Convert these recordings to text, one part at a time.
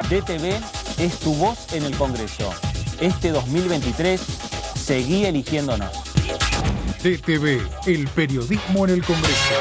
DTV es tu voz en el Congreso. Este 2023, seguí eligiéndonos. DTV, el periodismo en el Congreso.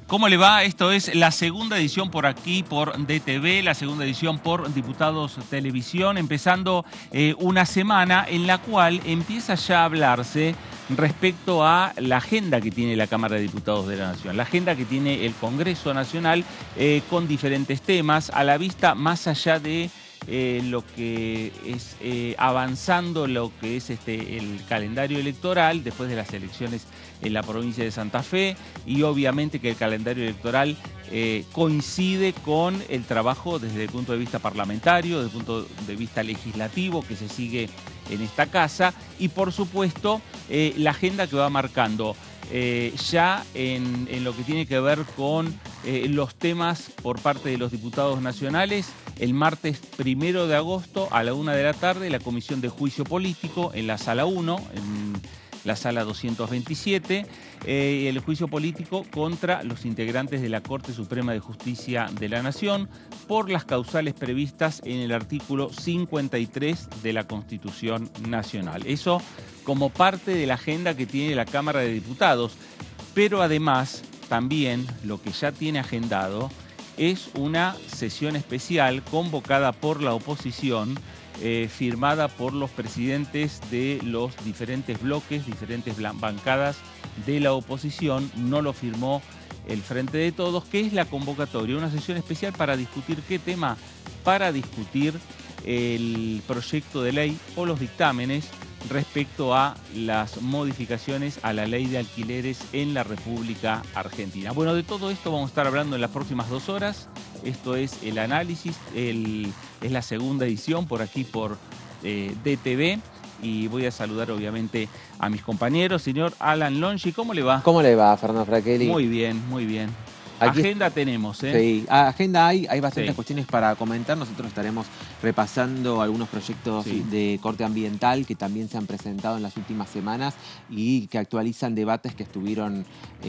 ¿Cómo le va? Esto es la segunda edición por aquí, por DTV, la segunda edición por Diputados Televisión, empezando una semana en la cual empieza ya a hablarse respecto a la agenda que tiene la Cámara de Diputados de la Nación, la agenda que tiene el Congreso Nacional con diferentes temas, a la vista más allá de lo que es avanzando lo que es el calendario electoral después de las elecciones en la provincia de Santa Fe, y obviamente que el calendario electoral coincide con el trabajo desde el punto de vista parlamentario, desde el punto de vista legislativo que se sigue en esta casa, y por supuesto la agenda que va marcando ya en lo que tiene que ver con los temas por parte de los diputados nacionales. El martes 1 de agosto a la 1 de la tarde, la Comisión de Juicio Político en la Sala 1, en la Sala 227, el juicio político contra los integrantes de la Corte Suprema de Justicia de la Nación por las causales previstas en el artículo 53 de la Constitución Nacional. Eso como parte de la agenda que tiene la Cámara de Diputados, pero además también lo que ya tiene agendado es una sesión especial convocada por la oposición, firmada por los presidentes de los diferentes bloques, diferentes bancadas de la oposición. No lo firmó el Frente de Todos, que es la convocatoria, una sesión especial para discutir ¿qué tema? Para discutir el proyecto de ley o los dictámenes respecto a las modificaciones a la ley de alquileres en la República Argentina. Bueno, de todo esto vamos a estar hablando en las próximas 2 horas. Esto es el análisis, es la segunda edición por aquí por DTV. Y voy a saludar obviamente a mis compañeros. Señor Alan Longi, ¿cómo le va? ¿Cómo le va, Fernando Fraquelli? Muy bien, muy bien. Aquí agenda tenemos, ¿eh? Sí, agenda hay bastantes Sí. cuestiones para comentar. Nosotros estaremos repasando algunos proyectos de corte ambiental que también se han presentado en las últimas semanas y que actualizan debates que estuvieron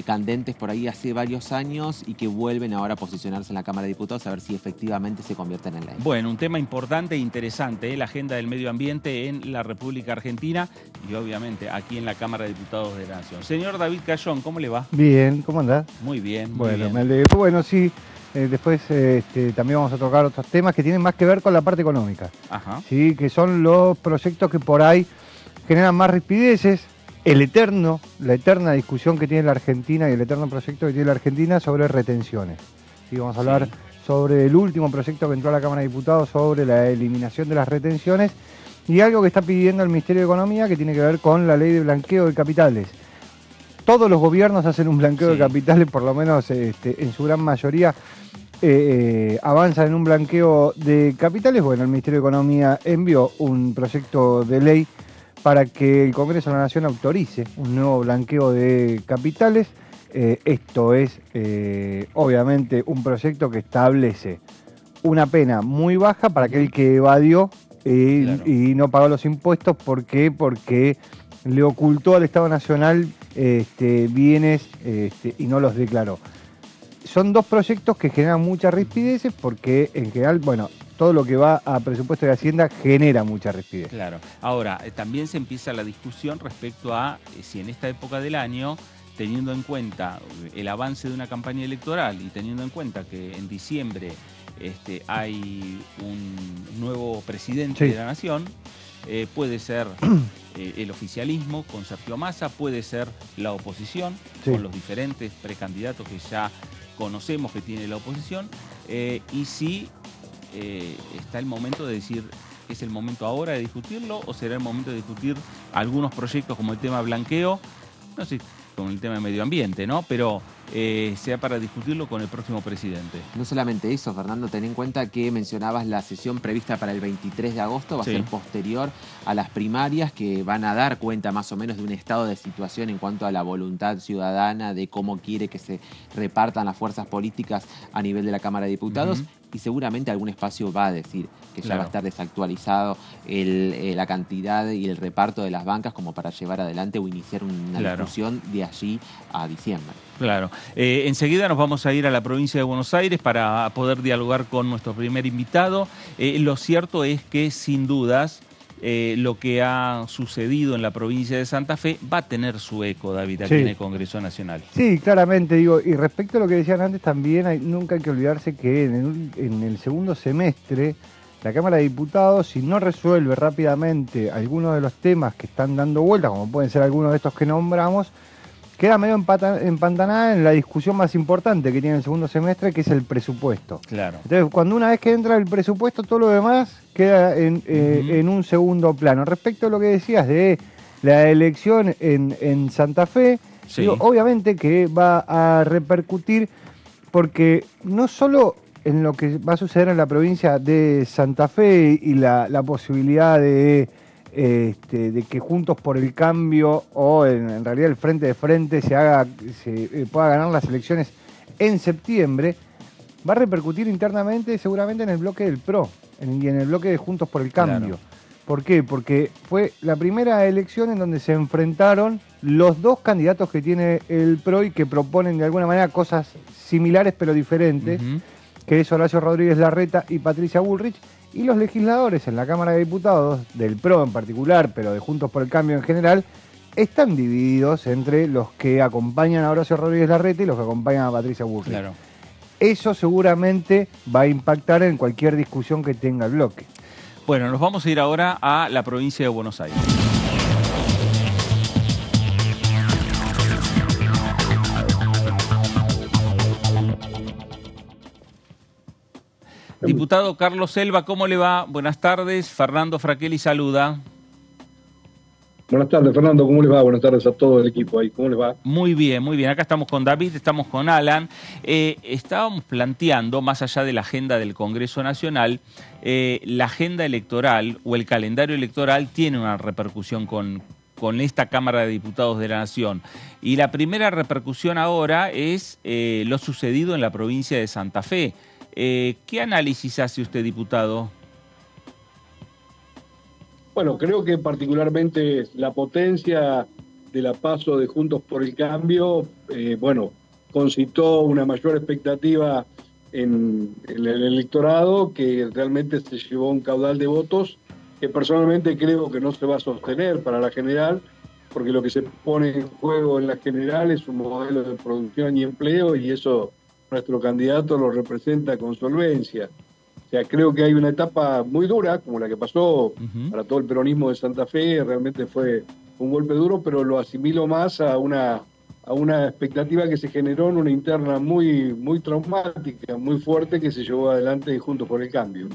candentes por ahí hace varios años y que vuelven ahora a posicionarse en la Cámara de Diputados a ver si efectivamente se convierten en ley. Bueno, un tema importante e interesante, la agenda del medio ambiente en la República Argentina y obviamente aquí en la Cámara de Diputados de la Nación. Señor David Cayón, ¿cómo le va? Bien, ¿cómo andás? Muy bien, muy Bueno, bien. me alegro. Bueno, sí, después también vamos a tocar otros temas que tienen más que ver con la parte económica. Ajá. Sí, que son los proyectos que por ahí generan más rispideces, la eterna discusión que tiene la Argentina y el eterno proyecto que tiene la Argentina sobre retenciones. Sí, vamos a hablar sobre el último proyecto que entró a la Cámara de Diputados sobre la eliminación de las retenciones y algo que está pidiendo el Ministerio de Economía que tiene que ver con la ley de blanqueo de capitales. Todos los gobiernos hacen un blanqueo de capitales, por lo menos en su gran mayoría avanzan en un blanqueo de capitales. Bueno, el Ministerio de Economía envió un proyecto de ley para que el Congreso de la Nación autorice un nuevo blanqueo de capitales. Esto es obviamente un proyecto que establece una pena muy baja para aquel que evadió y no pagó los impuestos. ¿Por qué? Porque le ocultó al Estado Nacional bienes y no los declaró. Son dos proyectos que generan muchas rispideces porque en general, bueno, todo lo que va a presupuesto de Hacienda genera mucha rispidez. Claro. Ahora, también se empieza la discusión respecto a si en esta época del año, teniendo en cuenta el avance de una campaña electoral y teniendo en cuenta que en diciembre hay un nuevo presidente de la Nación, puede ser el oficialismo con Sergio Massa, puede ser la oposición con los diferentes precandidatos que ya conocemos que tiene la oposición, y si está el momento de decir, ¿es el momento ahora de discutirlo o será el momento de discutir algunos proyectos como el tema blanqueo? No sé, con el tema de medio ambiente, ¿no? Pero sea para discutirlo con el próximo presidente. No solamente eso, Fernando, ten en cuenta que mencionabas la sesión prevista para el 23 de agosto, va a ser posterior a las primarias que van a dar cuenta más o menos de un estado de situación en cuanto a la voluntad ciudadana, de cómo quiere que se repartan las fuerzas políticas a nivel de la Cámara de Diputados. y seguramente algún espacio va a decir que ya Claro. va a estar desactualizado la cantidad y el reparto de las bancas como para llevar adelante o iniciar una Claro. discusión de allí a diciembre. Claro. Enseguida nos vamos a ir a la provincia de Buenos Aires para poder dialogar con nuestro primer invitado. Lo cierto es que, sin dudas, lo que ha sucedido en la provincia de Santa Fe va a tener su eco, David, aquí Sí. en el Congreso Nacional. Sí, claramente, digo, y respecto a lo que decían antes, también nunca hay que olvidarse que en el segundo semestre la Cámara de Diputados, si no resuelve rápidamente algunos de los temas que están dando vuelta, como pueden ser algunos de estos que nombramos, queda medio empantanada en la discusión más importante que tiene el segundo semestre, que es el presupuesto. Claro. Entonces, cuando una vez que entra el presupuesto, todo lo demás queda en un segundo plano. Respecto a lo que decías de la elección en Santa Fe, Sí. digo, obviamente que va a repercutir, porque no solo en lo que va a suceder en la provincia de Santa Fe y la posibilidad de que Juntos por el Cambio o en realidad el Frente de Frente se pueda ganar las elecciones en septiembre, va a repercutir internamente seguramente en el bloque del PRO y en el bloque de Juntos por el Cambio. Claro. ¿Por qué? Porque fue la primera elección en donde se enfrentaron los dos candidatos que tiene el PRO y que proponen de alguna manera cosas similares pero diferentes, Ujú. que es Horacio Rodríguez Larreta y Patricia Bullrich, y los legisladores en la Cámara de Diputados, del PRO en particular, pero de Juntos por el Cambio en general, están divididos entre los que acompañan a Horacio Rodríguez Larreta y los que acompañan a Patricia Bullrich. Claro. Eso seguramente va a impactar en cualquier discusión que tenga el bloque. Bueno, nos vamos a ir ahora a la provincia de Buenos Aires. Diputado Carlos Selva, ¿cómo le va? Buenas tardes. Fernando Fraquelli saluda. Buenas tardes, Fernando, ¿cómo les va? Buenas tardes a todo el equipo ahí, ¿cómo les va? Muy bien, muy bien. Acá estamos con David, estamos con Alan. Estábamos planteando, más allá de la agenda del Congreso Nacional, la agenda electoral o el calendario electoral tiene una repercusión con esta Cámara de Diputados de la Nación. Y la primera repercusión ahora es lo sucedido en la provincia de Santa Fe. ¿Qué análisis hace usted, diputado? Bueno, creo que particularmente la potencia de la PASO de Juntos por el Cambio, concitó una mayor expectativa en el electorado, que realmente se llevó un caudal de votos que personalmente creo que no se va a sostener para la general, porque lo que se pone en juego en la general es un modelo de producción y empleo, y eso nuestro candidato lo representa con solvencia. O sea, creo que hay una etapa muy dura, como la que pasó para todo el peronismo de Santa Fe, realmente fue un golpe duro, pero lo asimilo más a una expectativa que se generó en una interna muy, muy traumática, muy fuerte, que se llevó adelante Juntos por el Cambio.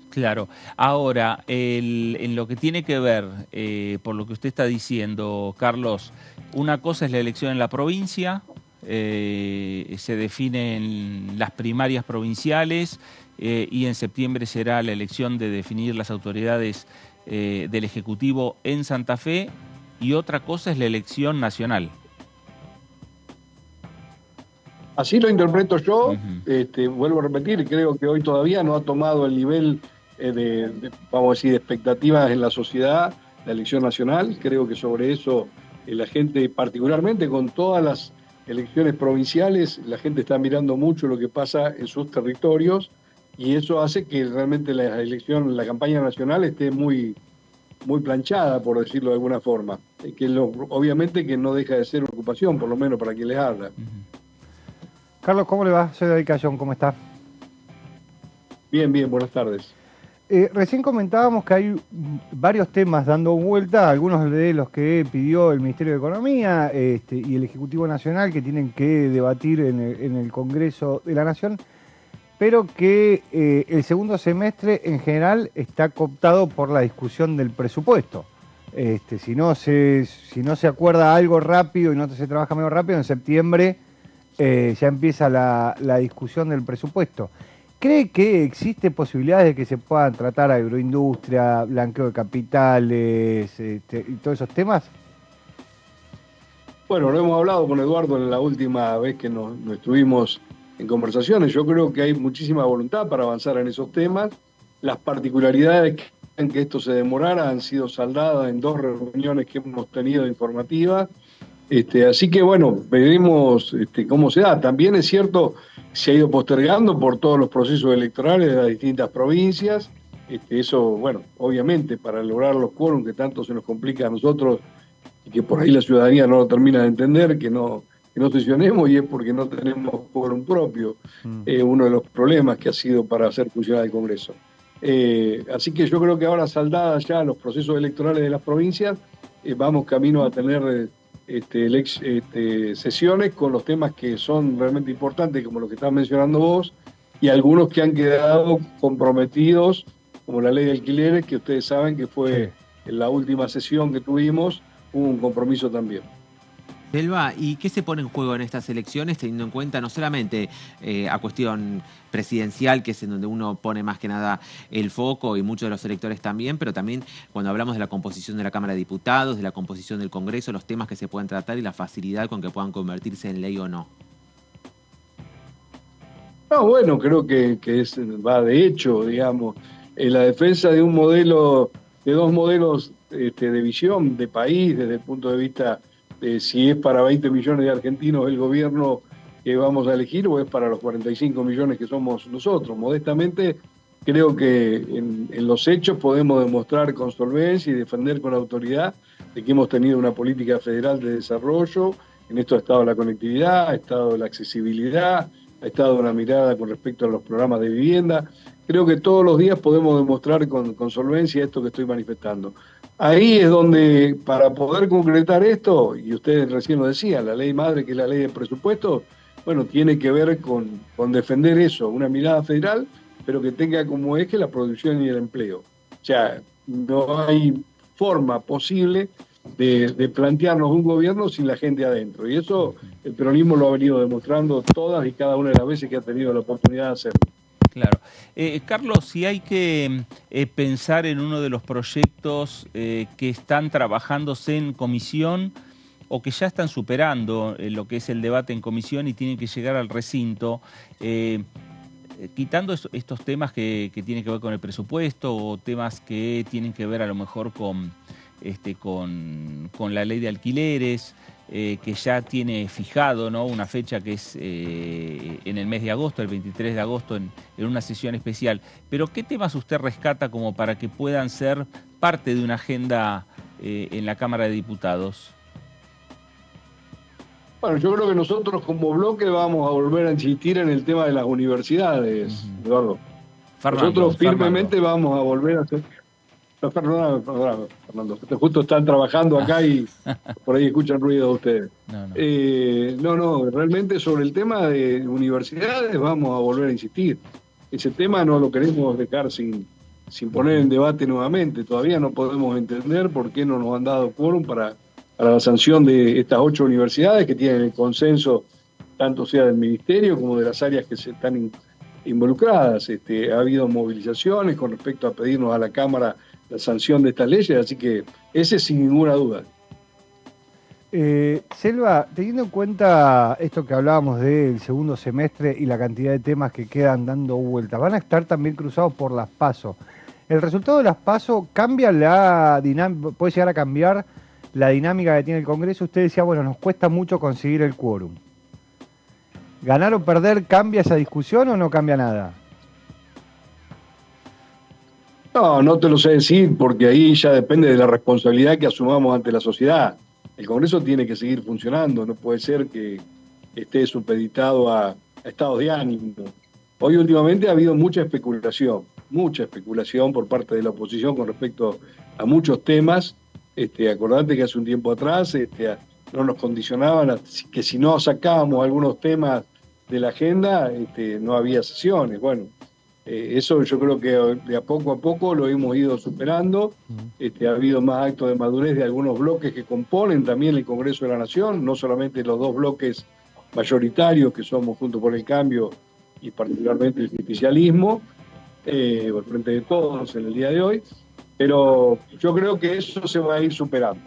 Claro. Ahora, en lo que tiene que ver, por lo que usted está diciendo, Carlos, una cosa es la elección en la provincia, se definen las primarias provinciales y en septiembre será la elección de definir las autoridades del Ejecutivo en Santa Fe, y otra cosa es la elección nacional. Así lo interpreto yo. Vuelvo a repetir, creo que hoy todavía no ha tomado el nivel vamos a decir, de expectativas en la sociedad, la elección nacional. Creo que sobre eso la gente, particularmente con todas las elecciones provinciales, la gente está mirando mucho lo que pasa en sus territorios, y eso hace que realmente la campaña nacional esté muy, muy planchada, por decirlo de alguna forma. Obviamente que no deja de ser una ocupación, por lo menos para quien les habla. Carlos, ¿cómo le va? Soy David Cayón, ¿cómo está? Bien, buenas tardes. Recién comentábamos que hay varios temas dando vuelta, algunos de los que pidió el Ministerio de Economía y el Ejecutivo Nacional, que tienen que debatir en el Congreso de la Nación, pero que el segundo semestre en general está cooptado por la discusión del presupuesto. Si no se acuerda algo rápido y no se trabaja medio rápido, en septiembre ya empieza la discusión del presupuesto. ¿Cree que existe posibilidades de que se puedan tratar agroindustria, blanqueo de capitales y todos esos temas? Bueno, lo hemos hablado con Eduardo en la última vez que nos estuvimos conversaciones. Yo creo que hay muchísima voluntad para avanzar en esos temas. Las particularidades que en que esto se demorara han sido saldadas en 2 reuniones que hemos tenido informativas. Así que bueno, veremos cómo se da. También es cierto, se ha ido postergando por todos los procesos electorales de las distintas provincias. Eso, bueno, obviamente para lograr los quórum que tanto se nos complica a nosotros y que por ahí la ciudadanía no lo termina de entender, que no sesionemos, y es porque no tenemos quórum propio. Uno de los problemas que ha sido para hacer funcionar el Congreso. Así que yo creo que ahora saldadas ya los procesos electorales de las provincias, vamos camino a tener sesiones con los temas que son realmente importantes, como los que estás mencionando vos, y algunos que han quedado comprometidos, como la ley de alquileres, que ustedes saben que fue en la última sesión que tuvimos, hubo un compromiso también. Selva, ¿y qué se pone en juego en estas elecciones, teniendo en cuenta no solamente a cuestión presidencial, que es en donde uno pone más que nada el foco, y muchos de los electores también, pero también cuando hablamos de la composición de la Cámara de Diputados, de la composición del Congreso, los temas que se pueden tratar y la facilidad con que puedan convertirse en ley o no? No, bueno, creo que va de hecho, digamos, en la defensa de un modelo, de 2 modelos de visión de país, desde el punto de vista de si es para 20 millones de argentinos el gobierno que vamos a elegir o es para los 45 millones que somos nosotros. Modestamente, creo que en los hechos podemos demostrar con solvencia y defender con autoridad de que hemos tenido una política federal de desarrollo. En esto ha estado la conectividad, ha estado la accesibilidad, ha estado una mirada con respecto a los programas de vivienda. Creo que todos los días podemos demostrar con solvencia esto que estoy manifestando. Ahí es donde, para poder concretar esto, y ustedes recién lo decían, la ley madre, que es la ley de presupuesto, bueno, tiene que ver con defender eso, una mirada federal, pero que tenga como eje la producción y el empleo. O sea, no hay forma posible de plantearnos un gobierno sin la gente adentro. Y eso el peronismo lo ha venido demostrando todas y cada una de las veces que ha tenido la oportunidad de hacerlo. Claro. Carlos, si hay que pensar en uno de los proyectos que están trabajándose en comisión o que ya están superando lo que es el debate en comisión y tienen que llegar al recinto, quitando estos temas que tienen que ver con el presupuesto o temas que tienen que ver a lo mejor con la ley de alquileres, que ya tiene fijado, ¿no?, una fecha que es en el mes de agosto, el 23 de agosto, en una sesión especial. Pero ¿qué temas usted rescata como para que puedan ser parte de una agenda en la Cámara de Diputados? Bueno, yo creo que nosotros como bloque vamos a volver a insistir en el tema de las universidades, Eduardo. Nosotros firmemente vamos a volver a hacer... Perdóname, Fernando. Justo están trabajando acá y por ahí escuchan ruido de ustedes. No, realmente sobre el tema de universidades vamos a volver a insistir. Ese tema no lo queremos dejar sin poner en debate nuevamente. Todavía no podemos entender por qué no nos han dado quórum para la sanción de estas 8 universidades que tienen el consenso, tanto sea del Ministerio como de las áreas que se están involucradas. Ha habido movilizaciones con respecto a pedirnos a la Cámara la sanción de estas leyes, así que ese sin ninguna duda. Selva, teniendo en cuenta esto que hablábamos del segundo semestre y la cantidad de temas que quedan dando vuelta, van a estar también cruzados por las PASO. ¿El resultado de las PASO cambia la dinámica, puede llegar a cambiar la dinámica que tiene el Congreso? Usted decía, bueno, nos cuesta mucho conseguir el quórum. ¿Ganar o perder cambia esa discusión o no cambia nada? No te lo sé decir, porque ahí ya depende de la responsabilidad que asumamos ante la sociedad. El Congreso tiene que seguir funcionando, no puede ser que esté supeditado a estados de ánimo. Hoy últimamente ha habido mucha especulación por parte de la oposición con respecto a muchos temas. Acordate que hace un tiempo atrás no nos condicionaban que si no sacábamos algunos temas de la agenda, no había sesiones. Bueno, eso yo creo que de a poco lo hemos ido superando. Ha habido más actos de madurez de algunos bloques que componen también el Congreso de la Nación, no solamente los 2 bloques mayoritarios que somos Juntos por el Cambio y particularmente el justicialismo, o el Frente de Todos en el día de hoy, pero yo creo que eso se va a ir superando.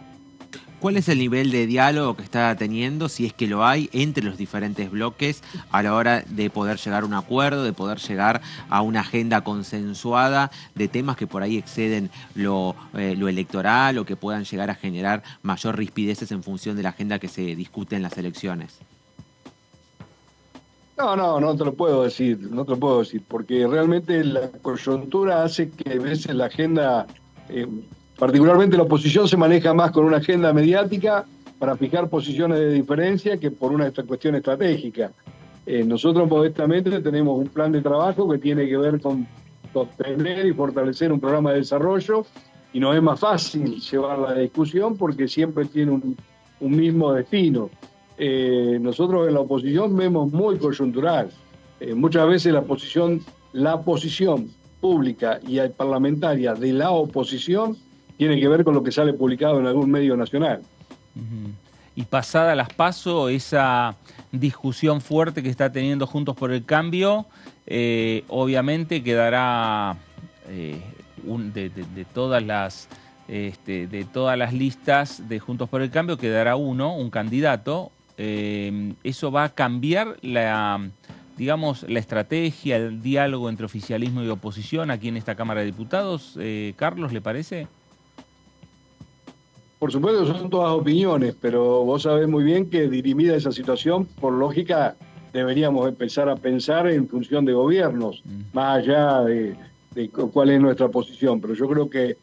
¿Cuál es el nivel de diálogo que está teniendo, si es que lo hay, entre los diferentes bloques a la hora de poder llegar a un acuerdo, de poder llegar a una agenda consensuada de temas que por ahí exceden lo electoral o que puedan llegar a generar mayor rispideces en función de la agenda que se discute en las elecciones? No te lo puedo decir, porque realmente la coyuntura hace que a veces la agenda, particularmente la oposición, se maneja más con una agenda mediática para fijar posiciones de diferencia que por una cuestión estratégica. Nosotros modestamente tenemos un plan de trabajo que tiene que ver con sostener y fortalecer un programa de desarrollo, y no es más fácil llevar la discusión porque siempre tiene un mismo destino. Nosotros en la oposición vemos muy coyuntural. Muchas veces la posición pública y parlamentaria de la oposición tiene que ver con lo que sale publicado en algún medio nacional. Y pasada las PASO, esa discusión fuerte que está teniendo Juntos por el Cambio, obviamente quedará de todas las listas de Juntos por el Cambio, quedará un candidato. ¿Eso va a cambiar la estrategia, el diálogo entre oficialismo y oposición aquí en esta Cámara de Diputados? Carlos, ¿le parece? Por supuesto, son todas opiniones, pero vos sabés muy bien que dirimida esa situación, por lógica, deberíamos empezar a pensar en función de gobiernos, más allá de cuál es nuestra posición. Pero yo creo que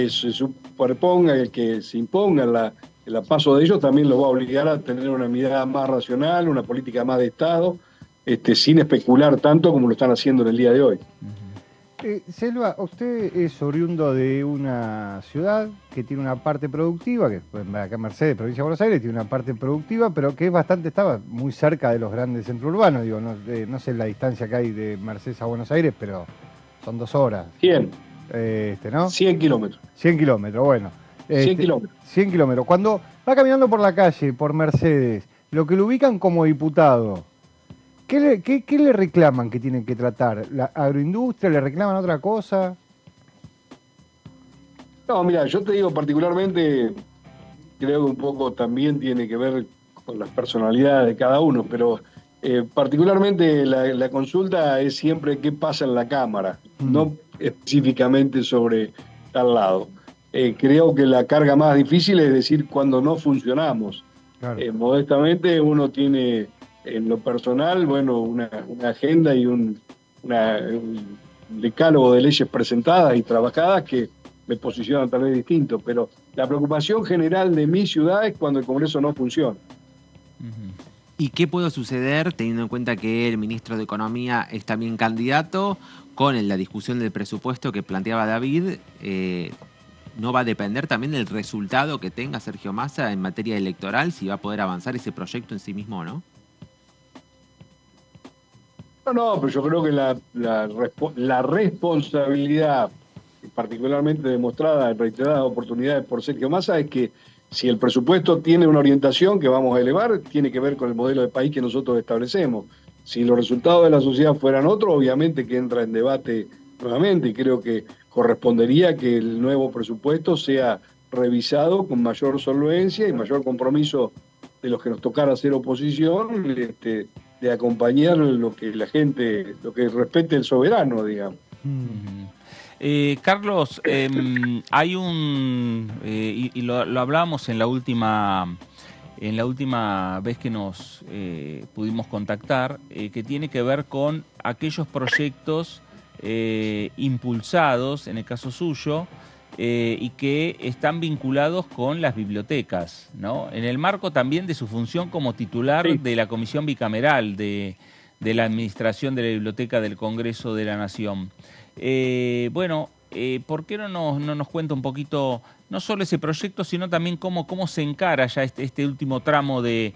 se superponga, que se imponga el paso de ellos, también los va a obligar a tener una mirada más racional, una política más de Estado, sin especular tanto como lo están haciendo en el día de hoy. Selva, usted es oriundo de una ciudad que tiene una parte productiva, que acá Mercedes, provincia de Buenos Aires, tiene una parte productiva, pero que estaba muy cerca de los grandes centros urbanos. Digo, no sé la distancia que hay de Mercedes a Buenos Aires, pero son 2 horas. 100. ¿No? 100 kilómetros. 100 kilómetros, bueno. 100 kilómetros. 100 kilómetros. Cuando va caminando por la calle, por Mercedes, lo que lo ubican como diputado, ¿qué le reclaman que tienen que tratar? ¿La agroindustria? ¿Le reclaman otra cosa? No, mira, yo te digo particularmente, creo que un poco también tiene que ver con las personalidades de cada uno, pero particularmente la consulta es siempre qué pasa en la Cámara, no específicamente sobre tal lado. Creo que la carga más difícil es decir cuando no funcionamos. Claro. Modestamente uno tiene en lo personal, bueno, una agenda y un decálogo de leyes presentadas y trabajadas que me posicionan tal vez distinto, pero la preocupación general de mi ciudad es cuando el Congreso no funciona. ¿Y qué puede suceder teniendo en cuenta que el ministro de Economía es también candidato con la discusión del presupuesto que planteaba David? ¿No va a depender también del resultado que tenga Sergio Massa en materia electoral, si va a poder avanzar ese proyecto en sí mismo o no? No, pero yo creo que la responsabilidad, particularmente demostrada en reiteradas oportunidades por Sergio Massa, es que si el presupuesto tiene una orientación que vamos a elevar, tiene que ver con el modelo de país que nosotros establecemos. Si los resultados de la sociedad fueran otros, obviamente que entra en debate nuevamente, y creo que correspondería que el nuevo presupuesto sea revisado con mayor solvencia y mayor compromiso de los que nos tocara hacer oposición, de acompañar lo que la gente, lo que respete el soberano, digamos. Carlos, hay y lo hablamos en la última vez que nos pudimos contactar, que tiene que ver con aquellos proyectos impulsados, en el caso suyo, y que están vinculados con las bibliotecas, ¿no? En el marco también de su función como titular de la Comisión Bicameral de la Administración de la Biblioteca del Congreso de la Nación. ¿Por qué no nos cuenta un poquito, no solo ese proyecto, sino también cómo se encara ya este último tramo de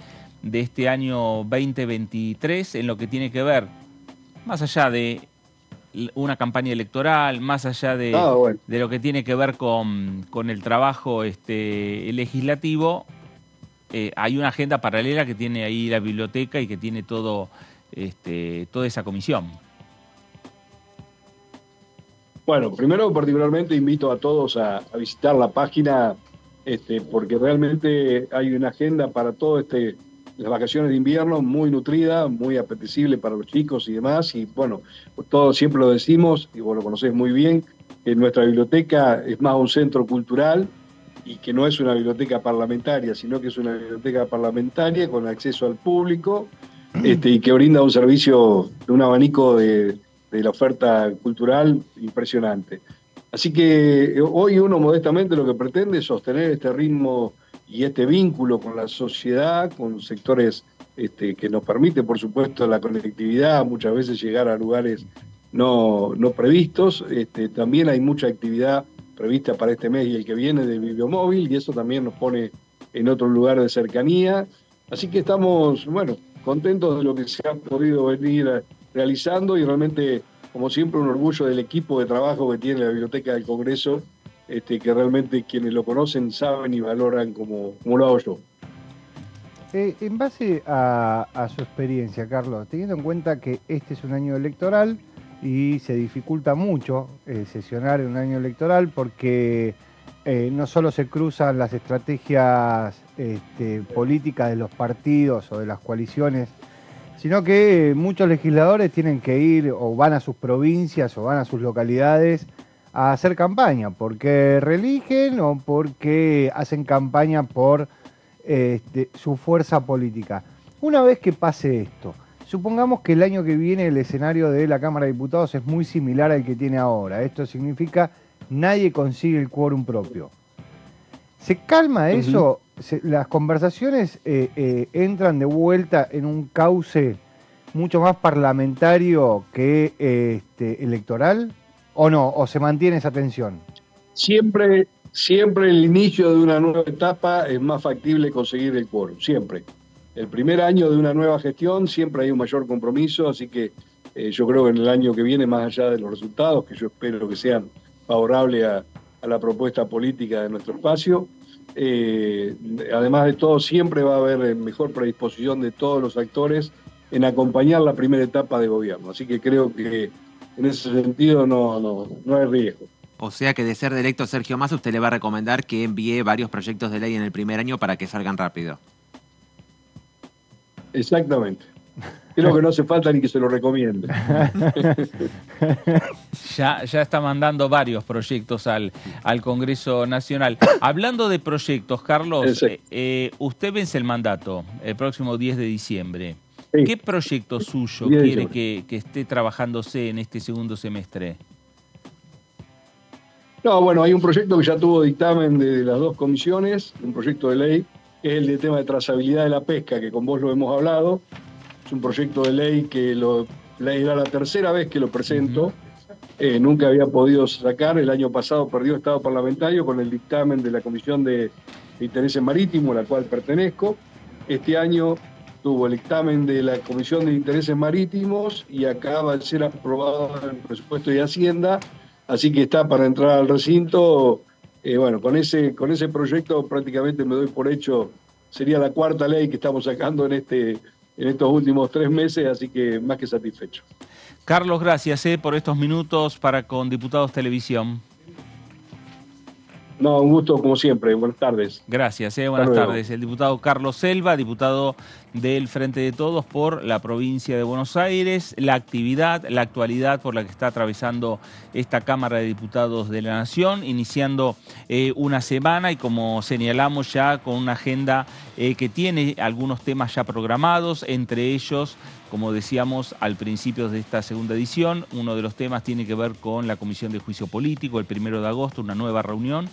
este año 2023 en lo que tiene que ver, más allá de una campaña electoral, más allá de lo que tiene que ver con el trabajo legislativo? Hay una agenda paralela que tiene ahí la biblioteca y que tiene toda esa comisión. Bueno, primero particularmente invito a todos a visitar la página porque realmente hay una agenda para todo las vacaciones de invierno muy nutrida, muy apetecible para los chicos y demás, y bueno, todos siempre lo decimos, y vos lo conocés muy bien, que nuestra biblioteca es más un centro cultural y que no es una biblioteca parlamentaria, sino que es una biblioteca parlamentaria con acceso al público, y que brinda un servicio, un abanico de la oferta cultural impresionante. Así que hoy uno modestamente lo que pretende es sostener este ritmo y este vínculo con la sociedad, con sectores que nos permite, por supuesto, la conectividad, muchas veces llegar a lugares no previstos. También hay mucha actividad prevista para este mes y el que viene de Bibliomóvil, y eso también nos pone en otro lugar de cercanía. Así que estamos, bueno, contentos de lo que se ha podido venir realizando, y realmente, como siempre, un orgullo del equipo de trabajo que tiene la Biblioteca del Congreso, que realmente quienes lo conocen saben y valoran como lo hago yo. En base a su experiencia, Carlos, teniendo en cuenta que este es un año electoral y se dificulta mucho sesionar en un año electoral porque no solo se cruzan las estrategias políticas de los partidos o de las coaliciones, sino que muchos legisladores tienen que ir o van a sus provincias o van a sus localidades a hacer campaña, porque reeligen o porque hacen campaña por su fuerza política. Una vez que pase esto, supongamos que el año que viene el escenario de la Cámara de Diputados es muy similar al que tiene ahora. Esto significa nadie consigue el quórum propio. ¿Se calma eso? ¿Las conversaciones entran de vuelta en un cauce mucho más parlamentario que electoral? ¿O no? ¿O se mantiene esa tensión? Siempre el inicio de una nueva etapa es más factible conseguir el quórum, siempre. El primer año de una nueva gestión siempre hay un mayor compromiso, así que yo creo que en el año que viene, más allá de los resultados, que yo espero que sean favorables a la propuesta política de nuestro espacio, además de todo, siempre va a haber mejor predisposición de todos los actores en acompañar la primera etapa de gobierno. Así que creo que en ese sentido no hay riesgo. O sea que de ser electo Sergio Massa, usted le va a recomendar que envíe varios proyectos de ley en el primer año para que salgan rápido. Exactamente. Creo que no hace falta ni que se lo recomiende. Ya está mandando varios proyectos al Congreso Nacional. Hablando de proyectos, Carlos, usted vence el mandato el próximo 10 de diciembre. Sí. ¿Qué proyecto suyo quiere que esté trabajándose en este segundo semestre? No, bueno, hay un proyecto que ya tuvo dictamen de las dos comisiones, un proyecto de ley, que es el de tema de trazabilidad de la pesca, que con vos lo hemos hablado. Es un proyecto de ley que era la tercera vez que lo presento. Nunca había podido sacar. El año pasado perdió estado parlamentario con el dictamen de la Comisión de Intereses Marítimos, a la cual pertenezco. Este año tuvo el dictamen de la Comisión de Intereses Marítimos y acaba de ser aprobado el presupuesto de Hacienda, así que está para entrar al recinto. Bueno, con ese proyecto prácticamente me doy por hecho, sería la cuarta ley que estamos sacando en estos últimos 3 meses, así que más que satisfecho. Carlos, gracias por estos minutos para con Diputados Televisión. No, un gusto como siempre. Buenas tardes. Gracias, buenas tardes. El diputado Carlos Selva, diputado del Frente de Todos por la provincia de Buenos Aires. La actualidad por la que está atravesando esta Cámara de Diputados de la Nación, iniciando una semana y, como señalamos, ya con una agenda que tiene algunos temas ya programados, entre ellos, como decíamos al principio de esta segunda edición, uno de los temas tiene que ver con la Comisión de Juicio Político, el 1 de agosto, una nueva reunión,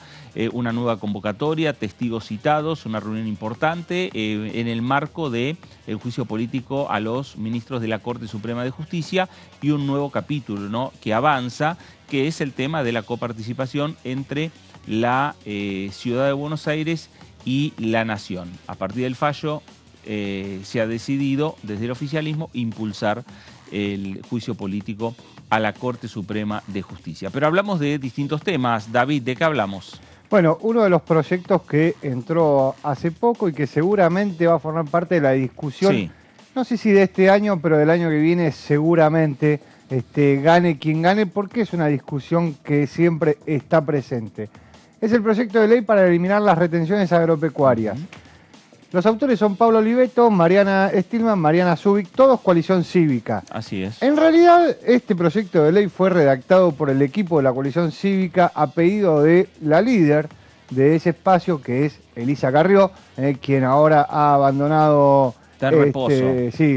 una nueva convocatoria, testigos citados, una reunión importante en el marco del juicio político a los ministros de la Corte Suprema de Justicia, y un nuevo capítulo, ¿no?, que avanza, que es el tema de la coparticipación entre la Ciudad de Buenos Aires y la Nación. A partir del fallo, se ha decidido desde el oficialismo impulsar el juicio político a la Corte Suprema de Justicia. Pero hablamos de distintos temas. David, ¿de qué hablamos? Bueno, uno de los proyectos que entró hace poco y que seguramente va a formar parte de la discusión, no sé si de este año, pero del año que viene seguramente, gane quien gane, porque es una discusión que siempre está presente. Es el proyecto de ley para eliminar las retenciones agropecuarias. Los autores son Pablo Oliveto, Mariana Stillman, Mariana Zubik, todos Coalición Cívica. Así es. En realidad, este proyecto de ley fue redactado por el equipo de la Coalición Cívica a pedido de la líder de ese espacio, que es Elisa Carrió, quien ahora ha abandonado Está en reposo.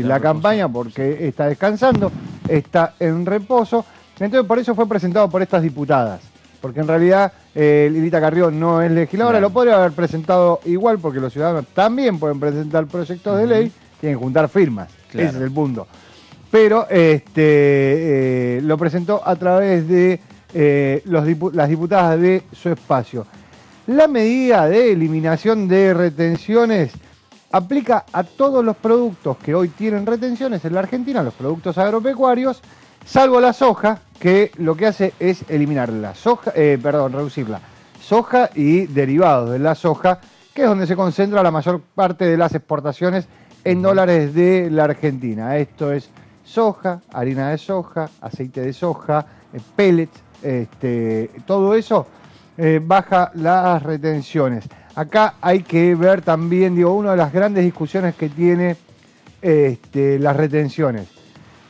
La campaña porque está descansando, está en reposo. Entonces, por eso fue presentado por estas diputadas. Porque en realidad Lilita Carrió no es legisladora, lo podría haber presentado igual, porque los ciudadanos también pueden presentar proyectos de ley, tienen que juntar firmas, ese es el punto. Pero lo presentó a través de las diputadas de su espacio. La medida de eliminación de retenciones aplica a todos los productos que hoy tienen retenciones en la Argentina, los productos agropecuarios, salvo la soja, que lo que hace es eliminar la soja, reducirla. Soja y derivados de la soja, que es donde se concentra la mayor parte de las exportaciones en dólares de la Argentina. Esto es soja, harina de soja, aceite de soja, pellets, todo eso baja las retenciones. Acá hay que ver también, una de las grandes discusiones que tiene las retenciones.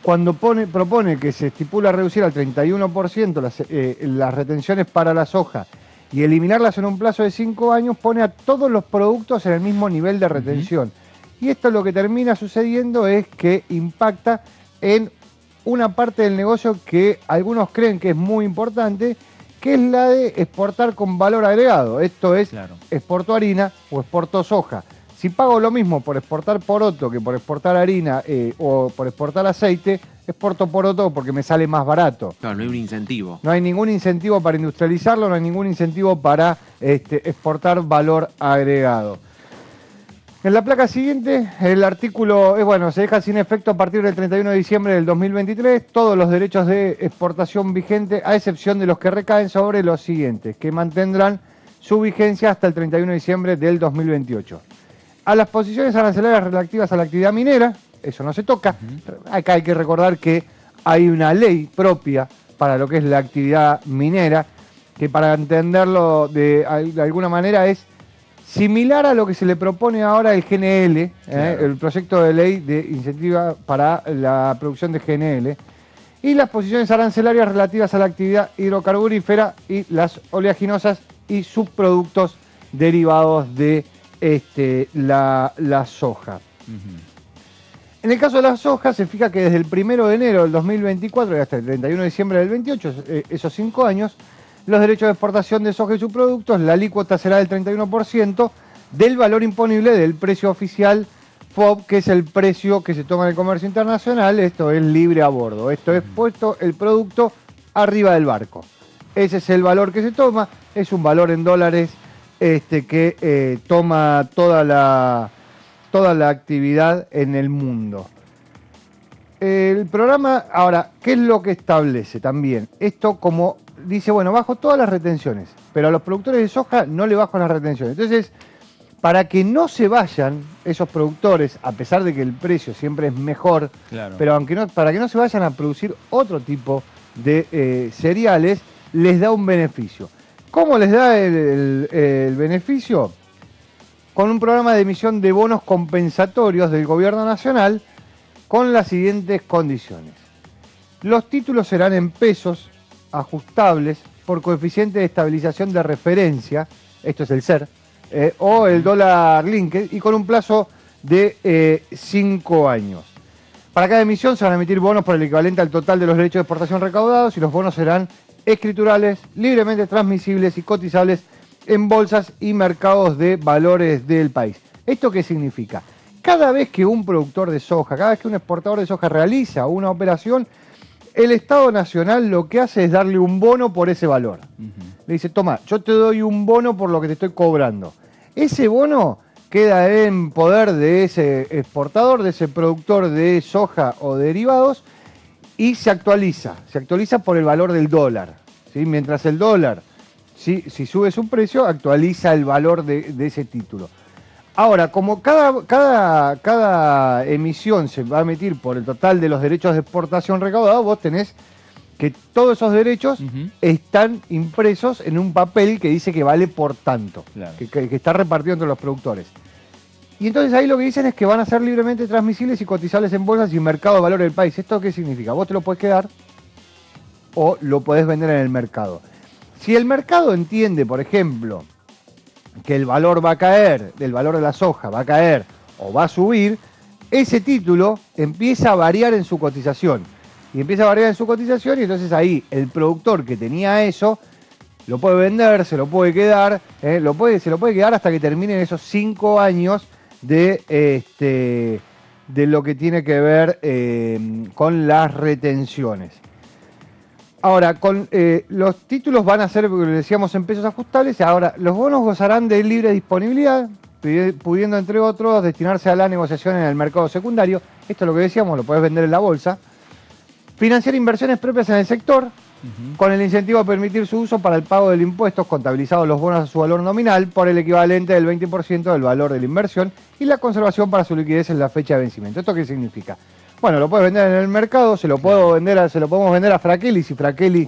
Cuando propone que se estipula reducir al 31% las retenciones para la soja y eliminarlas en un plazo de 5 años, pone a todos los productos en el mismo nivel de retención. Y esto lo que termina sucediendo es que impacta en una parte del negocio que algunos creen que es muy importante, que es la de exportar con valor agregado. Esto es, exporto harina o exporto soja. Si pago lo mismo por exportar poroto que por exportar harina o por exportar aceite, exporto poroto porque me sale más barato. Claro, no hay un incentivo. No hay ningún incentivo para industrializarlo, no hay ningún incentivo para exportar valor agregado. En la placa siguiente, el artículo se deja sin efecto a partir del 31 de diciembre del 2023 todos los derechos de exportación vigentes, a excepción de los que recaen sobre los siguientes, que mantendrán su vigencia hasta el 31 de diciembre del 2028. A las posiciones arancelarias relativas a la actividad minera, eso no se toca. Acá hay que recordar que hay una ley propia para lo que es la actividad minera, que para entenderlo de alguna manera es similar a lo que se le propone ahora el GNL, el proyecto de ley de incentiva para la producción de GNL, y las posiciones arancelarias relativas a la actividad hidrocarburífera y las oleaginosas y subproductos derivados de la soja. En el caso de la soja, se fija que desde el 1 de enero del 2024 y hasta el 31 de diciembre del 28, esos 5 años, los derechos de exportación de soja y subproductos, la alícuota será del 31% del valor imponible del precio oficial FOB, que es el precio que se toma en el comercio internacional. Esto es libre a bordo. Esto es puesto el producto arriba del barco. Ese es el valor que se toma. Es un valor en dólares que toma toda la actividad en el mundo. El programa, ahora, ¿qué es lo que establece también? Esto como dice, bajo todas las retenciones, pero a los productores de soja no le bajo las retenciones. Entonces, para que no se vayan esos productores, a pesar de que el precio siempre es mejor, pero para que no se vayan a producir otro tipo de cereales, les da un beneficio. ¿Cómo les da el beneficio? Con un programa de emisión de bonos compensatorios del Gobierno Nacional con las siguientes condiciones. Los títulos serán en pesos ajustables por coeficiente de estabilización de referencia, esto es el SER, o el dólar linked, y con un plazo de 5 años. Para cada emisión se van a emitir bonos por el equivalente al total de los derechos de exportación recaudados, y los bonos serán escriturales, libremente transmisibles y cotizables en bolsas y mercados de valores del país. ¿Esto qué significa? Cada vez que un productor de soja, cada vez que un exportador de soja realiza una operación, el Estado Nacional lo que hace es darle un bono por ese valor. Le dice, toma, yo te doy un bono por lo que te estoy cobrando. Ese bono queda en poder de ese exportador, de ese productor de soja o derivados, y se actualiza por el valor del dólar, ¿sí? Mientras el dólar, si sube su precio, actualiza el valor de ese título. Ahora, como cada emisión se va a emitir por el total de los derechos de exportación recaudados, vos tenés que todos esos derechos Ujú. están impresos en un papel que dice que vale por tanto, Claro. que está repartido entre los productores. Y entonces ahí lo que dicen es que van a ser libremente transmisibles y cotizables en bolsas y mercado de valor del país. ¿Esto qué significa? Vos te lo podés quedar o lo podés vender en el mercado. Si el mercado entiende, por ejemplo, que el valor va a caer, el valor de la soja va a caer o va a subir, ese título empieza a variar en su cotización. Y empieza a variar en su cotización y entonces ahí el productor que tenía eso lo puede vender, se lo puede quedar, se lo puede quedar hasta que terminen esos 5 años de lo que tiene que ver con las retenciones. Ahora, los títulos van a ser, decíamos, en pesos ajustables. Ahora, los bonos gozarán de libre disponibilidad, pudiendo, entre otros, destinarse a la negociación en el mercado secundario. Esto es lo que decíamos, lo podés vender en la bolsa. Financiar inversiones propias en el sector, con el incentivo a permitir su uso para el pago del impuesto, contabilizados los bonos a su valor nominal por el equivalente del 20% del valor de la inversión y la conservación para su liquidez en la fecha de vencimiento. ¿Esto qué significa? Bueno, lo puedes vender en el mercado, se lo podemos vender a Frakelli si Frakelli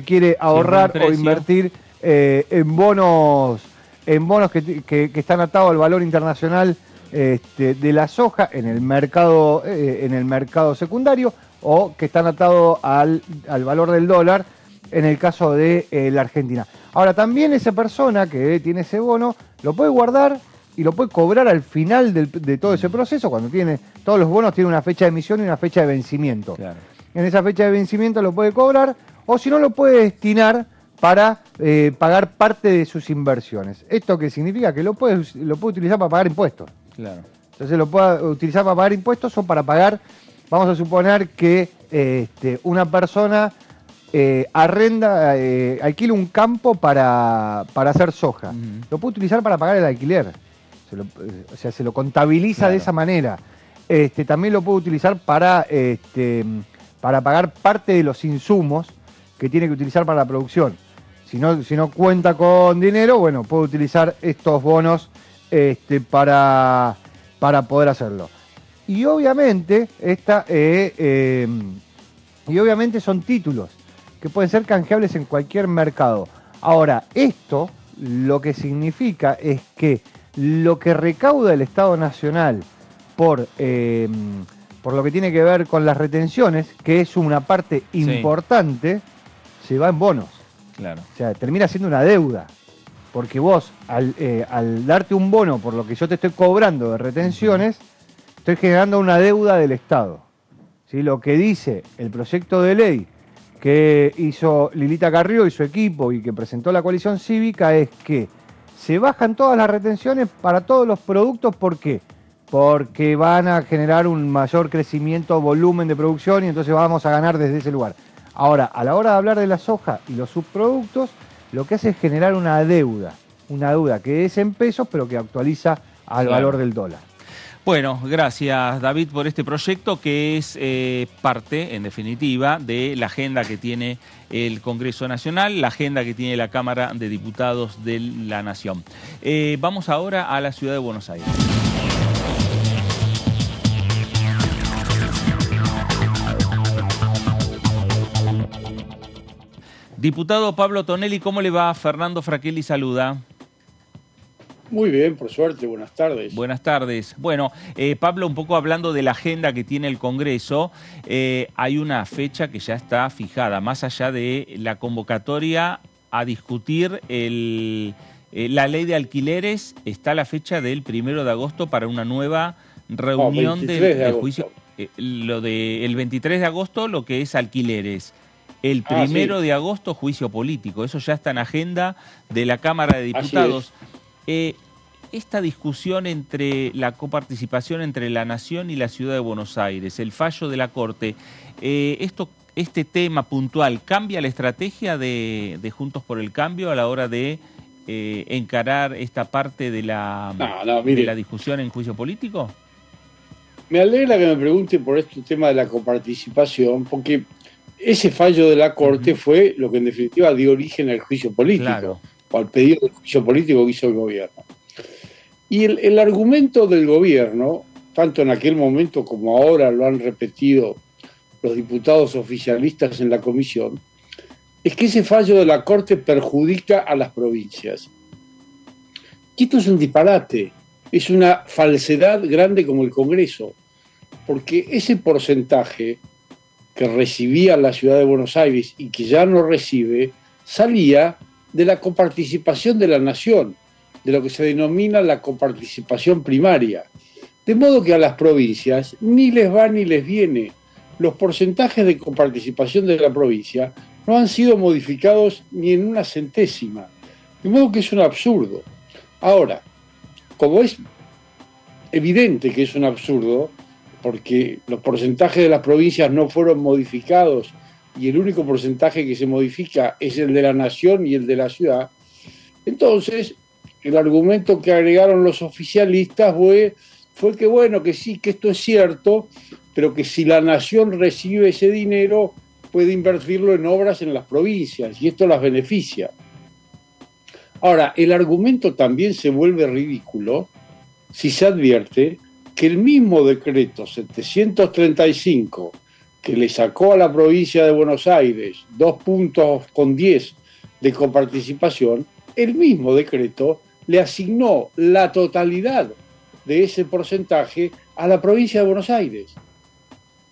quiere ahorrar o invertir en bonos que están atados al valor internacional de la soja en el mercado secundario, o que están atados al valor del dólar en el caso de la Argentina. Ahora, también esa persona que tiene ese bono lo puede guardar y lo puede cobrar al final de todo ese proceso, cuando todos los bonos tienen una fecha de emisión y una fecha de vencimiento. Claro. En esa fecha de vencimiento lo puede cobrar, o si no lo puede destinar para pagar parte de sus inversiones. ¿Esto qué significa? Que lo puede utilizar para pagar impuestos. Claro. Entonces lo puede utilizar para pagar impuestos o para pagar. Vamos a suponer que una persona alquila un campo para hacer soja. Lo puede utilizar para pagar el alquiler. Se lo contabiliza de esa manera. También lo puede utilizar para pagar parte de los insumos que tiene que utilizar para la producción. Si no cuenta con dinero, bueno, puede utilizar estos bonos para poder hacerlo. Y obviamente son títulos que pueden ser canjeables en cualquier mercado. Ahora, esto lo que significa es que lo que recauda el Estado Nacional por lo que tiene que ver con las retenciones, que es una parte importante, se va en bonos. Claro. O sea, termina siendo una deuda. Porque vos, al darte un bono por lo que yo te estoy cobrando de retenciones, estoy generando una deuda del Estado. ¿Sí? Lo que dice el proyecto de ley que hizo Lilita Carrió y su equipo y que presentó la coalición cívica es que se bajan todas las retenciones para todos los productos. ¿Por qué? Porque van a generar un mayor crecimiento, volumen de producción, y entonces vamos a ganar desde ese lugar. Ahora, a la hora de hablar de la soja y los subproductos, lo que hace es generar una deuda que es en pesos, pero que actualiza al valor del dólar. Bueno, gracias David por este proyecto que es parte, en definitiva, de la agenda que tiene el Congreso Nacional, la agenda que tiene la Cámara de Diputados de la Nación. Vamos ahora a la ciudad de Buenos Aires. Diputado Pablo Tonelli, ¿cómo le va? Fernando Frakelli saluda. Muy bien, por suerte, buenas tardes. Buenas tardes. Bueno, Pablo, un poco hablando de la agenda que tiene el Congreso, hay una fecha que ya está fijada, más allá de la convocatoria a discutir la ley de alquileres, está la fecha del 1 de agosto para una nueva reunión del juicio. El 23 de agosto, lo que es alquileres. El 1 de agosto, juicio político. Eso ya está en agenda de la Cámara de Diputados. Esta discusión entre la coparticipación entre la Nación y la Ciudad de Buenos Aires, el fallo de la Corte, este tema puntual, ¿cambia la estrategia de Juntos por el Cambio a la hora de encarar esta parte de la discusión en juicio político? Me alegra que me pregunte por este tema de la coparticipación, porque ese fallo de la Corte fue lo que en definitiva dio origen al juicio político, o al pedido de juicio político que hizo el gobierno. Y el argumento del gobierno, tanto en aquel momento como ahora lo han repetido los diputados oficialistas en la comisión, es que ese fallo de la Corte perjudica a las provincias. Y esto es un disparate, es una falsedad grande como el Congreso, porque ese porcentaje que recibía la ciudad de Buenos Aires y que ya no recibe, salía de la coparticipación de la nación, de lo que se denomina la coparticipación primaria. De modo que a las provincias ni les va ni les viene. Los porcentajes de coparticipación de la provincia no han sido modificados ni en una centésima. De modo que es un absurdo. Ahora, como es evidente que es un absurdo, porque los porcentajes de las provincias no fueron modificados y el único porcentaje que se modifica es el de la nación y el de la ciudad, entonces el argumento que agregaron los oficialistas fue que bueno, que sí, que esto es cierto, pero que si la nación recibe ese dinero puede invertirlo en obras en las provincias y esto las beneficia. Ahora, el argumento también se vuelve ridículo si se advierte que el mismo decreto 735 que le sacó a la provincia de Buenos Aires 2,10 puntos de coparticipación, el mismo decreto le asignó la totalidad de ese porcentaje a la provincia de Buenos Aires.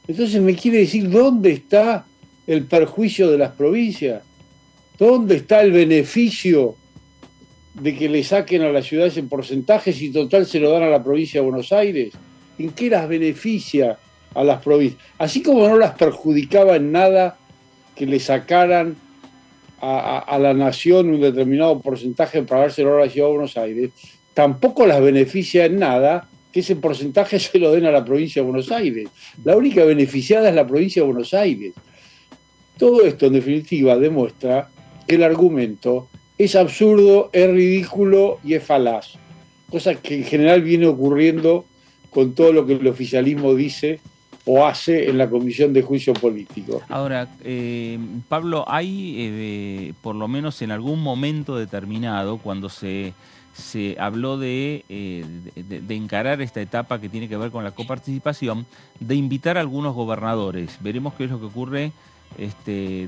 Entonces me quiere decir, ¿dónde está el perjuicio de las provincias? ¿Dónde está el beneficio de que le saquen a las ciudades en porcentajes y total se lo dan a la provincia de Buenos Aires? ¿En qué las beneficia a las provincias? Así como no las perjudicaba en nada que le sacaran a la nación un determinado porcentaje para dárselo a la ciudad de Buenos Aires, tampoco las beneficia en nada que ese porcentaje se lo den a la provincia de Buenos Aires. La única beneficiada es la provincia de Buenos Aires. Todo esto, en definitiva, demuestra que el argumento es absurdo, es ridículo y es falaz. Cosa que en general viene ocurriendo con todo lo que el oficialismo dice o hace en la Comisión de Juicio Político. Ahora, Pablo, hay, por lo menos en algún momento determinado, cuando se habló de encarar esta etapa que tiene que ver con la coparticipación, de invitar a algunos gobernadores. Veremos qué es lo que ocurre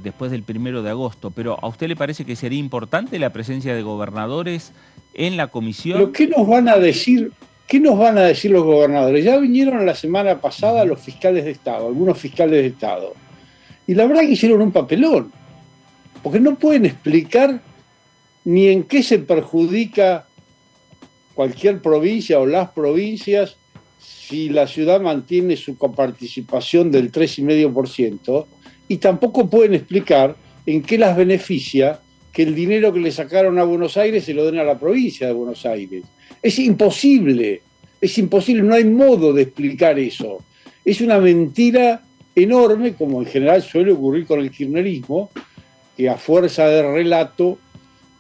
después del 1 de agosto. Pero ¿a usted le parece que sería importante la presencia de gobernadores en la comisión? ¿Pero qué nos van a decir? ¿Qué nos van a decir los gobernadores? Ya vinieron la semana pasada los fiscales de Estado, algunos fiscales de Estado. Y la verdad que hicieron un papelón. Porque no pueden explicar ni en qué se perjudica cualquier provincia o las provincias si la ciudad mantiene su coparticipación del 3,5%, y tampoco pueden explicar en qué las beneficia que el dinero que le sacaron a Buenos Aires se lo den a la provincia de Buenos Aires. Es imposible, no hay modo de explicar eso. Es una mentira enorme, como en general suele ocurrir con el kirchnerismo, que a fuerza de relato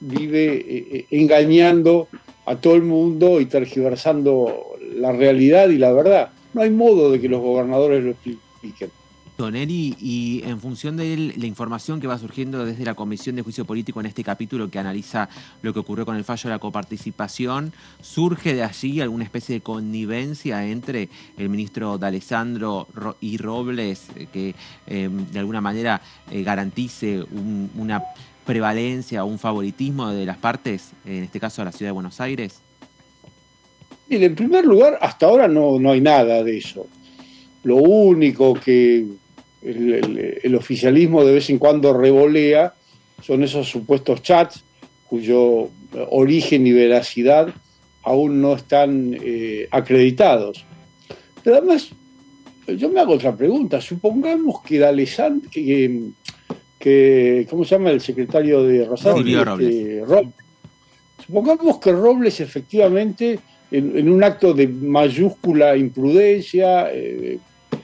vive engañando a todo el mundo y tergiversando la realidad y la verdad. No hay modo de que los gobernadores lo expliquen. Toneri, y en función de la información que va surgiendo desde la Comisión de Juicio Político en este capítulo que analiza lo que ocurrió con el fallo de la coparticipación, ¿surge de allí alguna especie de connivencia entre el ministro D'Alessandro y Robles que de alguna manera garantice una prevalencia o un favoritismo de las partes, en este caso de la ciudad de Buenos Aires? Mire, en primer lugar, hasta ahora no hay nada de eso. Lo único que el oficialismo de vez en cuando revolea son esos supuestos chats cuyo origen y veracidad aún no están acreditados. Pero además, yo me hago otra pregunta. Supongamos que D'Alessandro, que ¿cómo se llama el secretario de Rosario? Robles. Supongamos que Robles efectivamente, en un acto de mayúscula imprudencia,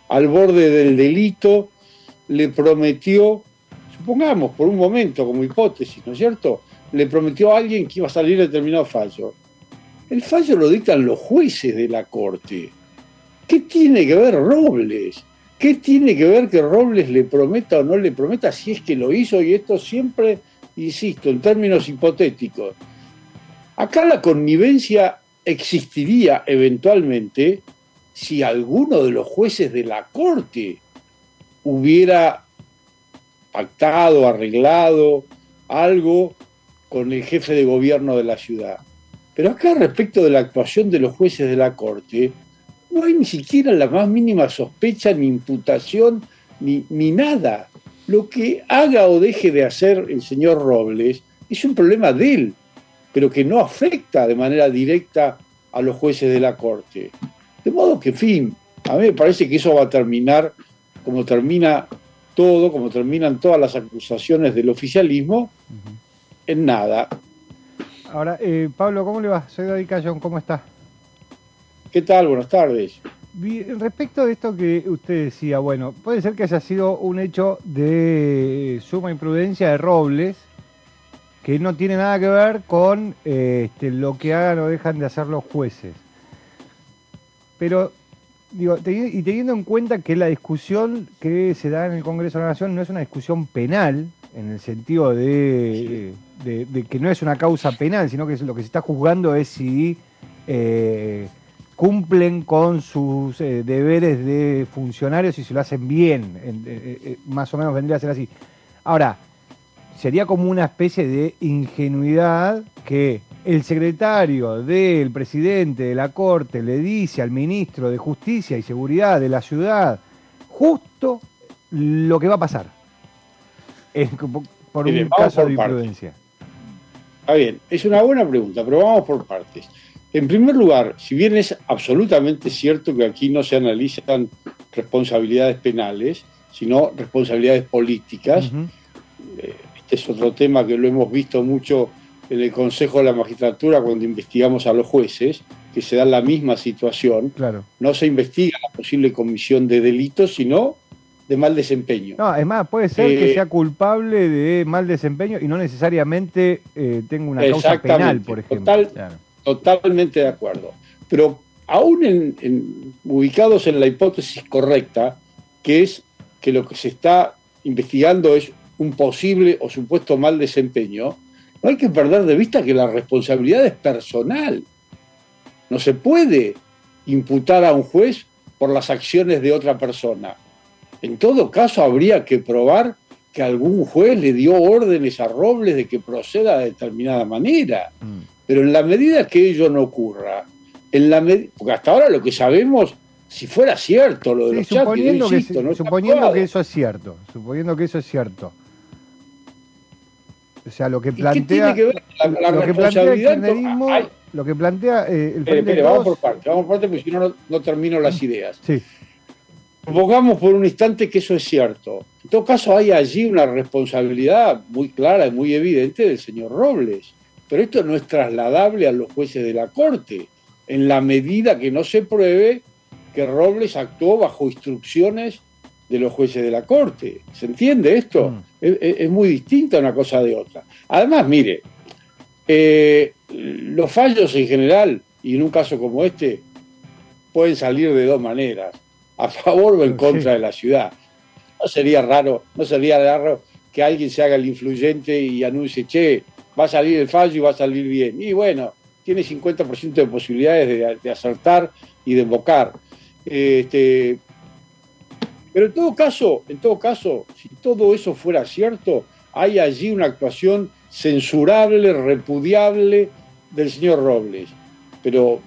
al borde del delito, le prometió, supongamos por un momento como hipótesis, ¿no es cierto?, le prometió a alguien que iba a salir determinado fallo. El fallo lo dictan los jueces de la Corte. ¿Qué tiene que ver Robles? ¿Qué tiene que ver que Robles le prometa o no le prometa si es que lo hizo? Y esto siempre, insisto, en términos hipotéticos. Acá la connivencia existiría eventualmente si alguno de los jueces de la Corte hubiera pactado, arreglado algo con el jefe de gobierno de la ciudad. Pero acá, respecto de la actuación de los jueces de la Corte, no hay ni siquiera la más mínima sospecha, ni imputación, ni nada. Lo que haga o deje de hacer el señor Robles es un problema de él, pero que no afecta de manera directa a los jueces de la Corte. De modo que, en fin, a mí me parece que eso va a terminar como termina todo, como terminan todas las acusaciones del oficialismo, en nada. Ahora, Pablo, ¿cómo le va? Soy David Cayón, ¿cómo está? ¿Qué tal? Buenas tardes. Respecto de esto que usted decía, bueno, puede ser que haya sido un hecho de suma imprudencia de Robles, que no tiene nada que ver con lo que hagan o dejan de hacer los jueces. Pero, digo, y teniendo en cuenta que la discusión que se da en el Congreso de la Nación no es una discusión penal, en el sentido de que no es una causa penal, sino que lo que se está juzgando es si cumplen con sus deberes de funcionarios y si lo hacen bien, más o menos vendría a ser así. Ahora, sería como una especie de ingenuidad que el secretario del presidente de la Corte le dice al ministro de Justicia y Seguridad de la ciudad justo lo que va a pasar por un caso de imprudencia. Está bien, es una buena pregunta, pero vamos por partes. En primer lugar, si bien es absolutamente cierto que aquí no se analizan responsabilidades penales, sino responsabilidades políticas, este es otro tema que lo hemos visto mucho en el Consejo de la Magistratura cuando investigamos a los jueces, que se da la misma situación. Claro. No se investiga la posible comisión de delitos, sino de mal desempeño. No, es más, puede ser que sea culpable de mal desempeño y no necesariamente tenga una causa penal, por ejemplo. Totalmente de acuerdo. Pero aún ubicados en la hipótesis correcta, que es que lo que se está investigando es un posible o supuesto mal desempeño, no hay que perder de vista que la responsabilidad es personal. No se puede imputar a un juez por las acciones de otra persona. En todo caso, habría que probar que algún juez le dio órdenes a Robles de que proceda de determinada manera. Pero en la medida que ello no ocurra, porque hasta ahora lo que sabemos, si fuera cierto lo de los chats, suponiendo que eso es cierto, o sea, lo que plantea, lo que plantea el Frente de Todos... Vamos por parte, porque si no termino las ideas. Sí. Supongamos por un instante que eso es cierto. En todo caso, hay allí una responsabilidad muy clara y muy evidente del señor Robles. Pero esto no es trasladable a los jueces de la Corte, en la medida que no se pruebe que Robles actuó bajo instrucciones de los jueces de la Corte. ¿Se entiende esto? Es muy distinta una cosa de otra. Además, mire, los fallos en general, y en un caso como este, pueden salir de dos maneras, a favor o en contra de la ciudad. No sería raro que alguien se haga el influyente y anuncie, che, va a salir el fallo y va a salir bien. Y bueno, tiene 50% de posibilidades de acertar y de embocar. Pero en todo caso, si todo eso fuera cierto, hay allí una actuación censurable, repudiable del señor Robles. Pero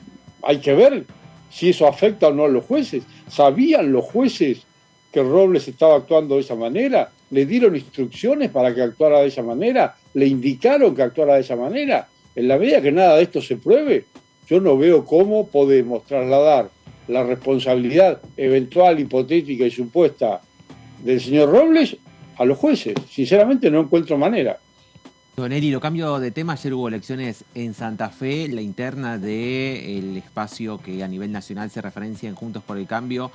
hay que ver si eso afecta o no a los jueces. ¿Sabían los jueces que Robles estaba actuando de esa manera? ¿Le dieron instrucciones para que actuara de esa manera? ¿Le indicaron que actuara de esa manera? En la medida que nada de esto se pruebe, yo no veo cómo podemos trasladar la responsabilidad eventual, hipotética y supuesta del señor Robles a los jueces. Sinceramente no encuentro manera. Don Eli, lo cambio de tema. Ayer hubo elecciones en Santa Fe. La interna del espacio que a nivel nacional se referencia en Juntos por el Cambio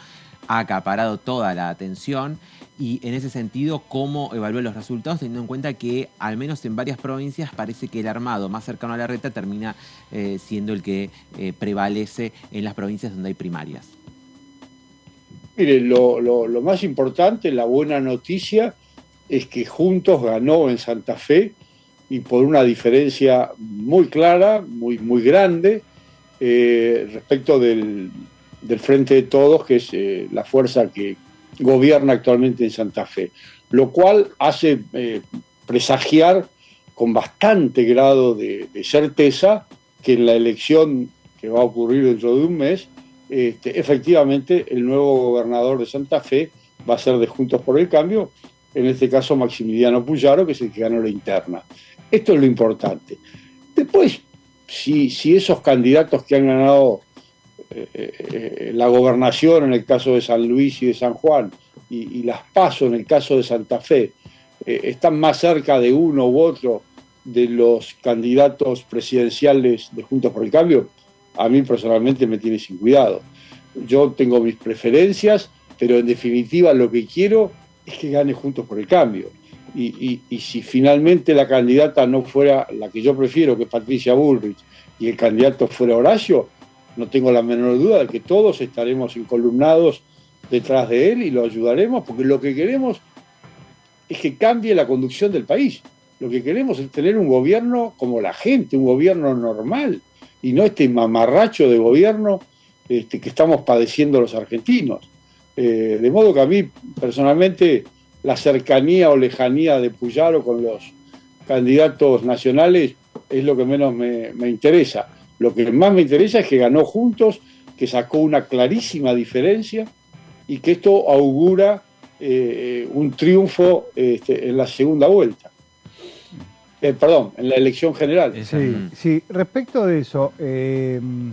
ha acaparado toda la atención. Y en ese sentido, ¿cómo evaluó los resultados? Teniendo en cuenta que, al menos en varias provincias, parece que el armado más cercano a la reta termina siendo el que prevalece en las provincias donde hay primarias. Mire, lo más importante, la buena noticia, es que Juntos ganó en Santa Fe y por una diferencia muy clara, muy grande, respecto del Frente de Todos, que es la fuerza que gobierna actualmente en Santa Fe, lo cual hace presagiar con bastante grado de certeza que en la elección que va a ocurrir dentro de un mes, efectivamente el nuevo gobernador de Santa Fe va a ser de Juntos por el Cambio, en este caso Maximiliano Puyaro, que es el que ganó la interna. Esto es lo importante. Después, si esos candidatos que han ganado la gobernación en el caso de San Luis y de San Juan, y las PASO en el caso de Santa Fe, están más cerca de uno u otro de los candidatos presidenciales de Juntos por el Cambio, a mí personalmente me tiene sin cuidado. Yo tengo mis preferencias, pero en definitiva lo que quiero es que gane Juntos por el Cambio. Y si finalmente la candidata no fuera la que yo prefiero, que es Patricia Bullrich, y el candidato fuera Horacio, no tengo la menor duda de que todos estaremos encolumnados detrás de él y lo ayudaremos, porque lo que queremos es que cambie la conducción del país. Lo que queremos es tener un gobierno como la gente, un gobierno normal, y no este mamarracho de gobierno que estamos padeciendo los argentinos. De modo que a mí, personalmente, la cercanía o lejanía de Puyaro con los candidatos nacionales es lo que menos me interesa. Lo que más me interesa es que ganó Juntos, que sacó una clarísima diferencia y que esto augura un triunfo en la segunda vuelta. Perdón, en la elección general. Sí. Respecto de eso, el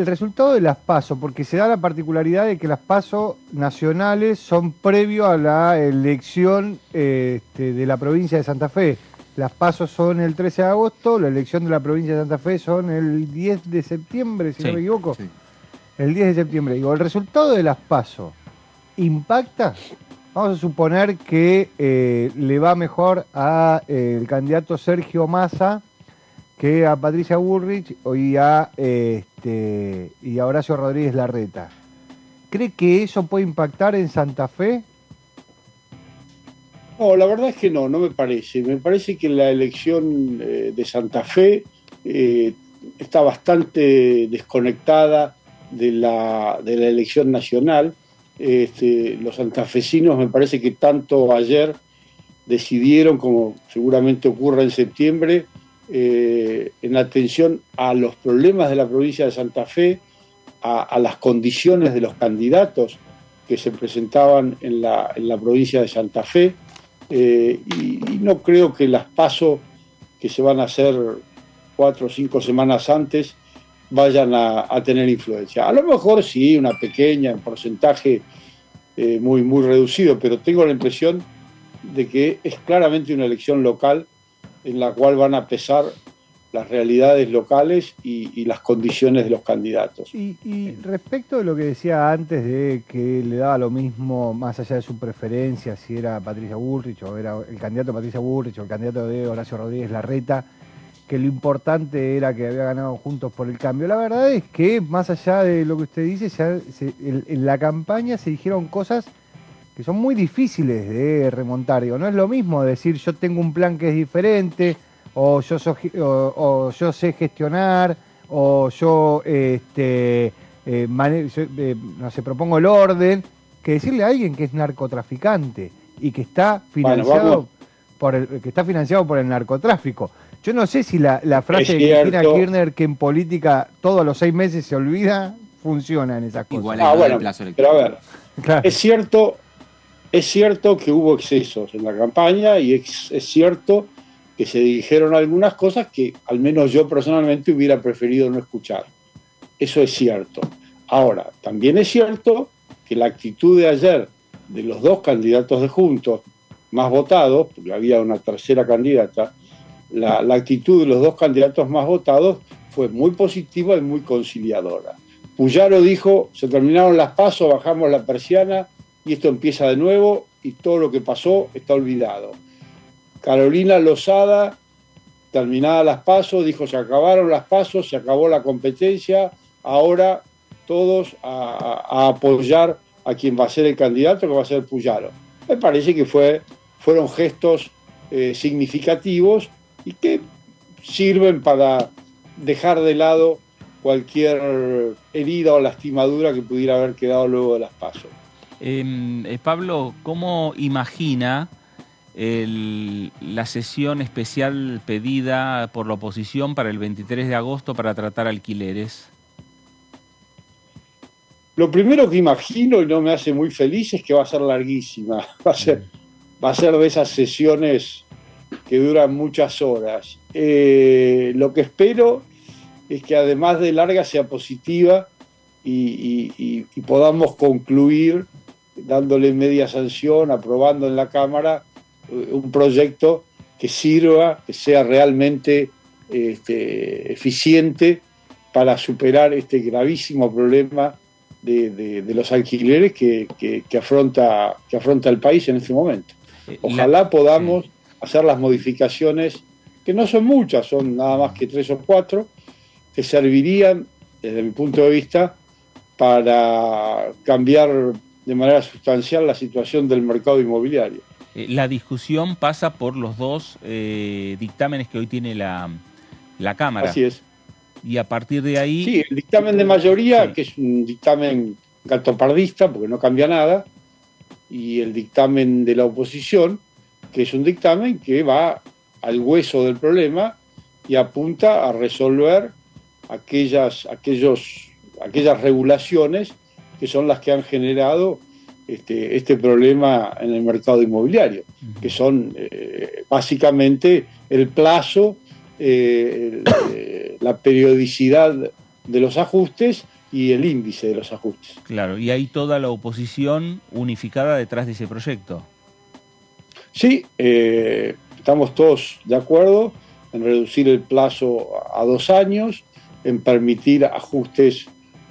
resultado de las PASO, porque se da la particularidad de que las PASO nacionales son previo a la elección de la provincia de Santa Fe. Las PASO son el 13 de agosto, la elección de la provincia de Santa Fe son el 10 de septiembre, si no me equivoco. Sí. El 10 de septiembre. Digo, el resultado de las PASO ¿impacta? Vamos a suponer que le va mejor a el candidato Sergio Massa que a Patricia Bullrich y a Horacio Rodríguez Larreta. ¿Cree que eso puede impactar en Santa Fe? No, la verdad es que no me parece. Me parece que la elección de Santa Fe está bastante desconectada de la elección nacional. Los santafesinos me parece que tanto ayer decidieron, como seguramente ocurra en septiembre, en atención a los problemas de la provincia de Santa Fe, a las condiciones de los candidatos que se presentaban en la provincia de Santa Fe, y no creo que las PASO que se van a hacer 4 o 5 semanas antes vayan a tener influencia. A lo mejor sí, una pequeña, en porcentaje muy, muy reducido, pero tengo la impresión de que es claramente una elección local en la cual van a pesar las realidades locales y las condiciones de los candidatos. Y respecto de lo que decía antes de que le daba lo mismo, más allá de su preferencia, si era Patricia Bullrich o era el candidato de Patricia Bullrich o el candidato de Horacio Rodríguez Larreta, que lo importante era que había ganado Juntos por el Cambio. La verdad es que, más allá de lo que usted dice, en la campaña se dijeron cosas que son muy difíciles de remontar. Digo, no es lo mismo decir yo tengo un plan que es diferente, o yo sé gestionar, o yo no sé, propongo el orden, que decirle a alguien que es narcotraficante y que está financiado por el narcotráfico. Yo no sé si la frase de Cristina Kirchner, que en política todos los 6 meses se olvida, funciona en esas cosas. Igual el plazo electoral. Pero a ver, claro. Es cierto que hubo excesos en la campaña y es cierto que se dijeron algunas cosas que al menos yo personalmente hubiera preferido no escuchar. Eso es cierto. Ahora, también es cierto que la actitud de ayer de los 2 candidatos de Juntos más votados, porque había una tercera candidata, la actitud de los 2 candidatos más votados fue muy positiva y muy conciliadora. Puyaro dijo, se terminaron las PASO, bajamos la persiana y esto empieza de nuevo y todo lo que pasó está olvidado. Carolina Lozada, terminadas las PASO, dijo, se acabaron las PASO, se acabó la competencia, ahora todos a apoyar a quien va a ser el candidato, que va a ser Puyaro. Me parece que fueron gestos significativos y que sirven para dejar de lado cualquier herida o lastimadura que pudiera haber quedado luego de las PASO. Pablo, ¿cómo imagina la sesión especial pedida por la oposición para el 23 de agosto para tratar alquileres? Lo primero que imagino, y no me hace muy feliz, es que va a ser larguísima. Va a ser de esas sesiones que duran muchas horas. Lo que espero es que además de larga sea positiva y podamos concluir dándole media sanción, aprobando en la Cámara un proyecto que sirva, que sea realmente eficiente para superar este gravísimo problema de los alquileres que afronta el país en este momento. Ojalá podamos hacer las modificaciones, que no son muchas, son nada más que 3 o 4, que servirían, desde mi punto de vista, para cambiar de manera sustancial la situación del mercado inmobiliario. La discusión pasa por los dos dictámenes que hoy tiene la Cámara. Así es. Y a partir de ahí... Sí, el dictamen de mayoría, sí, que es un dictamen gatopardista, porque no cambia nada, y el dictamen de la oposición, que es un dictamen que va al hueso del problema y apunta a resolver aquellas regulaciones que son las que han generado este problema en el mercado inmobiliario, que son básicamente el plazo, la periodicidad de los ajustes y el índice de los ajustes. Claro, y hay toda la oposición unificada detrás de ese proyecto. Sí, estamos todos de acuerdo en reducir el plazo a 2 años, en permitir ajustes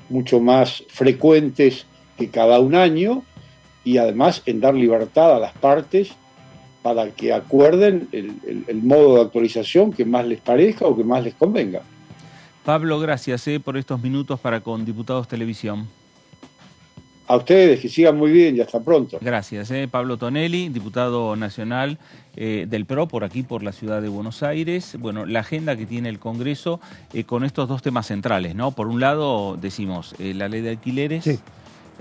mucho más frecuentes que cada 1 año y además en dar libertad a las partes para que acuerden el modo de actualización que más les parezca o que más les convenga. Pablo, gracias por estos minutos para con Diputados Televisión. A ustedes, que sigan muy bien y hasta pronto. Gracias. Pablo Tonelli, diputado nacional del PRO, por aquí, por la ciudad de Buenos Aires. Bueno, la agenda que tiene el Congreso con estos dos temas centrales, ¿no? Por un lado, decimos, la ley de alquileres, sí,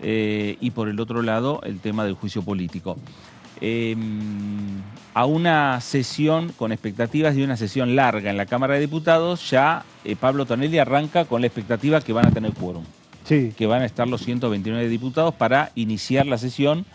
y por el otro lado, el tema del juicio político. A una sesión con expectativas y una sesión larga en la Cámara de Diputados, ya Pablo Tonelli arranca con la expectativa que van a tener quórum. Sí. Que van a estar los 129 diputados para iniciar la sesión,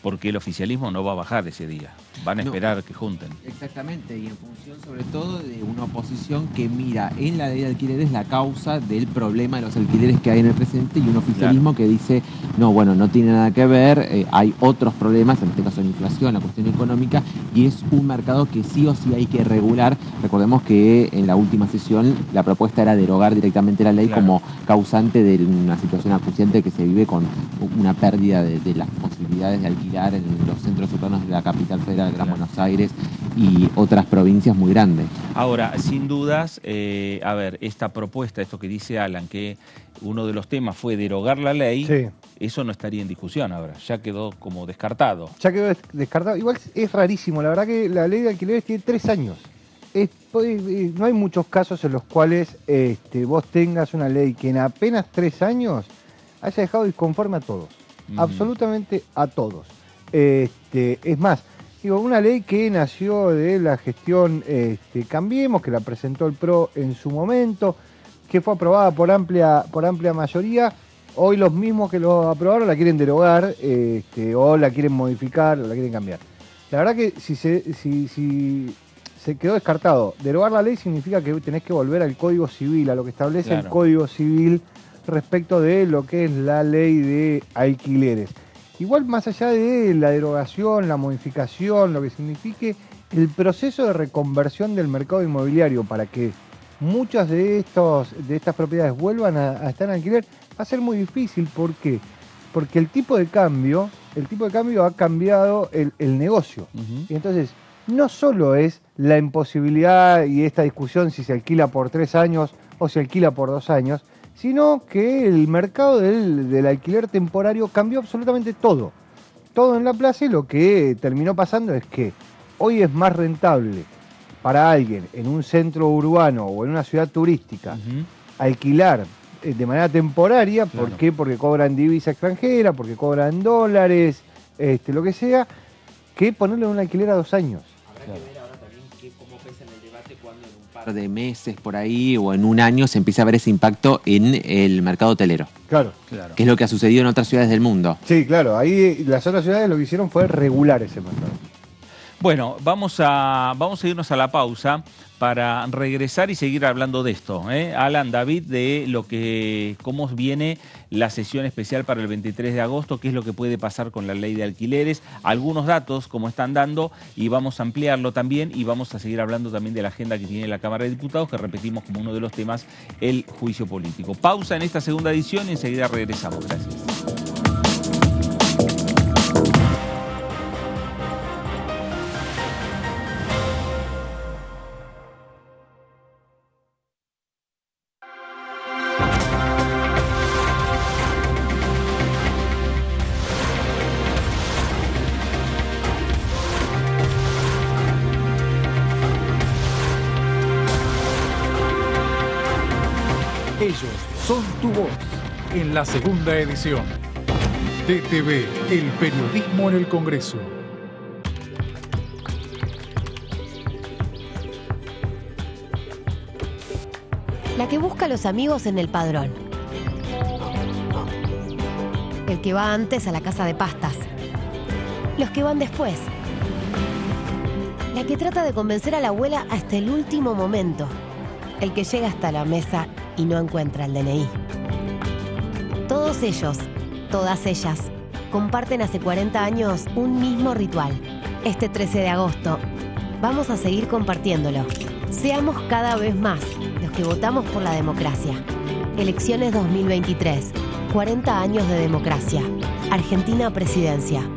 porque el oficialismo no va a bajar ese día. Van a esperar que junten. Exactamente, y en función sobre todo de una oposición que mira en la ley de alquileres la causa del problema de los alquileres que hay en el presente y un oficialismo que dice, no, bueno, no tiene nada que ver, hay otros problemas, en este caso la inflación, la cuestión económica, y es un mercado que sí o sí hay que regular. Recordemos que en la última sesión la propuesta era derogar directamente la ley como causante de una situación acuciante que se vive con una pérdida de las posibilidades de alquiler en los centros urbanos de la capital federal, Gran Buenos Aires y otras provincias muy grandes. Ahora, sin dudas, a ver, esta propuesta, esto que dice Alan, que uno de los temas fue derogar la ley, sí, eso no estaría en discusión ahora, ya quedó como descartado. Ya quedó descartado. Igual es rarísimo, la verdad que la ley de alquileres tiene 3 años. No hay muchos casos en los cuales vos tengas una ley que en apenas 3 años haya dejado disconforme a todos. Absolutamente a todos. Es más, digo, una ley que nació de la gestión Cambiemos, que la presentó el PRO en su momento, que fue aprobada por amplia mayoría. Hoy los mismos que lo aprobaron la quieren derogar, o la quieren modificar, o la quieren cambiar. La verdad que si se quedó descartado, derogar la ley significa que tenés que volver al Código Civil, a lo que establece el Código Civil respecto de lo que es la ley de alquileres. Igual, más allá de la derogación, la modificación, lo que signifique el proceso de reconversión del mercado inmobiliario para que muchas de estas propiedades vuelvan a estar en alquiler, va a ser muy difícil. ¿Por qué? Porque el tipo de cambio ha cambiado el negocio. Y entonces, no solo es la imposibilidad y esta discusión si se alquila por 3 años o se alquila por 2 años, sino que el mercado del alquiler temporario cambió absolutamente todo. Todo en la plaza, y lo que terminó pasando es que hoy es más rentable para alguien en un centro urbano o en una ciudad turística alquilar de manera temporaria. ¿Por qué? Porque cobran divisa extranjera, porque cobran dólares, lo que sea, que ponerlo en un alquiler a 2 años. Habrá que ver ahora también cómo pesa en el debate cuando en un par de meses por ahí o en un año se empieza a ver ese impacto en el mercado hotelero. Claro. Que es lo que ha sucedido en otras ciudades del mundo. Sí, claro. Ahí las otras ciudades lo que hicieron fue regular ese mercado. Bueno, vamos a irnos a la pausa para regresar y seguir hablando de esto. Alan, David, de cómo viene la sesión especial para el 23 de agosto, qué es lo que puede pasar con la ley de alquileres, algunos datos, cómo están dando, y vamos a ampliarlo también, y vamos a seguir hablando también de la agenda que tiene la Cámara de Diputados, que repetimos como uno de los temas, el juicio político. Pausa en esta segunda edición y enseguida regresamos. Gracias. Ellos son tu voz en la segunda edición. DTV, el periodismo en el Congreso. La que busca a los amigos en el padrón. El que va antes a la casa de pastas. Los que van después. La que trata de convencer a la abuela hasta el último momento. El que llega hasta la mesa y no encuentra el DNI. Todos ellos, todas ellas, comparten hace 40 años un mismo ritual. Este 13 de agosto, vamos a seguir compartiéndolo. Seamos cada vez más los que votamos por la democracia. Elecciones 2023, 40 años de democracia. Argentina Presidencia.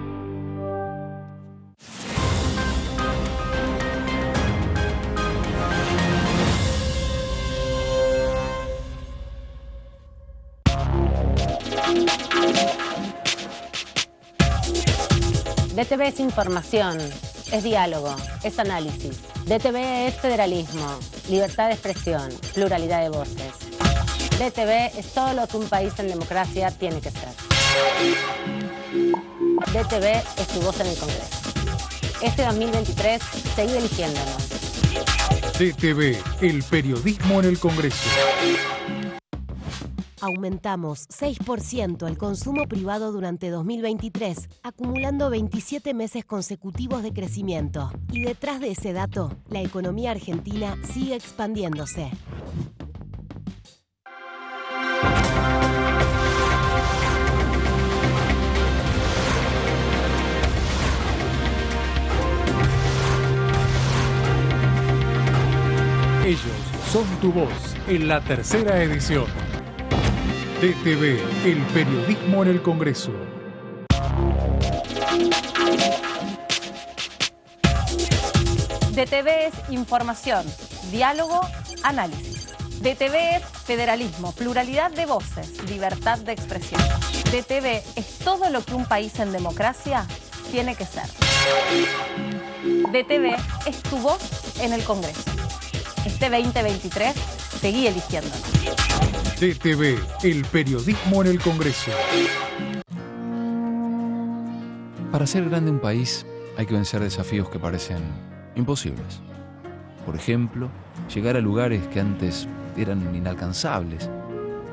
DTV es información, es diálogo, es análisis. DTV es federalismo, libertad de expresión, pluralidad de voces. DTV es todo lo que un país en democracia tiene que ser. DTV es tu voz en el Congreso. Este 2023, seguí eligiéndonos. DTV, el periodismo en el Congreso. Aumentamos 6% el consumo privado durante 2023, acumulando 27 meses consecutivos de crecimiento. Y detrás de ese dato, la economía argentina sigue expandiéndose. Ellos son tu voz en la tercera edición. DTV, el periodismo en el Congreso. DTV es información, diálogo, análisis. DTV es federalismo, pluralidad de voces, libertad de expresión. DTV es todo lo que un país en democracia tiene que ser. DTV es tu voz en el Congreso. Este 2023, seguí eligiéndonos. DTV, el periodismo en el Congreso. Para hacer grande un país hay que vencer desafíos que parecen imposibles. Por ejemplo, llegar a lugares que antes eran inalcanzables.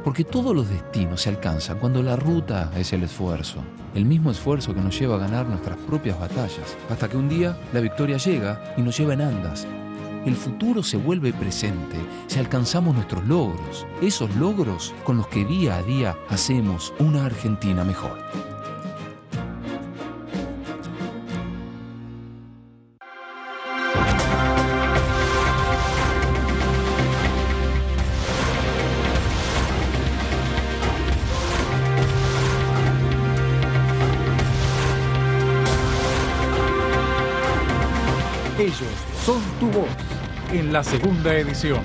Porque todos los destinos se alcanzan cuando la ruta es el esfuerzo. El mismo esfuerzo que nos lleva a ganar nuestras propias batallas. Hasta que un día la victoria llega y nos lleva en andas. El futuro se vuelve presente si alcanzamos nuestros logros. Esos logros con los que día a día hacemos una Argentina mejor. Ellos son tu voz en la segunda edición.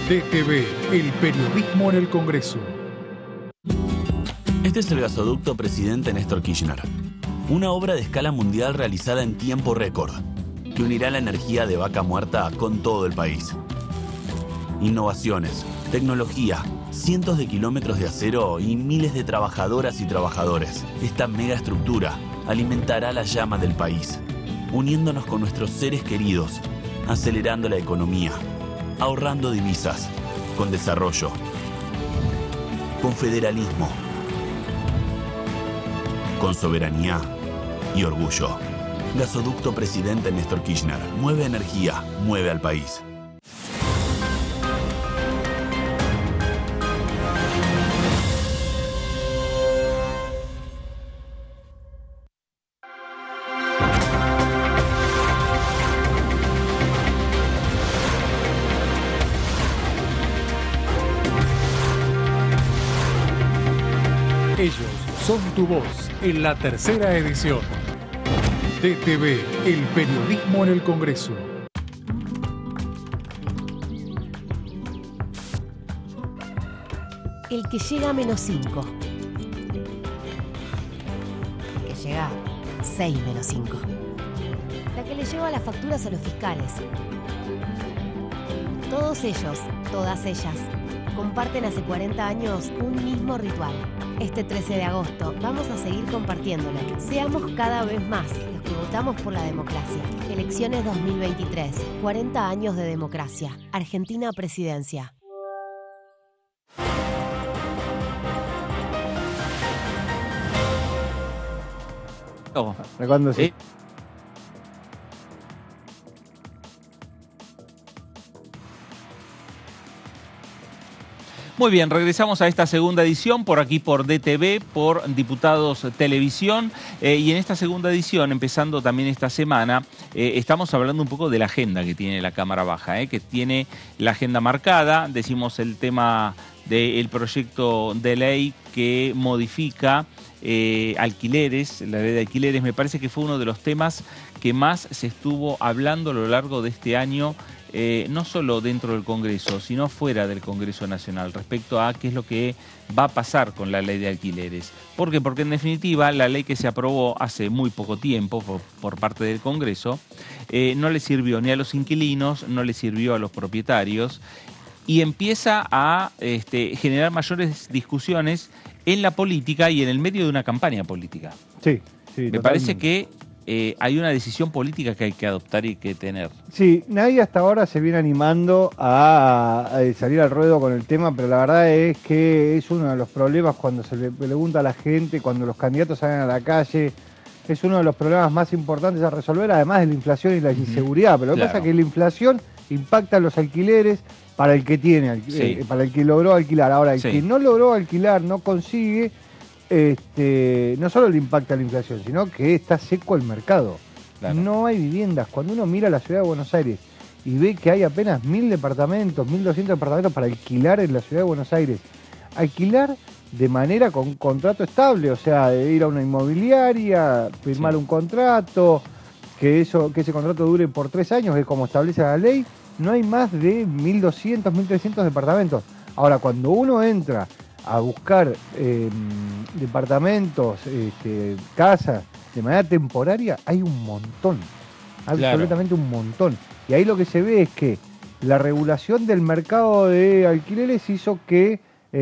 DTV, el periodismo en el Congreso. Este es el gasoducto Presidente Néstor Kirchner. Una obra de escala mundial realizada en tiempo récord, que unirá la energía de Vaca Muerta con todo el país. Innovaciones, Tecnología, cientos de kilómetros de acero y miles de trabajadoras y trabajadores. Esta megaestructura alimentará la llama del país, uniéndonos con nuestros seres queridos, acelerando la economía, ahorrando divisas, con desarrollo, con federalismo, con soberanía y orgullo. Gasoducto Presidente Néstor Kirchner. Mueve energía, mueve al país. Ellos son tu voz en la tercera edición. TTV, el periodismo en el Congreso. El que llega a -5. El que llega 6 menos 5. La que le lleva las facturas a los fiscales. Todos ellos, todas ellas, comparten hace 40 años un mismo ritual. Este 13 de agosto vamos a seguir compartiéndolo. Seamos cada vez más los que votamos por la democracia. Elecciones 2023. 40 años de democracia. Argentina Presidencia. ¿Cuándo sí? Muy bien, regresamos a esta segunda edición por aquí por DTV, por Diputados Televisión. Y en esta segunda edición, empezando también esta semana, estamos hablando un poco de la agenda que tiene la Cámara Baja, que tiene la agenda marcada. Decimos el tema del proyecto de ley que modifica alquileres, la ley de alquileres. Me parece que fue uno de los temas que más se estuvo hablando a lo largo de este año, no solo dentro del Congreso, sino fuera del Congreso Nacional, respecto a qué es lo que va a pasar con la ley de alquileres. ¿Por qué? Porque en definitiva la ley que se aprobó hace muy poco tiempo por parte del Congreso no le sirvió ni a los inquilinos, no le sirvió a los propietarios, y empieza a generar mayores discusiones en la política y en el medio de una campaña política. Sí, Me parece que hay una decisión política que hay que adoptar y que tener. Sí, nadie hasta ahora se viene animando a salir al ruedo con el tema, pero la verdad es que es uno de los problemas cuando se le pregunta a la gente, cuando los candidatos salen a la calle, es uno de los problemas más importantes a resolver, además de la inflación y la inseguridad. Pero lo que pasa es que la inflación impacta los alquileres para el que tiene, para el que logró alquilar. Ahora, el que no logró alquilar, no consigue, no solo le impacta la inflación, sino que está seco el mercado. Claro. No hay viviendas. Cuando uno mira la ciudad de Buenos Aires y ve que hay apenas 1.000 departamentos, 1.200 departamentos para alquilar en la ciudad de Buenos Aires, alquilar de manera con contrato estable, o sea, de ir a una inmobiliaria, firmar un contrato, que ese contrato dure por 3 años, que es como establece la ley. No hay más de 1.200, 1.300 departamentos. Ahora, cuando uno entra a buscar departamentos, casas, de manera temporaria, hay un montón. Absolutamente un montón. Y ahí lo que se ve es que la regulación del mercado de alquileres hizo que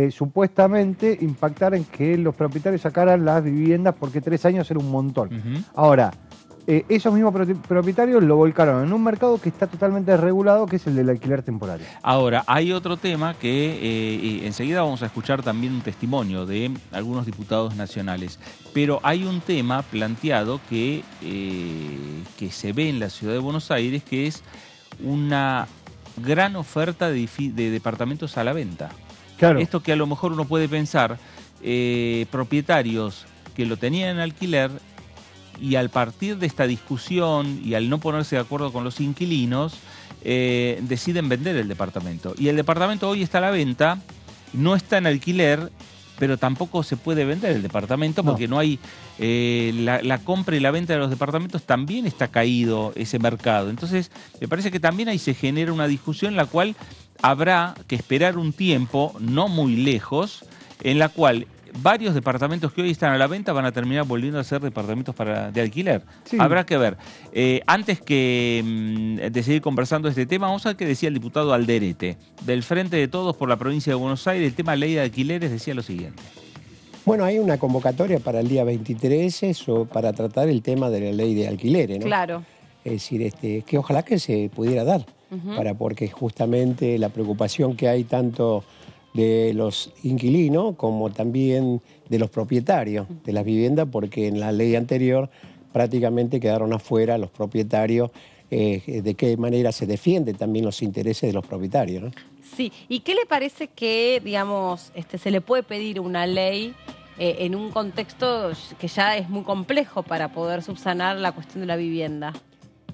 supuestamente impactara en que los propietarios sacaran las viviendas, porque 3 años era un montón. Ahora, esos mismos propietarios lo volcaron en un mercado que está totalmente desregulado, que es el del alquiler temporario. Ahora, hay otro tema que enseguida vamos a escuchar también un testimonio de algunos diputados nacionales, pero hay un tema planteado que se ve en la ciudad de Buenos Aires, que es una gran oferta de departamentos a la venta. Claro. Esto que a lo mejor uno puede pensar, propietarios que lo tenían en alquiler, y al partir de esta discusión y al no ponerse de acuerdo con los inquilinos, deciden vender el departamento. Y el departamento hoy está a la venta, no está en alquiler, pero tampoco se puede vender el departamento porque no hay la compra y la venta de los departamentos, también está caído ese mercado. Entonces, me parece que también ahí se genera una discusión en la cual habrá que esperar un tiempo, no muy lejos, en la cual varios departamentos que hoy están a la venta van a terminar volviendo a ser departamentos de alquiler. Sí. Habrá que ver. Antes de seguir conversando este tema, vamos a ver qué decía el diputado Alderete, del Frente de Todos por la provincia de Buenos Aires. El tema ley de alquileres decía lo siguiente. Bueno, hay una convocatoria para el día 23 para tratar el tema de la ley de alquileres, ¿no? Claro. Es decir, que ojalá que se pudiera dar, porque justamente la preocupación que hay tanto de los inquilinos como también de los propietarios de las viviendas, porque en la ley anterior prácticamente quedaron afuera los propietarios, de qué manera se defienden también los intereses de los propietarios, ¿no? Sí, ¿y qué le parece que, digamos, se le puede pedir una ley en un contexto que ya es muy complejo para poder subsanar la cuestión de la vivienda?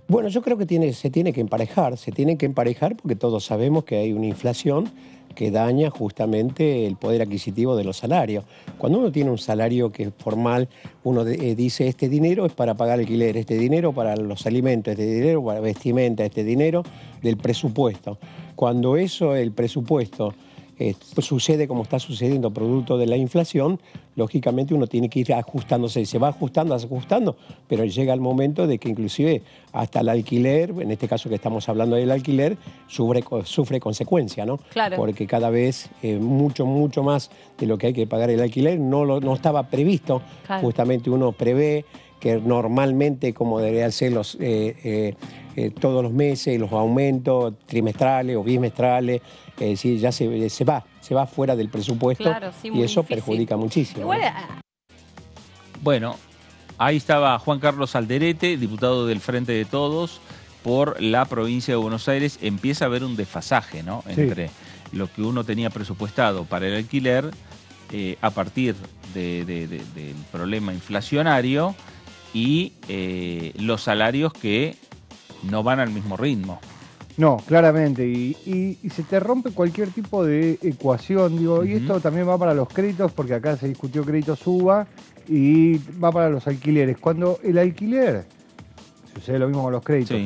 Bueno, yo creo que se tienen que emparejar porque todos sabemos que hay una inflación que daña justamente el poder adquisitivo de los salarios. Cuando uno tiene un salario que es formal, uno dice este dinero es para pagar alquiler, este dinero para los alimentos, este dinero para vestimenta, este dinero del presupuesto. Cuando el presupuesto sucede como está sucediendo producto de la inflación, lógicamente uno tiene que ir ajustándose, se va ajustando, pero llega el momento de que inclusive hasta el alquiler, en este caso que estamos hablando del alquiler, sufre consecuencias, ¿no? Claro. Porque cada vez mucho más de lo que hay que pagar el alquiler no estaba previsto. Claro. Justamente uno prevé que normalmente, como deberían ser todos los meses, los aumentos trimestrales o bimestrales, sí, ya se va fuera del presupuesto, claro, sí, y eso difícil. perjudica muchísimo. Igual, Bueno, ahí estaba Juan Carlos Alderete, diputado del Frente de Todos por la provincia de Buenos Aires. Empieza a haber un desfasaje, ¿no? Entre lo que uno tenía presupuestado para el alquiler a partir del problema inflacionario y los salarios que no van al mismo ritmo. No, claramente, y se te rompe cualquier tipo de ecuación, digo, y esto también va para los créditos, porque acá se discutió créditos UBA, y va para los alquileres. Cuando el alquiler, sucede lo mismo con los créditos,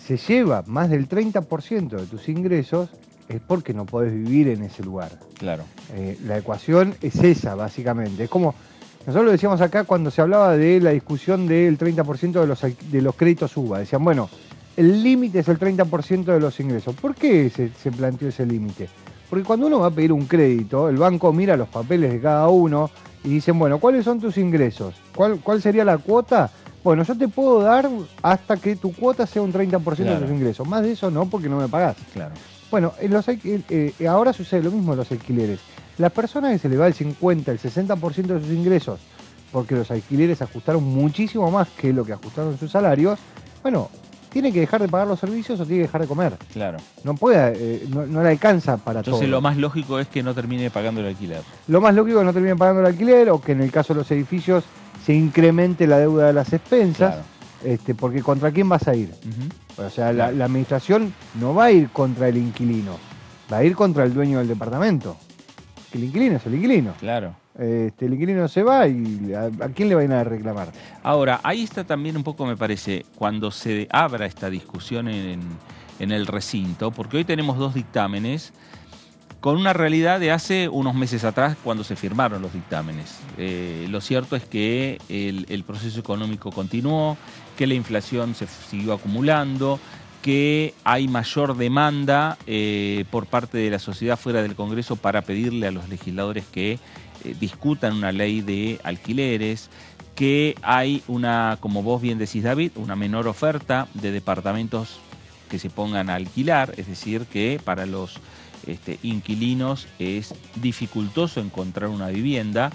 se lleva más del 30% de tus ingresos, es porque no podés vivir en ese lugar. Claro. La ecuación es esa, básicamente. Es como, nosotros lo decíamos acá cuando se hablaba de la discusión del 30% de los créditos UBA. Decían, bueno, el límite es el 30% de los ingresos. ¿Por qué se planteó ese límite? Porque cuando uno va a pedir un crédito, el banco mira los papeles de cada uno y dicen, bueno, ¿cuáles son tus ingresos? ¿Cuál sería la cuota? Bueno, yo te puedo dar hasta que tu cuota sea un 30% de tus ingresos. Más de eso no, porque no me pagás. Claro. Bueno, ahora sucede lo mismo en los alquileres. Las personas que se le va el 50, el 60% de sus ingresos, porque los alquileres ajustaron muchísimo más que lo que ajustaron sus salarios, bueno, tiene que dejar de pagar los servicios o tiene que dejar de comer. Claro. No puede, no le alcanza para todo. Entonces lo más lógico es que no termine pagando el alquiler. Lo más lógico es que no termine pagando el alquiler, o que en el caso de los edificios se incremente la deuda de las expensas, porque ¿contra quién vas a ir? O sea, la administración no va a ir contra el inquilino, va a ir contra el dueño del departamento. El inquilino es el inquilino. Claro. El inquilino se va y ¿a quién le van a reclamar? Ahora, ahí está también un poco, me parece, cuando se abra esta discusión en el recinto, porque hoy tenemos dos dictámenes con una realidad de hace unos meses atrás cuando se firmaron los dictámenes. Lo cierto es que el proceso económico continuó, que la inflación se siguió acumulando, que hay mayor demanda por parte de la sociedad fuera del Congreso para pedirle a los legisladores que discutan una ley de alquileres, que hay una, como vos bien decís, David, una menor oferta de departamentos que se pongan a alquilar, es decir, que para los inquilinos es dificultoso encontrar una vivienda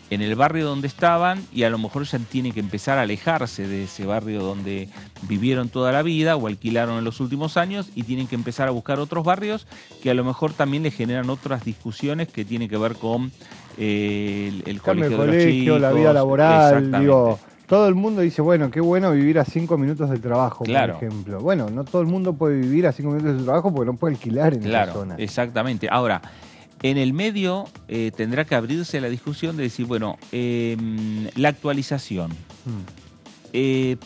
en el barrio donde estaban, y a lo mejor ya tienen que empezar a alejarse de ese barrio donde vivieron toda la vida o alquilaron en los últimos años, y tienen que empezar a buscar otros barrios que a lo mejor también les generan otras discusiones que tienen que ver con el colegio de los chicos, la vida laboral, digo, todo el mundo dice, bueno, qué bueno vivir a 5 minutos del trabajo, claro, por ejemplo. Bueno, no todo el mundo puede vivir a 5 minutos del trabajo porque no puede alquilar en esa zona. Exactamente. Ahora, en el medio tendrá que abrirse la discusión de decir, bueno, la actualización.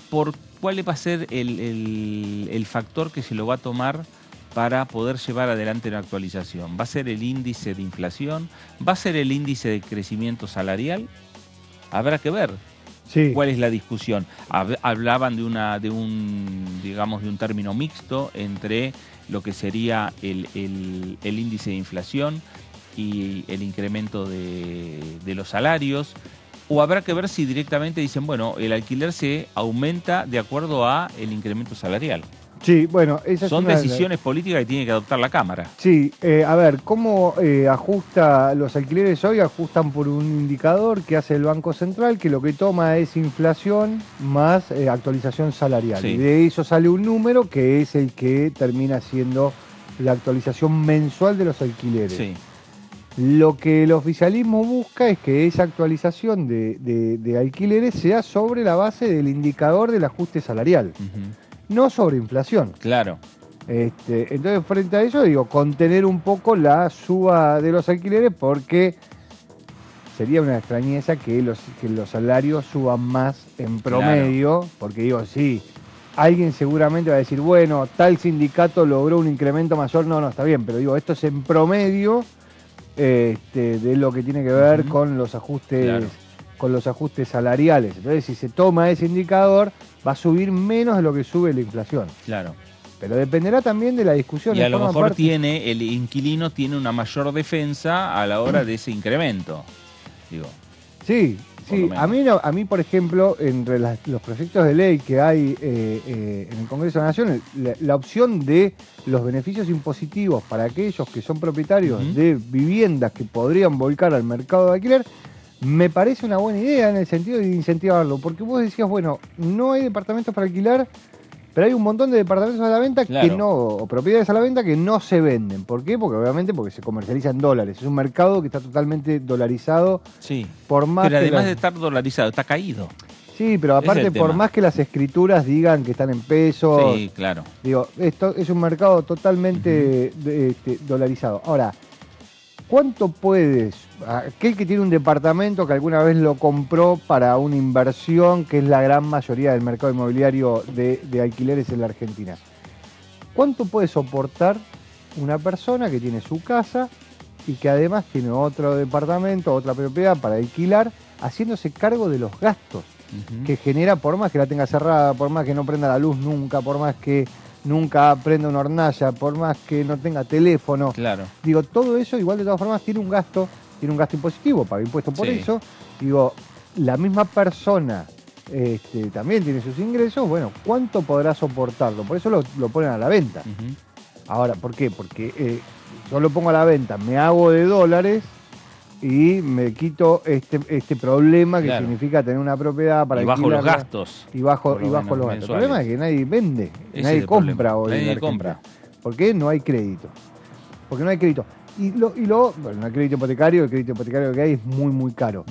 ¿Por cuál va a ser el factor que se lo va a tomar para poder llevar adelante una actualización? ¿Va a ser el índice de inflación? ¿Va a ser el índice de crecimiento salarial? Habrá que ver. Sí. ¿Cuál es la discusión? Hablaban de un término mixto entre lo que sería el índice de inflación y el incremento de los salarios. O habrá que ver si directamente dicen, bueno, el alquiler se aumenta de acuerdo a el incremento salarial. Sí, bueno, esas son decisiones políticas que tiene que adoptar la Cámara. Sí, a ver, ¿cómo ajusta los alquileres hoy? Ajustan por un indicador que hace el Banco Central, que lo que toma es inflación más actualización salarial. Sí. Y de eso sale un número que es el que termina siendo la actualización mensual de los alquileres. Sí. Lo que el oficialismo busca es que esa actualización de alquileres sea sobre la base del indicador del ajuste salarial. No sobre inflación. Claro. Entonces, frente a eso, digo, contener un poco la suba de los alquileres, porque sería una extrañeza que los salarios suban más en promedio, claro. Porque digo, sí, alguien seguramente va a decir, bueno, tal sindicato logró un incremento mayor, no, está bien, pero digo, esto es en promedio de lo que tiene que ver con los ajustes. Claro. Con los ajustes salariales. Entonces, si se toma ese indicador, va a subir menos de lo que sube la inflación. Claro. Pero dependerá también de la discusión. Y a lo mejor el inquilino tiene una mayor defensa a la hora de ese incremento. Digo. Sí. A mí, por ejemplo, entre los proyectos de ley que hay en el Congreso de la Nación, la opción de los beneficios impositivos para aquellos que son propietarios de viviendas que podrían volcar al mercado de alquiler, me parece una buena idea en el sentido de incentivarlo, porque vos decías, bueno, no hay departamentos para alquilar, pero hay un montón de departamentos a la venta que no, o propiedades a la venta que no se venden. ¿Por qué? Porque se comercializa en dólares. Es un mercado que está totalmente dolarizado. Sí. Por más pero además de estar dolarizado, está caído. Sí, pero aparte, por más que las escrituras digan que están en pesos. Sí, claro. Digo, esto es un mercado totalmente dolarizado. Ahora, ¿cuánto puedes? Aquel que tiene un departamento que alguna vez lo compró para una inversión, que es la gran mayoría del mercado inmobiliario de alquileres en la Argentina. ¿Cuánto puede soportar una persona que tiene su casa y que además tiene otro departamento, otra propiedad para alquilar, haciéndose cargo de los gastos que genera, por más que la tenga cerrada, por más que no prenda la luz nunca, por más que nunca prenda una hornalla, por más que no tenga teléfono? Claro. Digo, todo eso igual de todas formas tiene un gasto impositivo, paga impuestos por eso. Digo, la misma persona también tiene sus ingresos, bueno, ¿cuánto podrá soportarlo? Por eso lo ponen a la venta. Ahora, ¿por qué? Porque yo lo pongo a la venta, me hago de dólares y me quito este problema que significa tener una propiedad para alquilarla. Y bajo los gastos. Y bajo los gastos. El problema es que nadie vende, nadie compra hoy. Nadie compra. ¿Por qué? No hay crédito. Porque no hay crédito. Bueno, no hay crédito hipotecario, el crédito hipotecario que hay es muy, muy caro.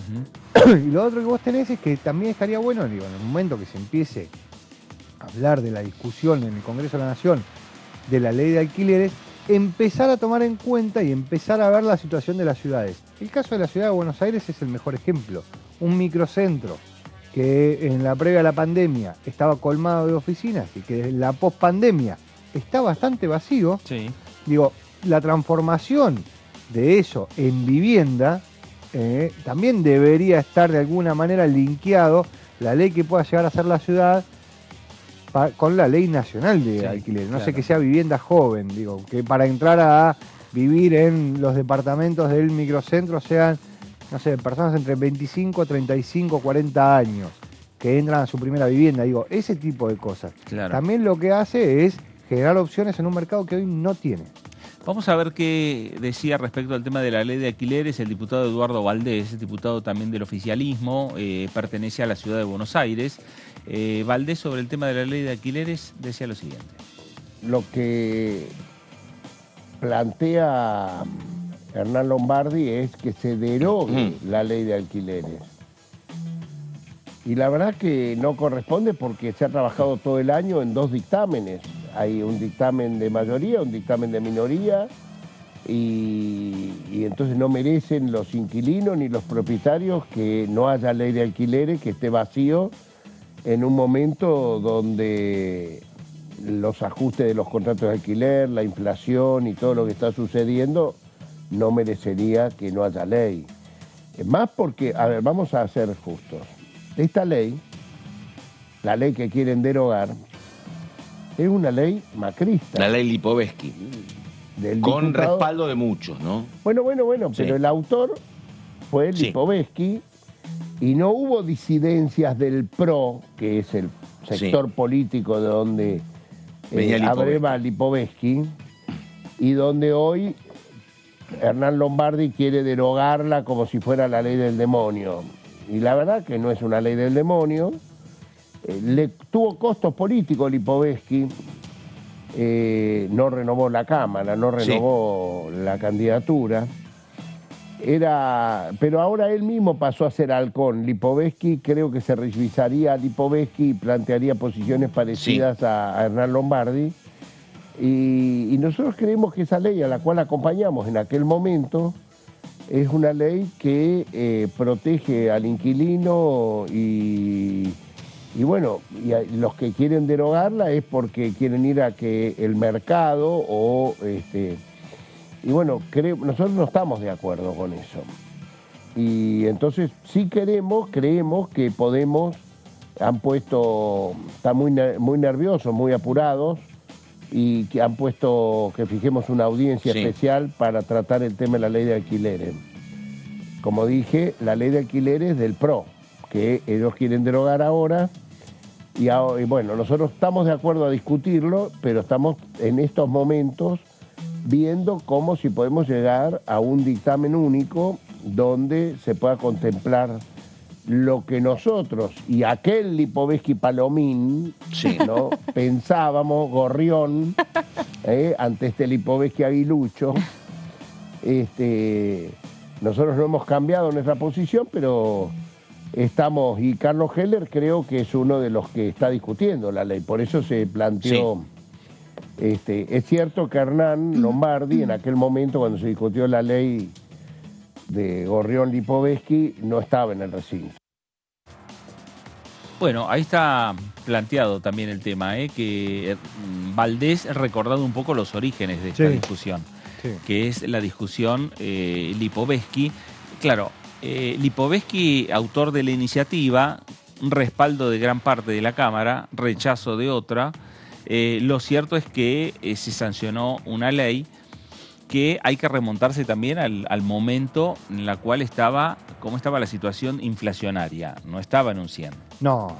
Y lo otro que vos tenés es que también estaría bueno, digo, en el momento que se empiece a hablar de la discusión en el Congreso de la Nación de la ley de alquileres, empezar a tomar en cuenta y empezar a ver la situación de las ciudades. El caso de la ciudad de Buenos Aires es el mejor ejemplo. Un microcentro que en la previa a la pandemia estaba colmado de oficinas y que en la pospandemia está bastante vacío. Sí. Digo, la transformación de eso en vivienda también debería estar de alguna manera linkeado la ley que pueda llegar a ser la ciudad con la ley nacional de alquiler. No sé, que sea vivienda joven, digo, que para entrar a vivir en los departamentos del microcentro sean, no sé, personas entre 25, 35, 40 años que entran a su primera vivienda. Digo, ese tipo de cosas. Claro. También lo que hace es generar opciones en un mercado que hoy no tiene. Vamos a ver qué decía respecto al tema de la ley de alquileres el diputado Eduardo Valdés, diputado también del oficialismo, pertenece a la ciudad de Buenos Aires. Valdés, sobre el tema de la ley de alquileres, decía lo siguiente. Lo que plantea Hernán Lombardi es que se derogue la ley de alquileres. Y la verdad que no corresponde, porque se ha trabajado todo el año en 2 dictámenes. Hay un dictamen de mayoría, un dictamen de minoría, y entonces no merecen los inquilinos ni los propietarios que no haya ley de alquileres, que esté vacío en un momento donde los ajustes de los contratos de alquiler, la inflación y todo lo que está sucediendo, no merecería que no haya ley. Más porque, a ver, vamos a ser justos. Esta ley, la ley que quieren derogar, es una ley macrista. La ley Lipovetsky. Con respaldo de muchos, ¿no? Bueno, Sí. pero el autor fue Lipovetsky y no hubo disidencias del PRO, que es el sector político de donde abreva Lipovetsky, y donde hoy Hernán Lombardi quiere derogarla como si fuera la ley del demonio. Y la verdad que no es una ley del demonio. Le tuvo costos políticos Lipovetsky, no renovó la Cámara, no renovó la candidatura. Pero ahora él mismo pasó a ser halcón. Lipovetsky creo que se revisaría a Lipovetsky y plantearía posiciones parecidas a Hernán Lombardi. Y nosotros creemos que esa ley a la cual acompañamos en aquel momento es una ley que protege al inquilino y bueno, los que quieren derogarla es porque quieren ir a que el mercado y bueno, nosotros no estamos de acuerdo con eso. Y entonces sí creemos que Podemos están muy nerviosos, muy apurados, y que han puesto que fijemos una audiencia especial para tratar el tema de la ley de alquileres. Como dije, la ley de alquileres del PRO, que ellos quieren derogar ahora. Y bueno, nosotros estamos de acuerdo a discutirlo, pero estamos en estos momentos viendo cómo si podemos llegar a un dictamen único donde se pueda contemplar lo que nosotros y aquel Lipovetsky Palomín ¿no? pensábamos, Gorrión, ante este Lipovetsky aguilucho. Nosotros no hemos cambiado nuestra posición, pero estamos, y Carlos Heller creo que es uno de los que está discutiendo la ley, por eso se planteó. Es cierto que Hernán Lombardi, en aquel momento cuando se discutió la ley de Gorrión Lipovetsky, no estaba en el recinto. Bueno, ahí está planteado también el tema, que Valdés ha recordado un poco los orígenes de esta discusión, que es la discusión Lipovetsky. Claro, Lipovetsky, autor de la iniciativa, respaldo de gran parte de la Cámara, rechazo de otra. Lo cierto es que se sancionó una ley que hay que remontarse también al momento en la cual cómo estaba la situación inflacionaria. No estaba en un 100. No,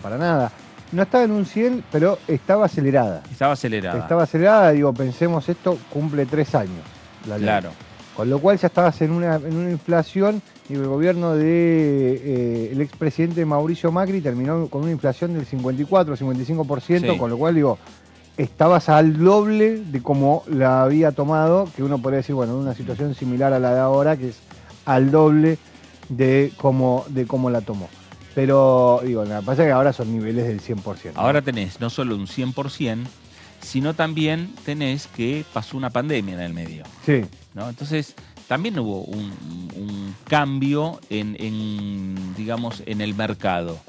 para nada. No estaba en un 100, pero estaba acelerada. Estaba acelerada. Estaba acelerada, digo, pensemos, esto cumple 3 años la ley. Claro. Con lo cual ya estabas en una inflación, y el gobierno del expresidente Mauricio Macri terminó con una inflación del 54-55%, con lo cual, digo, estabas al doble de como la había tomado, que uno podría decir, bueno, en una situación similar a la de ahora, que es al doble de cómo la tomó. Pero, digo, lo que pasa es que ahora son niveles del 100%. Ahora tenés no solo un 100%, sino también tenés que pasó una pandemia en el medio. Sí. ¿No? Entonces, también hubo un cambio digamos, en el mercado.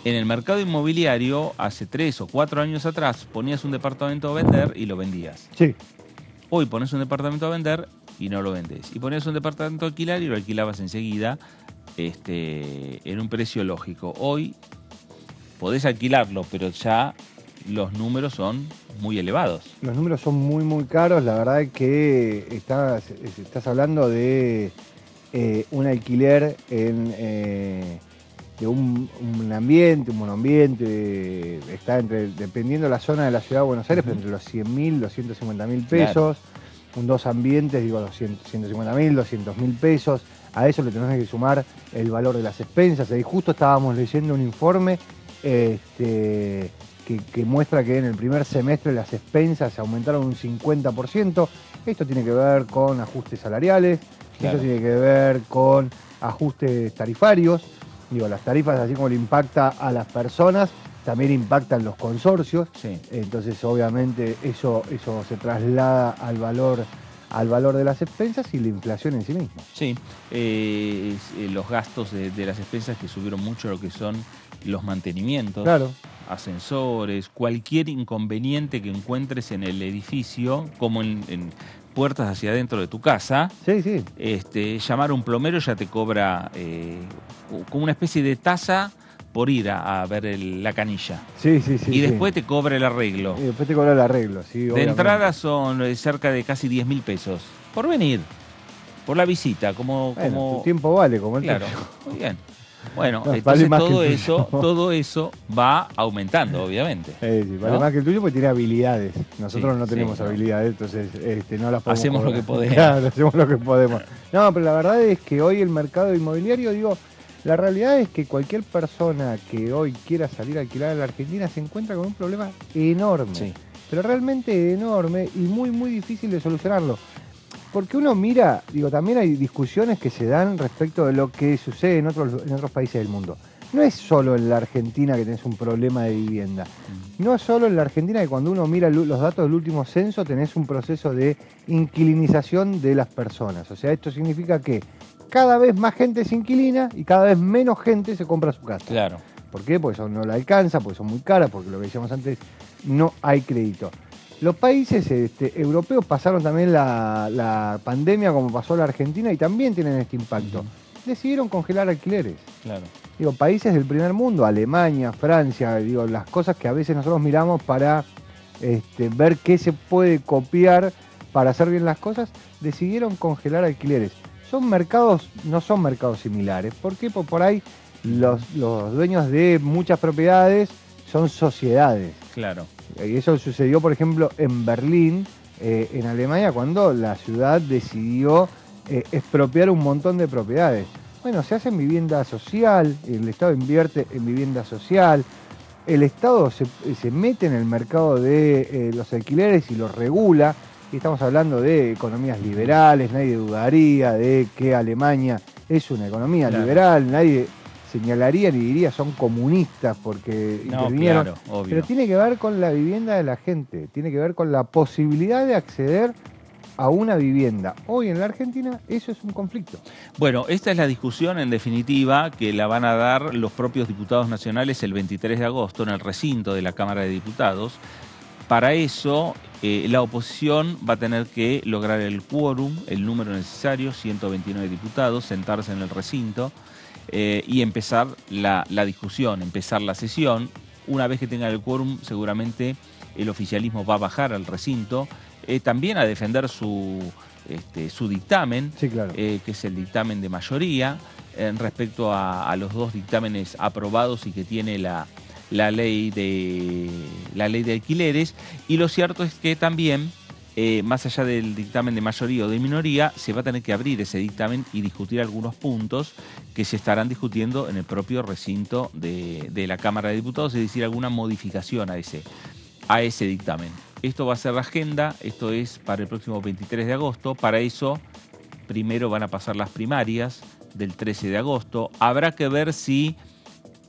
En el mercado inmobiliario, hace 3 o 4 años atrás, ponías un departamento a vender y lo vendías. Sí. Hoy pones un departamento a vender y no lo vendés. Y ponías un departamento a alquilar y lo alquilabas enseguida en un precio lógico. Hoy podés alquilarlo, pero ya los números son muy elevados. Los números son muy caros. La verdad es que estás hablando de un alquiler de un ambiente, un monoambiente, está dependiendo de la zona de la ciudad de Buenos Aires, pero entre los 100.000, 250.000 pesos. Claro. Un 2 ambientes, digo, 150.000, 200.000 pesos. A eso le tenés que sumar el valor de las expensas. Ahí justo estábamos leyendo un informe que muestra que en el primer semestre las expensas se aumentaron un 50%. Esto tiene que ver con ajustes salariales, esto tiene que ver con ajustes tarifarios. Digo, las tarifas, así como le impacta a las personas, también impactan los consorcios. Sí. Entonces, obviamente, eso se traslada al valor de las expensas y la inflación en sí misma. Sí, los gastos de las expensas que subieron mucho lo que son los mantenimientos. Claro. ascensores, cualquier inconveniente que encuentres en el edificio, como en puertas hacia adentro de tu casa, llamar a un plomero ya te cobra como una especie de tasa por ir a ver la canilla. Y después te cobra el arreglo. Y después te cobra el arreglo, sí, De obviamente. entrada son cerca de casi 10.000 pesos. Por venir, por la visita, como Tu tiempo vale, como el claro, tuyo. muy bien. Bueno, No, entonces vale más que el tuyo. todo eso va aumentando, obviamente. Vale ¿no? más que el tuyo porque tiene habilidades. Nosotros Sí, no tenemos sí, no. habilidades, entonces no las podemos Hacemos lo cobrar. que podemos. Claro, hacemos lo que podemos. No, pero la verdad es que hoy el mercado inmobiliario, la realidad es que cualquier persona que hoy quiera salir a alquilar en la Argentina se encuentra con un problema enorme. Pero realmente enorme y muy, muy difícil de solucionarlo. Porque uno mira, también hay discusiones que se dan respecto de lo que sucede en otros países del mundo. No es solo en la Argentina que tenés un problema de vivienda. No es solo en la Argentina que cuando uno mira los datos del último censo tenés un proceso de inquilinización de las personas. O sea, esto significa que cada vez más gente se inquilina y cada vez menos gente se compra su casa. Claro. ¿Por qué? Porque eso no la alcanza, porque son muy caras, porque lo que decíamos antes, no hay crédito. Los países europeos pasaron también la pandemia como pasó la Argentina y también tienen este impacto. Decidieron congelar alquileres. Claro. Países del primer mundo, Alemania, Francia, las cosas que a veces nosotros miramos para ver qué se puede copiar para hacer bien las cosas, decidieron congelar alquileres. No son mercados similares. ¿Por qué? Porque por ahí los dueños de muchas propiedades son sociedades. Claro. Y eso sucedió, por ejemplo, en Berlín, en Alemania, cuando la ciudad decidió expropiar un montón de propiedades. Bueno, se hace en vivienda social, el Estado invierte en vivienda social, el Estado se mete en el mercado de los alquileres y los regula. Y estamos hablando de economías liberales, nadie dudaría de que Alemania es una economía liberal, nadie señalaría ni diría son comunistas porque intervinieron. Claro, obvio. Pero tiene que ver con la vivienda de la gente, tiene que ver con la posibilidad de acceder a una vivienda. Hoy en la Argentina eso es un conflicto. Bueno, esta es la discusión en definitiva que la van a dar los propios diputados nacionales el 23 de agosto en el recinto de la Cámara de Diputados. Para eso la oposición va a tener que lograr el quórum, el número necesario, 129 diputados, sentarse en el recinto y empezar la discusión, empezar la sesión. Una vez que tengan el quórum, seguramente el oficialismo va a bajar al recinto, también a defender su dictamen, que es el dictamen de mayoría, respecto a los dos dictámenes aprobados y que tiene la ley de alquileres. Y lo cierto es que también, más allá del dictamen de mayoría o de minoría, se va a tener que abrir ese dictamen y discutir algunos puntos que se estarán discutiendo en el propio recinto de la Cámara de Diputados, es decir, alguna modificación a ese dictamen. Esto va a ser la agenda, esto es para el próximo 23 de agosto. Para eso, primero van a pasar las primarias del 13 de agosto. Habrá que ver si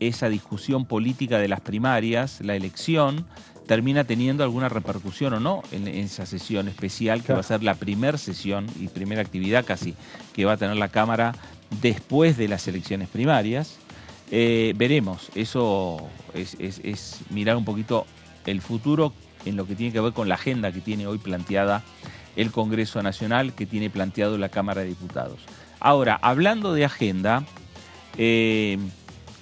esa discusión política de las líneas, la elección, termina teniendo alguna repercusión o no en esa sesión especial, que va a ser la primera sesión y primera actividad casi que va a tener la Cámara después de las elecciones primarias. Veremos, eso es mirar un poquito el futuro en lo que tiene que ver con la agenda que tiene hoy planteada el Congreso Nacional, que tiene planteado la Cámara de Diputados. Ahora, hablando de agenda,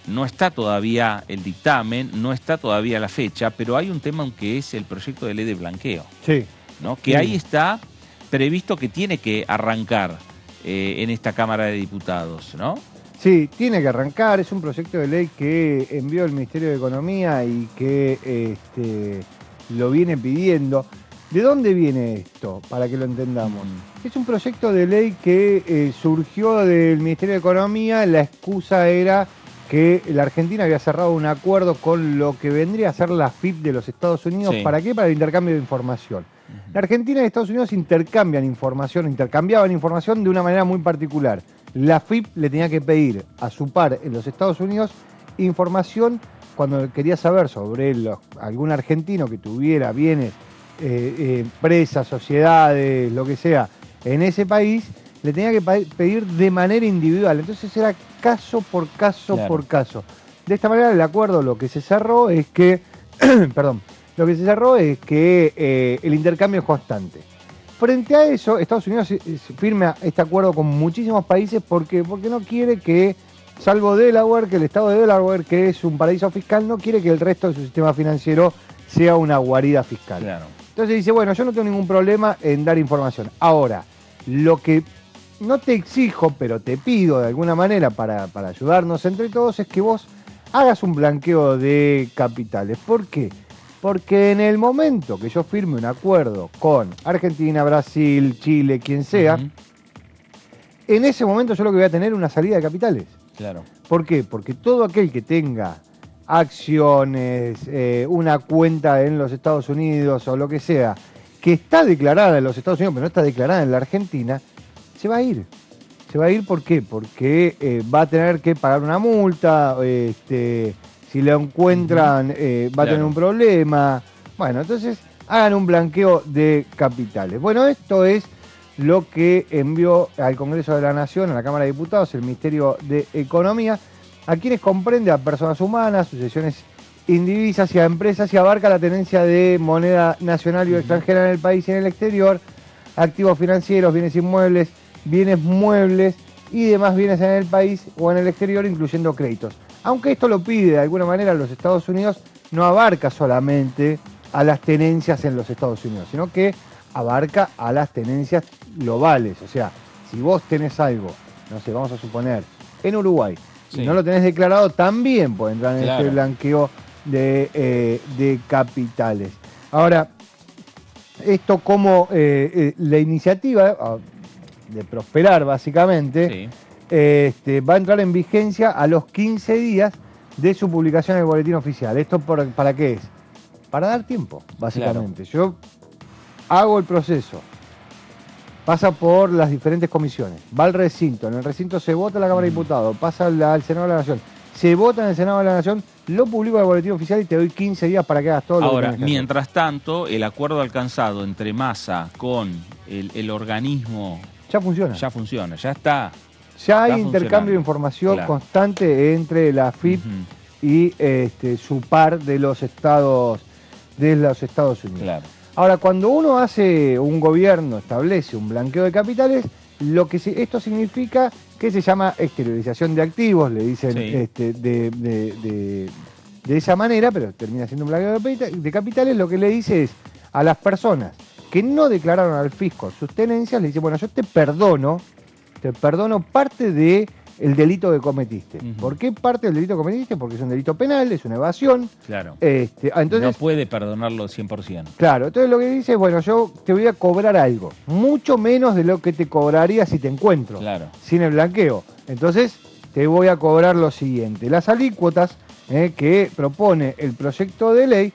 no está todavía el dictamen, no está todavía la fecha, pero hay un tema que es el proyecto de ley de blanqueo. Sí. ¿No? Que ahí está previsto que tiene que arrancar en esta Cámara de Diputados, ¿no? Sí, tiene que arrancar. Es un proyecto de ley que envió el Ministerio de Economía y que lo viene pidiendo. ¿De dónde viene esto? Para que lo entendamos. Es un proyecto de ley que surgió del Ministerio de Economía. La excusa era que la Argentina había cerrado un acuerdo con lo que vendría a ser la FIP de los Estados Unidos. Sí. ¿Para qué? Para el intercambio de información. La Argentina y Estados Unidos intercambiaban información de una manera muy particular. La FIP le tenía que pedir a su par en los Estados Unidos información cuando quería saber sobre algún argentino que tuviera bienes, empresas, sociedades, lo que sea, en ese país, le tenía que pedir de manera individual. Entonces era caso por caso por caso. De esta manera el acuerdo lo que se cerró es que, perdón, lo que se cerró es que el intercambio es constante. Frente a eso, Estados Unidos firma este acuerdo con muchísimos países porque no quiere que, salvo Delaware, que el estado de Delaware, que es un paraíso fiscal, no quiere que el resto de su sistema financiero sea una guarida fiscal. Claro. Entonces dice, bueno, yo no tengo ningún problema en dar información. Ahora, lo que no te exijo, pero te pido de alguna manera para ayudarnos entre todos, es que vos hagas un blanqueo de capitales. ¿Por qué? Porque en el momento que yo firme un acuerdo con Argentina, Brasil, Chile, quien sea, en ese momento yo lo que voy a tener es una salida de capitales. Claro. ¿Por qué? Porque todo aquel que tenga acciones, una cuenta en los Estados Unidos o lo que sea, que está declarada en los Estados Unidos pero no está declarada en la Argentina, se va a ir. Se va a ir, ¿por qué? Porque va a tener que pagar una multa, si lo encuentran va a tener un problema. Bueno, entonces hagan un blanqueo de capitales. Bueno, esto es lo que envió al Congreso de la Nación, a la Cámara de Diputados, el Ministerio de Economía, a quienes comprende a personas humanas, sucesiones indivisas y a empresas, y abarca la tenencia de moneda nacional y extranjera en el país y en el exterior, activos financieros, bienes inmuebles, bienes muebles y demás bienes en el país o en el exterior, incluyendo créditos. Aunque esto lo pide de alguna manera los Estados Unidos, no abarca solamente a las tenencias en los Estados Unidos, sino que abarca a las tenencias globales. O sea, si vos tenés algo, no sé, vamos a suponer, en Uruguay, y no lo tenés declarado, también puede entrar en este blanqueo de capitales. Ahora, esto como la iniciativa de prosperar, básicamente, va a entrar en vigencia a los 15 días de su publicación en el boletín oficial. ¿Esto para qué es? Para dar tiempo, básicamente. Yo hago el proceso, pasa por las diferentes comisiones, va al recinto, en el recinto se vota en la Cámara de Diputados, pasa al Senado de la Nación, se vota en el Senado de la Nación, lo publico en el boletín oficial y te doy 15 días para que hagas todo lo que tienes que hacer. Mientras tanto, el acuerdo alcanzado entre Massa con el organismo ya funciona. Ya funciona, ya está. Ya hay intercambio de información constante entre la AFIP y su par de los Estados Unidos. Claro. Ahora, cuando uno hace un gobierno, establece un blanqueo de capitales, esto significa que se llama exteriorización de activos, le dicen de esa manera, pero termina siendo un blanqueo de capitales. Lo que le dice es a las personas que no declararon al fisco sus tenencias, le dice, bueno, yo te perdono parte de el delito que cometiste. ¿Por qué parte del delito que cometiste? Porque es un delito penal, es una evasión. Claro. Entonces, no puede perdonarlo 100%. Claro, entonces lo que dice es, bueno, yo te voy a cobrar algo, mucho menos de lo que te cobraría si te encuentro, sin el blanqueo. Entonces, te voy a cobrar lo siguiente. Las alícuotas que propone el proyecto de ley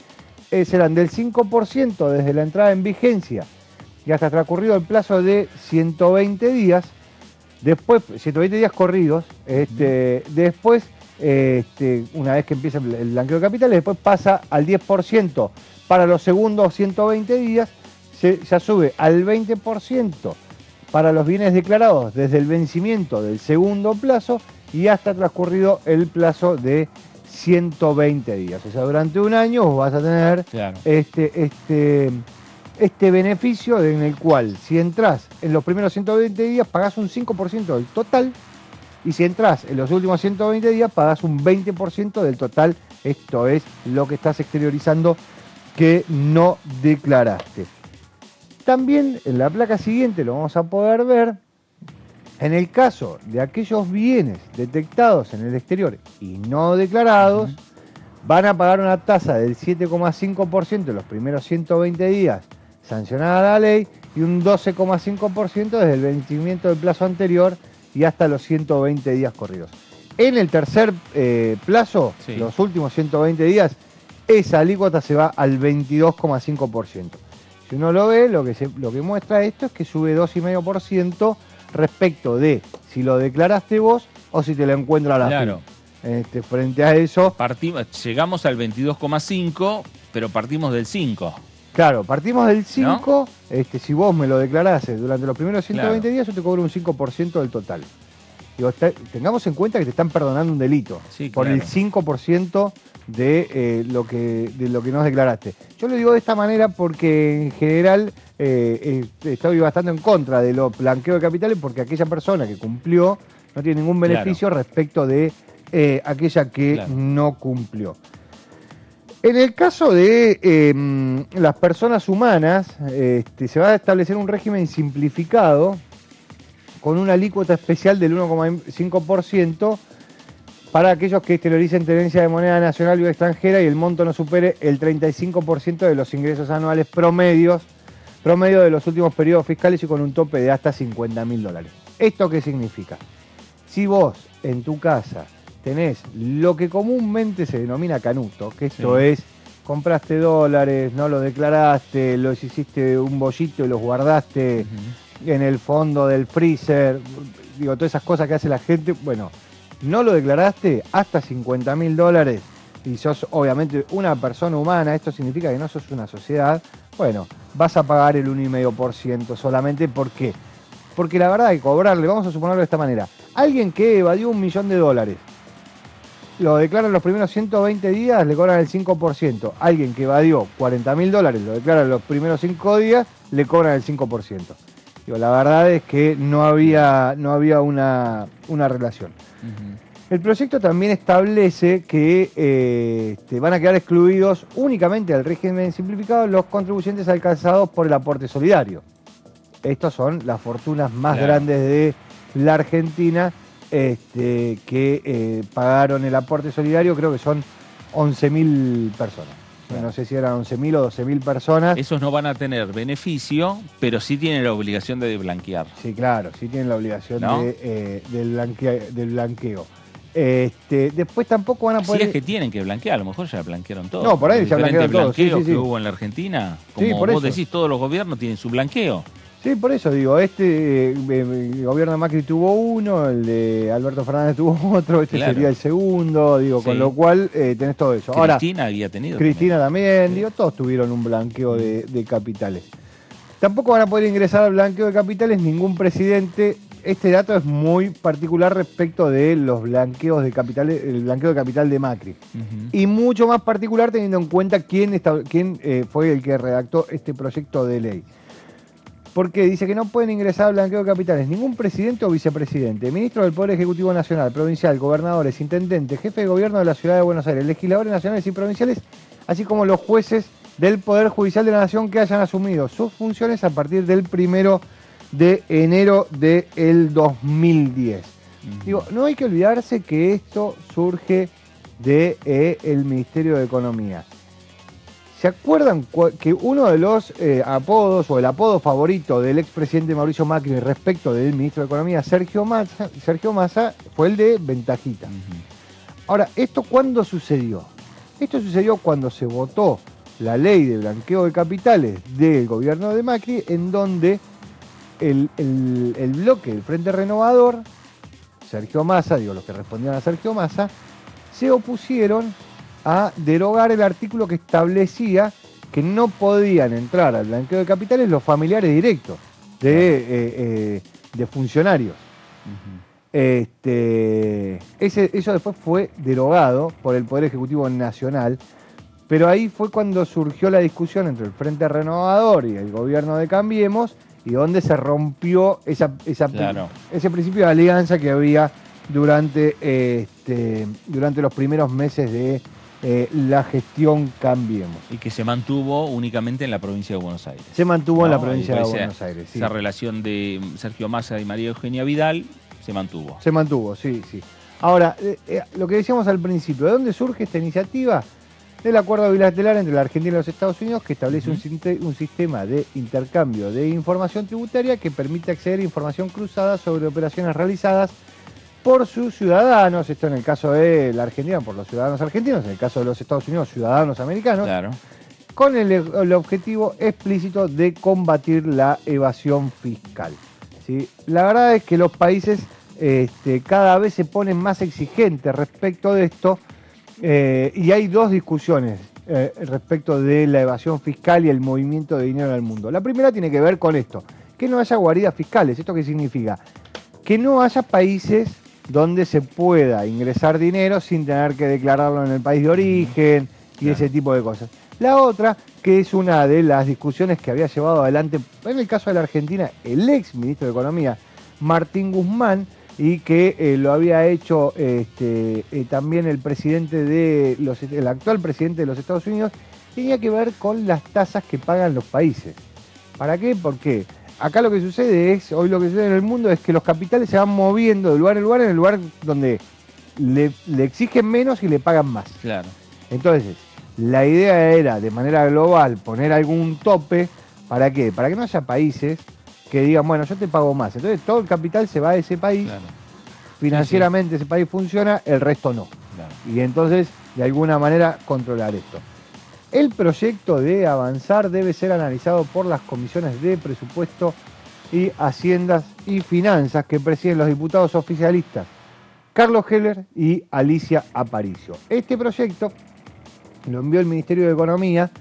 serán del 5% desde la entrada en vigencia y hasta transcurrido el plazo de 120 días. Después, 120 días corridos, después, una vez que empieza el blanqueo de capitales, después pasa al 10% para los segundos 120 días, ya sube al 20% para los bienes declarados desde el vencimiento del segundo plazo y hasta transcurrido el plazo de 120 días. O sea, durante un año vos vas a tener este beneficio en el cual si entras en los primeros 120 días pagás un 5% del total y si entras en los últimos 120 días pagás un 20% del total. Esto es lo que estás exteriorizando que no declaraste. También en la placa siguiente lo vamos a poder ver, en el caso de aquellos bienes detectados en el exterior y no declarados, van a pagar una tasa del 7,5% en los primeros 120 días sancionada la ley y un 12,5% desde el vencimiento del plazo anterior y hasta los 120 días corridos. En el tercer plazo, los últimos 120 días, esa alícuota se va al 22,5%. Si uno lo ve, lo que muestra esto es que sube 2,5% respecto de si lo declaraste vos o si te lo encuentra la FIP. Frente a eso... Llegamos al 22,5%, pero partimos del 5%. Claro, partimos del 5, ¿no? Si vos me lo declarases durante los primeros 120 días, yo te cobro un 5% del total. Digo, tengamos en cuenta que te están perdonando un delito por el 5% de lo que nos declaraste. Yo lo digo de esta manera porque en general estoy bastante en contra de los blanqueos de capitales, porque aquella persona que cumplió no tiene ningún beneficio respecto de aquella que no cumplió. En el caso de las personas humanas, se va a establecer un régimen simplificado con una alícuota especial del 1,5% para aquellos que exterioricen tenencia de moneda nacional o extranjera y el monto no supere el 35% de los ingresos anuales promedio de los últimos periodos fiscales y con un tope de hasta $50.000. ¿Esto qué significa? Si vos en tu casa tenés lo que comúnmente se denomina canuto, que esto es, compraste dólares, no los declaraste, los hiciste un bollito y los guardaste en el fondo del freezer, digo, todas esas cosas que hace la gente, bueno, no lo declaraste hasta $50.000 y sos obviamente una persona humana, esto significa que no sos una sociedad, bueno, vas a pagar el 1,5% solamente. ¿Por qué? Porque la verdad hay que cobrarle, vamos a suponerlo de esta manera, alguien que evadió $1 millón, lo declaran los primeros 120 días, le cobran el 5%. Alguien que evadió $40.000, lo declaran los primeros 5 días, le cobran el 5%. Digo, la verdad es que no había una relación. El proyecto también establece que van a quedar excluidos únicamente del régimen simplificado los contribuyentes alcanzados por el aporte solidario. Estos son las fortunas más grandes de la Argentina, que pagaron el aporte solidario, creo que son 11.000 personas. No sé si eran 11.000 o 12.000 personas. Esos no van a tener beneficio, pero sí tienen la obligación de blanquear. Sí, claro, sí tienen la obligación del blanqueo. Después tampoco van a poder... Si es que tienen que blanquear, a lo mejor ya blanquearon todo. No, por ahí ya blanquearon todo. Blanqueos que hubo en la Argentina, como vos decís, todos los gobiernos tienen su blanqueo. Sí, por eso digo, el gobierno de Macri tuvo uno, el de Alberto Fernández tuvo otro, sería el segundo, digo, con lo cual tenés todo eso. Cristina había tenido. Cristina también, digo, todos tuvieron un blanqueo de capitales. Tampoco van a poder ingresar al blanqueo de capitales ningún presidente. Este dato es muy particular respecto de los blanqueos de capitales, el blanqueo de capital de Macri. Y mucho más particular teniendo en cuenta quién fue el que redactó este proyecto de ley. Porque dice que no pueden ingresar al blanqueo de capitales ningún presidente o vicepresidente, ministro del Poder Ejecutivo Nacional, provincial, gobernadores, intendentes, jefe de gobierno de la Ciudad de Buenos Aires, legisladores nacionales y provinciales, así como los jueces del Poder Judicial de la Nación que hayan asumido sus funciones a partir del 1 de enero del 2010. Digo, no hay que olvidarse que esto surge del Ministerio de Economía. ¿Se acuerdan que uno de los apodos o el apodo favorito del expresidente Mauricio Macri respecto del ministro de Economía, Sergio Massa, fue el de Ventajita? Ahora, ¿esto cuándo sucedió? Esto sucedió cuando se votó la ley de blanqueo de capitales del gobierno de Macri, en donde el bloque del Frente Renovador, Sergio Massa, los que respondían a Sergio Massa, se opusieron a derogar el artículo que establecía que no podían entrar al blanqueo de capitales los familiares directos de funcionarios. Eso después fue derogado por el Poder Ejecutivo Nacional, pero ahí fue cuando surgió la discusión entre el Frente Renovador y el gobierno de Cambiemos, y donde se rompió ese principio de alianza que había durante los primeros meses de la gestión Cambiemos. Y que se mantuvo únicamente en la provincia de Buenos Aires. Se mantuvo en la provincia de Buenos Aires, sí. Esa relación de Sergio Massa y María Eugenia Vidal se mantuvo. Se mantuvo, sí. Ahora, lo que decíamos al principio, ¿de dónde surge esta iniciativa? Del acuerdo bilateral entre la Argentina y los Estados Unidos, que establece un sistema de intercambio de información tributaria que permite acceder a información cruzada sobre operaciones realizadas por sus ciudadanos, esto en el caso de la Argentina, por los ciudadanos argentinos, en el caso de los Estados Unidos, ciudadanos americanos, con el objetivo explícito de combatir la evasión fiscal. ¿Sí? La verdad es que los países cada vez se ponen más exigentes respecto de esto, y hay dos discusiones respecto de la evasión fiscal y el movimiento de dinero en el mundo. La primera tiene que ver con esto, que no haya guaridas fiscales. ¿Esto qué significa? Que no haya países donde se pueda ingresar dinero sin tener que declararlo en el país de origen y ese tipo de cosas. La otra, que es una de las discusiones que había llevado adelante, en el caso de la Argentina, el ex ministro de Economía, Martín Guzmán, y que lo había hecho también el actual presidente de los Estados Unidos, tenía que ver con las tasas que pagan los países. ¿Para qué? Porque acá lo que sucede hoy lo que sucede en el mundo es que los capitales se van moviendo de lugar en lugar, donde le exigen menos y le pagan más. Claro. Entonces, la idea era, de manera global, poner algún tope. ¿Para qué? Para que no haya países que digan, bueno, yo te pago más. Entonces, todo el capital se va a ese país. Claro. Financieramente ese país funciona, el resto no. Claro. Y entonces, de alguna manera, controlar esto. El proyecto de avanzar debe ser analizado por las comisiones de presupuesto y haciendas y finanzas que presiden los diputados oficialistas Carlos Heller y Alicia Aparicio. Este proyecto lo envió el Ministerio de Economía,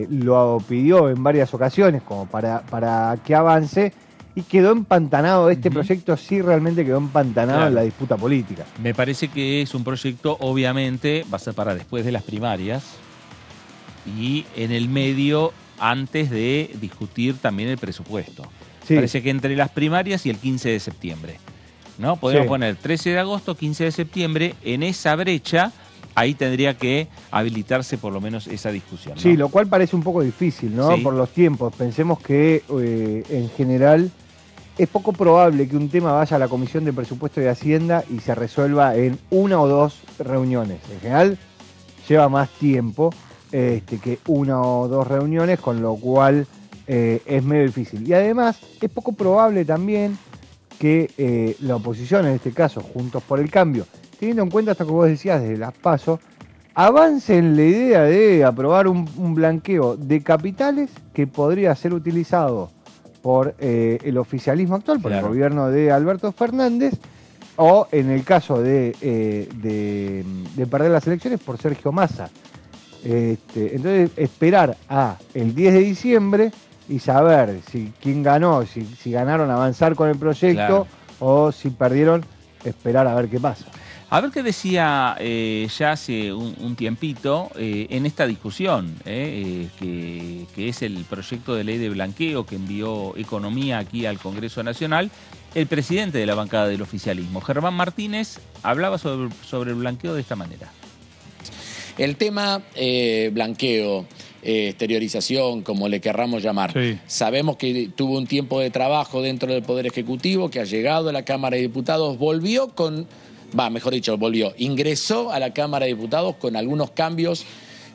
lo pidió en varias ocasiones como para que avance, y quedó empantanado. Este proyecto sí realmente quedó empantanado en la disputa política. Me parece que es un proyecto, obviamente, va a ser para después de las primarias y en el medio, antes de discutir también el presupuesto. Sí. Parece que entre las primarias y el 15 de septiembre. ¿No? Podemos poner 13 de agosto, 15 de septiembre, en esa brecha. Ahí tendría que habilitarse por lo menos esa discusión, ¿no? Sí, lo cual parece un poco difícil, ¿no? Sí. Por los tiempos. Pensemos que en general es poco probable que un tema vaya a la Comisión de Presupuesto y Hacienda y se resuelva en una o dos reuniones. En general lleva más tiempo que una o dos reuniones, con lo cual es medio difícil. Y además es poco probable también que la oposición, en este caso Juntos por el Cambio, teniendo en cuenta esto que vos decías desde las PASO, avance en la idea de aprobar un blanqueo de capitales que podría ser utilizado por el oficialismo actual, por el gobierno de Alberto Fernández, o en el caso de perder las elecciones, por Sergio Massa. Entonces, esperar a el 10 de diciembre y saber quién ganó, si ganaron, avanzar con el proyecto, o si perdieron, esperar a ver qué pasa. A ver qué decía ya hace un tiempito en esta discusión, que es el proyecto de ley de blanqueo que envió Economía aquí al Congreso Nacional, el presidente de la bancada del oficialismo, Germán Martínez, hablaba sobre el blanqueo de esta manera. El tema blanqueo, exteriorización, como le querramos llamar. Sí. Sabemos que tuvo un tiempo de trabajo dentro del Poder Ejecutivo, que ha llegado a la Cámara de Diputados, ingresó a la Cámara de Diputados con algunos cambios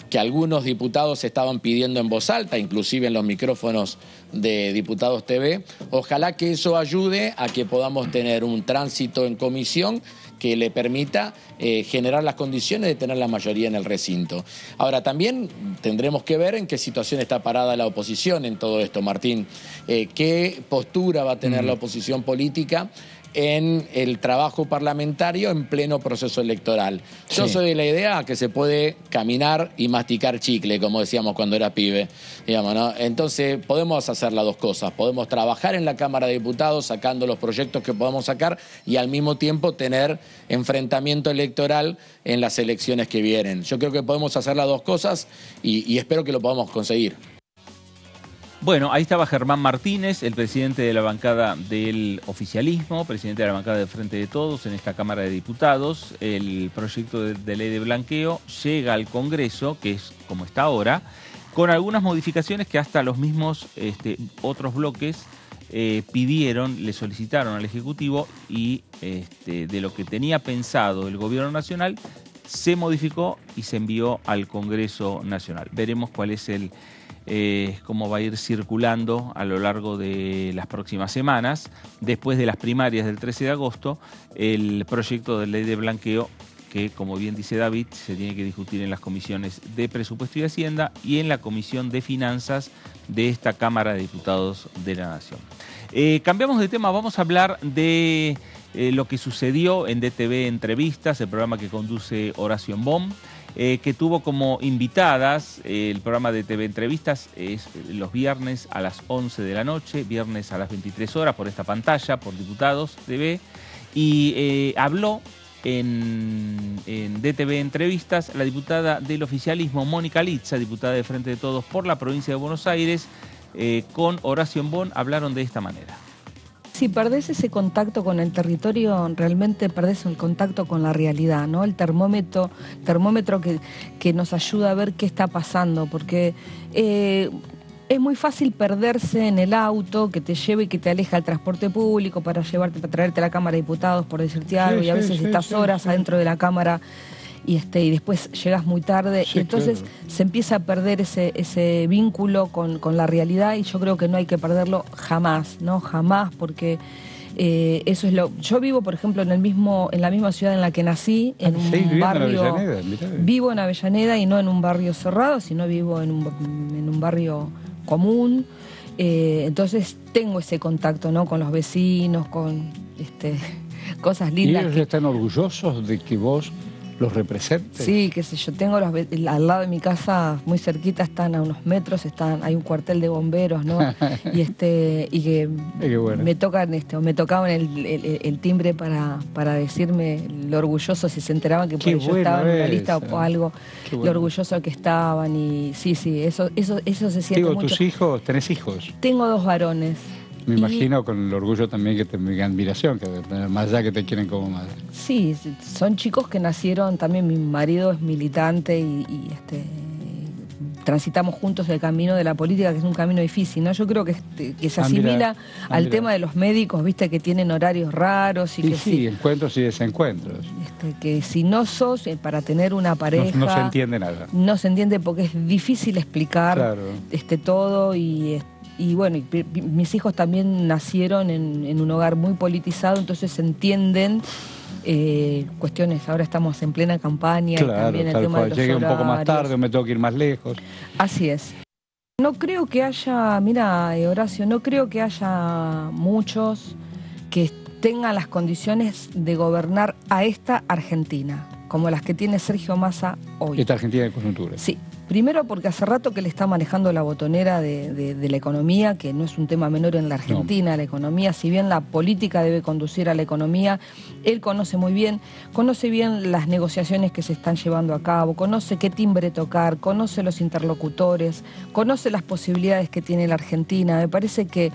que algunos diputados estaban pidiendo en voz alta, inclusive en los micrófonos de Diputados TV. Ojalá que eso ayude a que podamos tener un tránsito en comisión que le permita generar las condiciones de tener la mayoría en el recinto. Ahora, también tendremos que ver en qué situación está parada la oposición en todo esto, Martín. ¿Qué postura va a tener la oposición política en el trabajo parlamentario en pleno proceso electoral? Yo soy de la idea que se puede caminar y masticar chicle, como decíamos cuando era pibe, digamos, ¿no? Entonces podemos hacer las dos cosas, podemos trabajar en la Cámara de Diputados sacando los proyectos que podamos sacar y al mismo tiempo tener enfrentamiento electoral en las elecciones que vienen. Yo creo que podemos hacer las dos cosas y espero que lo podamos conseguir. Bueno, ahí estaba Germán Martínez, el presidente de la bancada del oficialismo, presidente de la bancada del Frente de Todos en esta Cámara de Diputados. El proyecto de ley de blanqueo llega al Congreso, que es como está ahora, con algunas modificaciones que hasta los mismos otros bloques pidieron, le solicitaron al Ejecutivo, y de lo que tenía pensado el Gobierno Nacional se modificó y se envió al Congreso Nacional. Veremos cuál es cómo va a ir circulando a lo largo de las próximas semanas, después de las primarias del 13 de agosto, el proyecto de ley de blanqueo que, como bien dice David, se tiene que discutir en las comisiones de Presupuesto y Hacienda y en la Comisión de Finanzas de esta Cámara de Diputados de la Nación. Cambiamos de tema, vamos a hablar de lo que sucedió en DTV Entrevistas, el programa que conduce Horacio Embón, que tuvo como invitadas, el programa de TV Entrevistas es los viernes a las 11 de la noche, viernes a las 23 horas por esta pantalla, por Diputados TV, Y habló en DTV Entrevistas la diputada del oficialismo, Mónica Litza, diputada de Frente de Todos por la provincia de Buenos Aires, con Horacio Bon, hablaron de esta manera. Si perdés ese contacto con el territorio, realmente perdés el contacto con la realidad, ¿no? El termómetro que nos ayuda a ver qué está pasando, porque es muy fácil perderse en el auto que te lleva y que te aleja del transporte público para traerte a la Cámara de Diputados, por decirte algo, y a veces estás horas adentro de la Cámara y después llegas muy tarde, y entonces se empieza a perder ese vínculo con la realidad, y yo creo que no hay que perderlo jamás, ¿no? Jamás, porque eso es lo... Yo vivo, por ejemplo, en la misma ciudad en la que nací, en un barrio... Vivo en Avellaneda y no en un barrio cerrado, sino vivo en un barrio común, entonces tengo ese contacto, ¿no? Con los vecinos, con cosas lindas. ¿Y ellos están orgullosos de que vos los representes? Sí, qué sé yo, tengo al lado de mi casa, muy cerquita, están a unos metros, hay un cuartel de bomberos, ¿no? y que bueno, me tocaban el timbre para decirme lo orgulloso, si se enteraban que por yo estaba en una lista o algo, lo orgulloso que estaban, y sí, eso se siente mucho. ¿Tus hijos? ¿Tenés hijos? Tengo 2 varones. Me imagino con el orgullo también que te admiración, que más allá que te quieren como madre. Sí, son chicos que nacieron, también mi marido es militante y transitamos juntos el camino de la política, que es un camino difícil, ¿no? Yo creo que se asimila al tema de los médicos, viste, que tienen horarios raros y sí, encuentros y desencuentros. Que si no sos, para tener una pareja... No se entiende nada. No se entiende porque es difícil explicar todo y bueno, mis hijos también nacieron en un hogar muy politizado, entonces se entienden cuestiones. Ahora estamos en plena campaña, y también el tema de los llegue horarios. Un poco más tarde o me tengo que ir más lejos. Así es. No creo que haya, mira, Horacio, no creo que haya muchos que tengan las condiciones de gobernar a esta Argentina, como las que tiene Sergio Massa hoy. Esta Argentina de coyuntura. Sí. Primero porque hace rato que le está manejando la botonera de la economía, que no es un tema menor en la Argentina, la economía, si bien la política debe conducir a la economía, él conoce bien las negociaciones que se están llevando a cabo, conoce qué timbre tocar, conoce los interlocutores, conoce las posibilidades que tiene la Argentina, me parece que,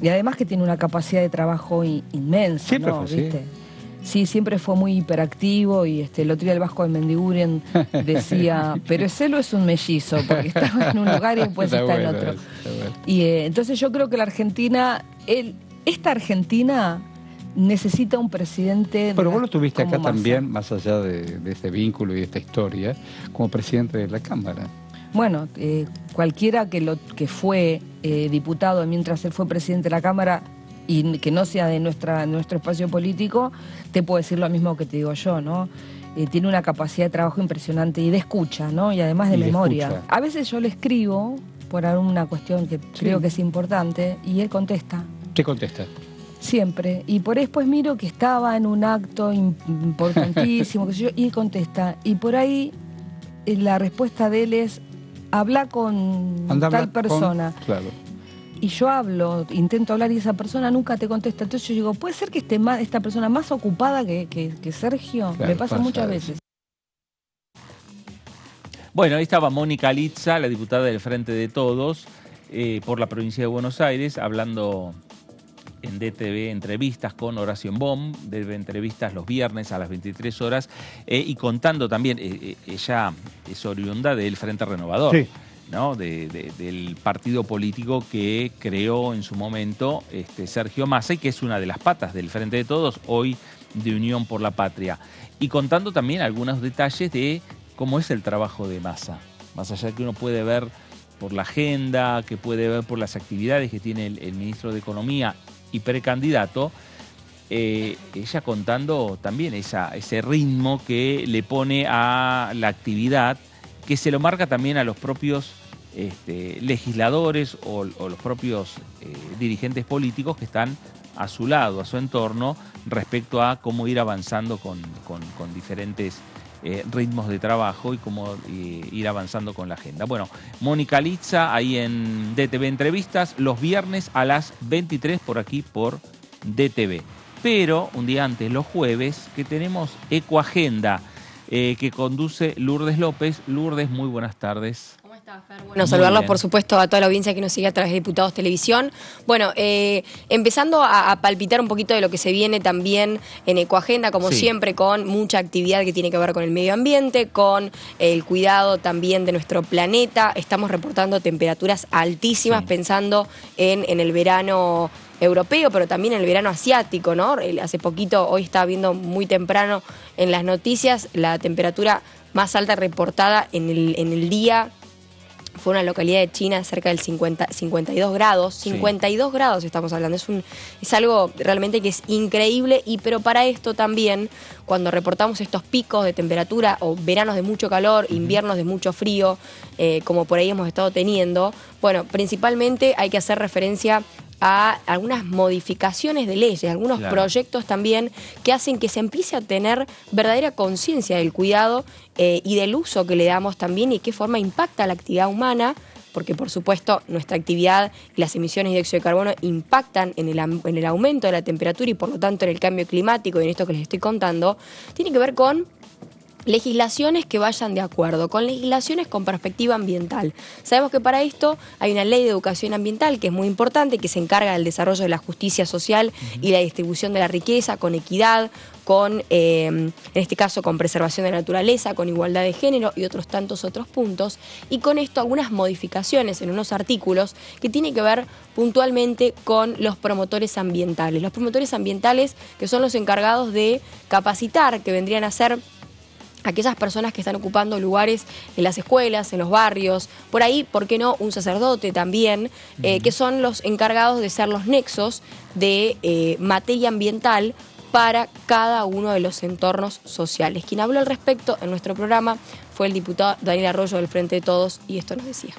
y además que tiene una capacidad de trabajo inmensa, siempre ¿no? Fue, ¿viste? Sí, siempre fue muy hiperactivo, y el otro día el Vasco de Mendiguren decía, pero Celo es un mellizo, porque estaba en un lugar y después está en otro. Y entonces yo creo que la Argentina, esta Argentina necesita un presidente... Pero vos lo tuviste acá Massa. También, más allá de este vínculo y de esta historia, como presidente de la Cámara. Bueno, cualquiera que fue diputado mientras él fue presidente de la Cámara, y que no sea de nuestro espacio político, te puedo decir lo mismo que te digo yo, ¿no? Tiene una capacidad de trabajo impresionante y de escucha, ¿no? Y además de memoria. A veces yo le escribo por alguna cuestión que creo que es importante y él contesta. ¿Qué contesta? Siempre. Y por ahí después miro que estaba en un acto importantísimo, qué sé yo, y él contesta. Y por ahí la respuesta de él es, habla con tal persona. Claro. Y yo intento hablar y esa persona nunca te contesta. Entonces yo digo, ¿puede ser que esté esta persona más ocupada que Sergio? Claro, me pasa muchas veces. Bueno, ahí estaba Mónica Litza, la diputada del Frente de Todos, por la provincia de Buenos Aires, hablando en DTV Entrevistas con Horacio Bon, DTV Entrevistas los viernes a las 23 horas, y contando también, ella es oriunda del Frente Renovador. Sí. ¿No? Del partido político que creó en su momento Sergio Massa, y que es una de las patas del Frente de Todos, hoy de Unión por la Patria. Y contando también algunos detalles de cómo es el trabajo de Massa, más allá que uno puede ver por la agenda, que puede ver por las actividades que tiene el ministro de Economía y precandidato, ella contando también ese ritmo que le pone a la actividad, que se lo marca también a los propios legisladores o los propios dirigentes políticos que están a su lado, a su entorno, respecto a cómo ir avanzando con diferentes ritmos de trabajo y cómo ir avanzando con la agenda. Bueno, Mónica Litza ahí en DTV Entrevistas, los viernes a las 23 por aquí por DTV. pero un día antes, los jueves, que tenemos Ecoagenda, que conduce Lourdes López. Lourdes, muy buenas tardes. Bueno, saludarlos por supuesto a toda la audiencia que nos sigue a través de Diputados Televisión. Bueno, empezando a palpitar un poquito de lo que se viene también en Ecoagenda, como siempre, con mucha actividad que tiene que ver con el medio ambiente, con el cuidado también de nuestro planeta. Estamos reportando temperaturas altísimas, pensando en el verano europeo, pero también en el verano asiático, ¿no? Hace poquito, hoy estaba viendo muy temprano en las noticias, la temperatura más alta reportada en el día fue una localidad de China cerca del 52 grados. 52 grados estamos hablando. Es algo realmente que es increíble, pero para esto también, cuando reportamos estos picos de temperatura o veranos de mucho calor, inviernos de mucho frío, como por ahí hemos estado teniendo, bueno, principalmente hay que hacer referencia a algunas modificaciones de leyes, algunos proyectos también que hacen que se empiece a tener verdadera conciencia del cuidado y del uso que le damos también y qué forma impacta la actividad humana, porque por supuesto nuestra actividad y las emisiones de dióxido de carbono impactan en el aumento de la temperatura y por lo tanto en el cambio climático y en esto que les estoy contando, tiene que ver con legislaciones que vayan de acuerdo, con legislaciones con perspectiva ambiental. Sabemos que para esto hay una ley de educación ambiental que es muy importante, que se encarga del desarrollo de la justicia social y la distribución de la riqueza con equidad, con, en este caso, con preservación de la naturaleza, con igualdad de género y otros tantos otros puntos. Y con esto algunas modificaciones en unos artículos que tienen que ver puntualmente con los promotores ambientales. Los promotores ambientales que son los encargados de capacitar, que vendrían a ser aquellas personas que están ocupando lugares en las escuelas, en los barrios, por ahí, ¿por qué no? Un sacerdote también, que son los encargados de ser los nexos de materia ambiental para cada uno de los entornos sociales. Quien habló al respecto en nuestro programa fue el diputado Daniel Arroyo del Frente de Todos y esto nos decía.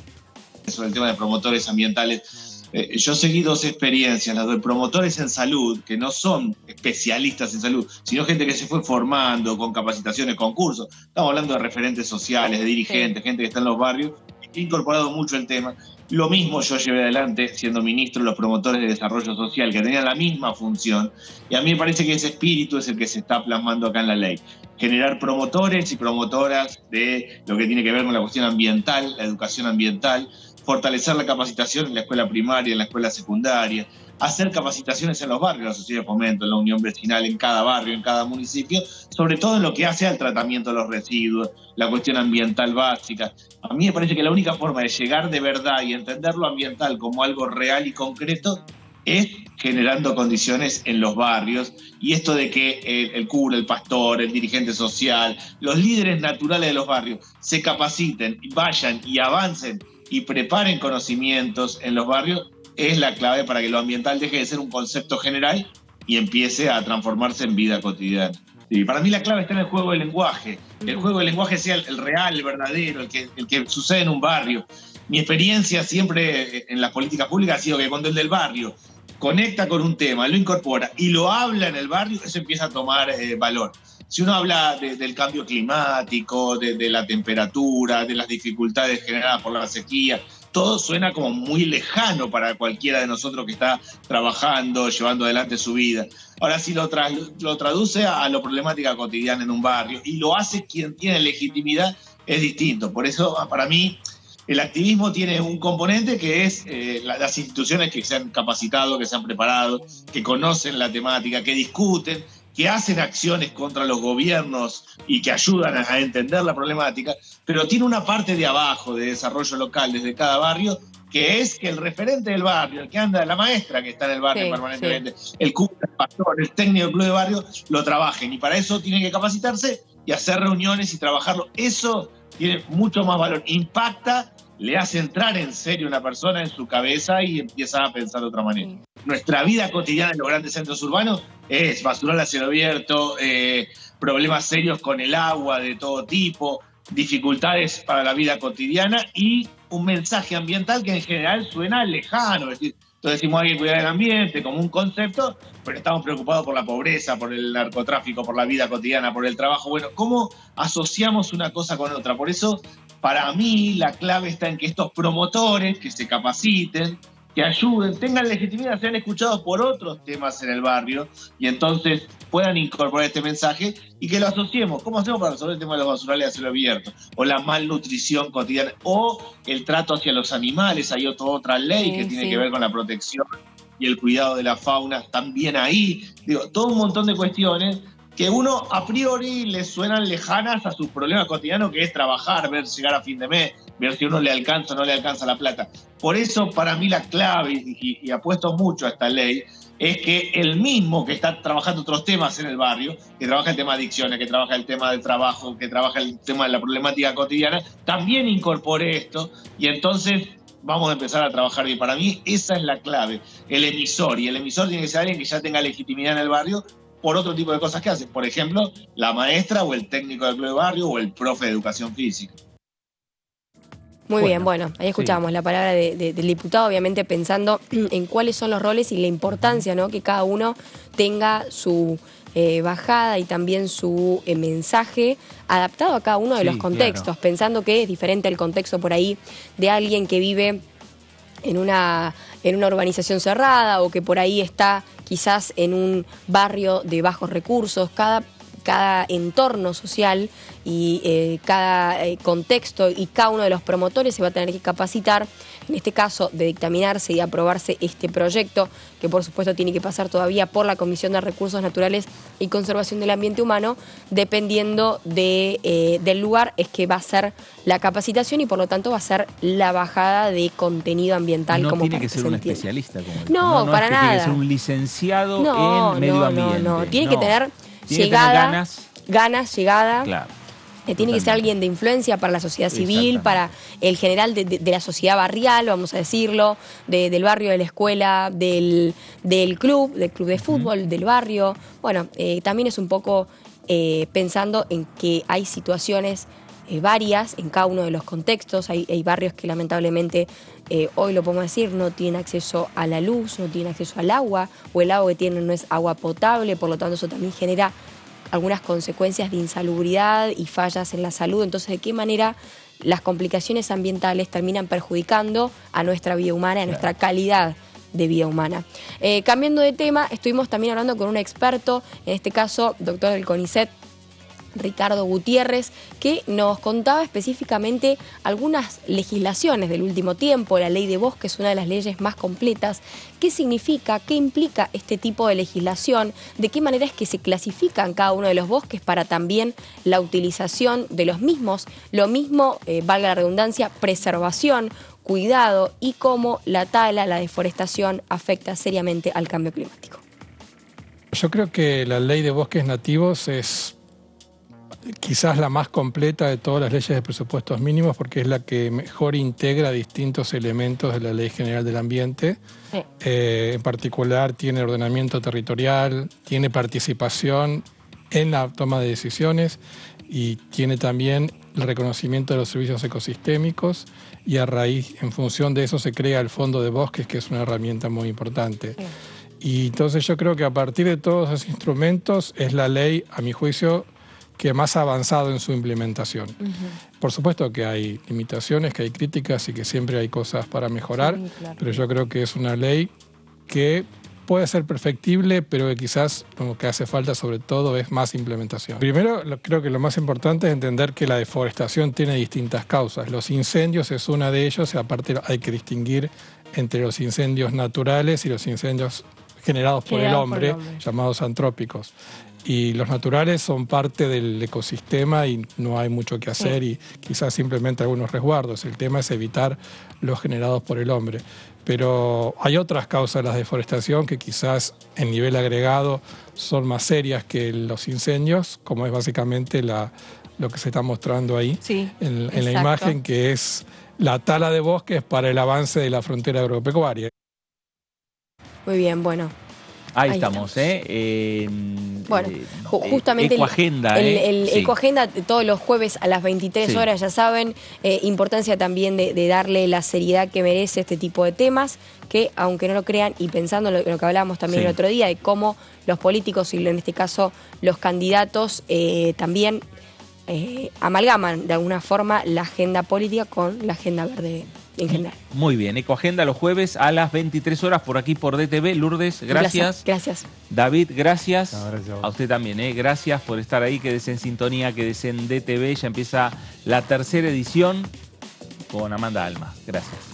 Sobre el tema de promotores ambientales, yo seguí dos experiencias, las de promotores en salud, que no son especialistas en salud, sino gente que se fue formando con capacitaciones, concursos. Estamos hablando de referentes sociales, de dirigentes, gente que está en los barrios, que ha incorporado mucho el tema. Lo mismo yo llevé adelante siendo ministro los promotores de desarrollo social, que tenían la misma función. Y a mí me parece que ese espíritu es el que se está plasmando acá en la ley. Generar promotores y promotoras de lo que tiene que ver con la cuestión ambiental, la educación ambiental, fortalecer la capacitación en la escuela primaria, en la escuela secundaria, hacer capacitaciones en los barrios, la sociedad de fomento, en la unión vecinal, en cada barrio, en cada municipio, sobre todo en lo que hace al tratamiento de los residuos, la cuestión ambiental básica. A mí me parece que la única forma de llegar de verdad y entender lo ambiental como algo real y concreto es generando condiciones en los barrios, y esto de que el cura, el pastor, el dirigente social, los líderes naturales de los barrios se capaciten, vayan y avancen y preparen conocimientos en los barrios, es la clave para que lo ambiental deje de ser un concepto general y empiece a transformarse en vida cotidiana. Y para mí la clave está en el juego del lenguaje, que el juego del lenguaje sea el real, el verdadero, el que sucede en un barrio. Mi experiencia siempre en las políticas públicas ha sido que cuando el del barrio conecta con un tema, lo incorpora y lo habla en el barrio, eso empieza a tomar valor. Si uno habla del cambio climático, de la temperatura, de las dificultades generadas por la sequía, todo suena como muy lejano para cualquiera de nosotros que está trabajando, llevando adelante su vida. Ahora, si lo traduce a lo problemática cotidiana en un barrio y lo hace quien tiene legitimidad, es distinto. Por eso, para mí, el activismo tiene un componente que es las instituciones que se han capacitado, que se han preparado, que conocen la temática, que discuten, que hacen acciones contra los gobiernos y que ayudan a entender la problemática, pero tiene una parte de abajo de desarrollo local desde cada barrio, que es que el referente del barrio, el que anda, la maestra que está en el barrio permanentemente, el cura, el pastor, el técnico del club de barrio, lo trabajen. Y para eso tienen que capacitarse y hacer reuniones y trabajarlo. Eso tiene mucho más valor. Impacta, le hace entrar en serio una persona en su cabeza y empieza a pensar de otra manera. Nuestra vida cotidiana en los grandes centros urbanos es basural a cielo abierto, problemas serios con el agua de todo tipo, dificultades para la vida cotidiana y un mensaje ambiental que en general suena lejano. Es decir, entonces decimos hay que cuidar el ambiente como un concepto, pero estamos preocupados por la pobreza, por el narcotráfico, por la vida cotidiana, por el trabajo. Bueno, ¿cómo asociamos una cosa con otra? Por eso, para mí, la clave está en que estos promotores que se capaciten, que ayuden, tengan legitimidad, sean escuchados por otros temas en el barrio y entonces puedan incorporar este mensaje y que lo asociemos. ¿Cómo hacemos para resolver el tema de los basurales a cielo abierto? O la malnutrición cotidiana, o el trato hacia los animales. Hay otra ley que tiene que ver con la protección y el cuidado de la fauna, también ahí. Digo, todo un montón de cuestiones que uno a priori le suenan lejanas a sus problemas cotidianos, que es trabajar, ver llegar a fin de mes, ver si uno le alcanza o no le alcanza la plata. Por eso, para mí, la clave, y apuesto mucho a esta ley, es que el mismo que está trabajando otros temas en el barrio, que trabaja el tema de adicciones, que trabaja el tema del trabajo, que trabaja el tema de la problemática cotidiana, también incorpore esto, y entonces vamos a empezar a trabajar bien. Para mí, esa es la clave, el emisor, y el emisor tiene que ser alguien que ya tenga legitimidad en el barrio, por otro tipo de cosas que hace. Por ejemplo, la maestra o el técnico del club de barrio o el profe de educación física. Muy bien, bueno, ahí escuchábamos la palabra del diputado, obviamente pensando en cuáles son los roles y la importancia, ¿no?, que cada uno tenga su bajada y también su mensaje adaptado a cada uno de los contextos, pensando que es diferente el contexto por ahí de alguien que vive en una urbanización cerrada o que por ahí está quizás en un barrio de bajos recursos. Cada entorno social y cada contexto y cada uno de los promotores se va a tener que capacitar, en este caso de dictaminarse y aprobarse este proyecto, que por supuesto tiene que pasar todavía por la Comisión de Recursos Naturales y Conservación del Ambiente Humano. Dependiendo del lugar es que va a ser la capacitación y por lo tanto va a ser la bajada de contenido ambiental. No como tiene que ser un especialista, como dijo. No, para nada. Tiene que ser un licenciado en medio ambiente. No, tiene que tener llegada, ganas, llegada. Claro. Tiene que ser alguien de influencia para la sociedad civil, para el general de la sociedad barrial, vamos a decirlo, del barrio, de la escuela, del club de fútbol, del barrio. Bueno, también es un poco pensando en que hay situaciones varias en cada uno de los contextos. Hay barrios que lamentablemente, hoy lo podemos decir, no tienen acceso a la luz, no tienen acceso al agua, o el agua que tienen no es agua potable, por lo tanto eso también genera algunas consecuencias de insalubridad y fallas en la salud. Entonces, ¿de qué manera las complicaciones ambientales terminan perjudicando a nuestra vida humana, a nuestra calidad de vida humana? Cambiando de tema, estuvimos también hablando con un experto, en este caso, doctor del CONICET, Ricardo Gutiérrez, que nos contaba específicamente algunas legislaciones del último tiempo. La ley de bosques es una de las leyes más completas. ¿Qué significa, qué implica este tipo de legislación? ¿De qué manera es que se clasifican cada uno de los bosques para también la utilización de los mismos? Lo mismo, valga la redundancia, preservación, cuidado y cómo la tala, la deforestación afecta seriamente al cambio climático. Yo creo que la ley de bosques nativos es quizás la más completa de todas las leyes de presupuestos mínimos, porque es la que mejor integra distintos elementos de la Ley General del Ambiente. Sí. En particular tiene ordenamiento territorial, tiene participación en la toma de decisiones y tiene también el reconocimiento de los servicios ecosistémicos, y a raíz, en función de eso, se crea el Fondo de Bosques, que es una herramienta muy importante. Sí. Y entonces yo creo que a partir de todos esos instrumentos es la ley, a mi juicio, que más ha avanzado en su implementación. Por supuesto que hay limitaciones, que hay críticas y que siempre hay cosas para mejorar, sí, claro. Pero yo creo que es una ley que puede ser perfectible, pero que quizás lo que hace falta sobre todo es más implementación. Primero, creo que lo más importante es entender que la deforestación tiene distintas causas. Los incendios es una de ellos, y aparte hay que distinguir entre los incendios naturales y los incendios generados por el hombre, llamados antrópicos. Y los naturales son parte del ecosistema y no hay mucho que hacer, y quizás simplemente algunos resguardos. El tema es evitar los generados por el hombre. Pero hay otras causas de la deforestación que quizás en nivel agregado son más serias que los incendios, como es básicamente lo que se está mostrando ahí en la imagen, que es la tala de bosques para el avance de la frontera agropecuaria. Muy bien, bueno. Ahí estamos, Bueno, justamente Ecoagenda, el Ecoagenda todos los jueves a las 23 horas, ya saben, importancia también de darle la seriedad que merece este tipo de temas, que aunque no lo crean, y pensando en lo que hablábamos también el otro día, de cómo los políticos, y en este caso los candidatos, también amalgaman de alguna forma la agenda política con la agenda verde en general. Muy bien, Ecoagenda los jueves a las 23 horas por aquí por DTV. Lourdes, gracias. Gracias. David, gracias. No, gracias a usted también, gracias por estar ahí, quédese en sintonía, quédese en DTV. Ya empieza la tercera edición con Amanda Alma. Gracias.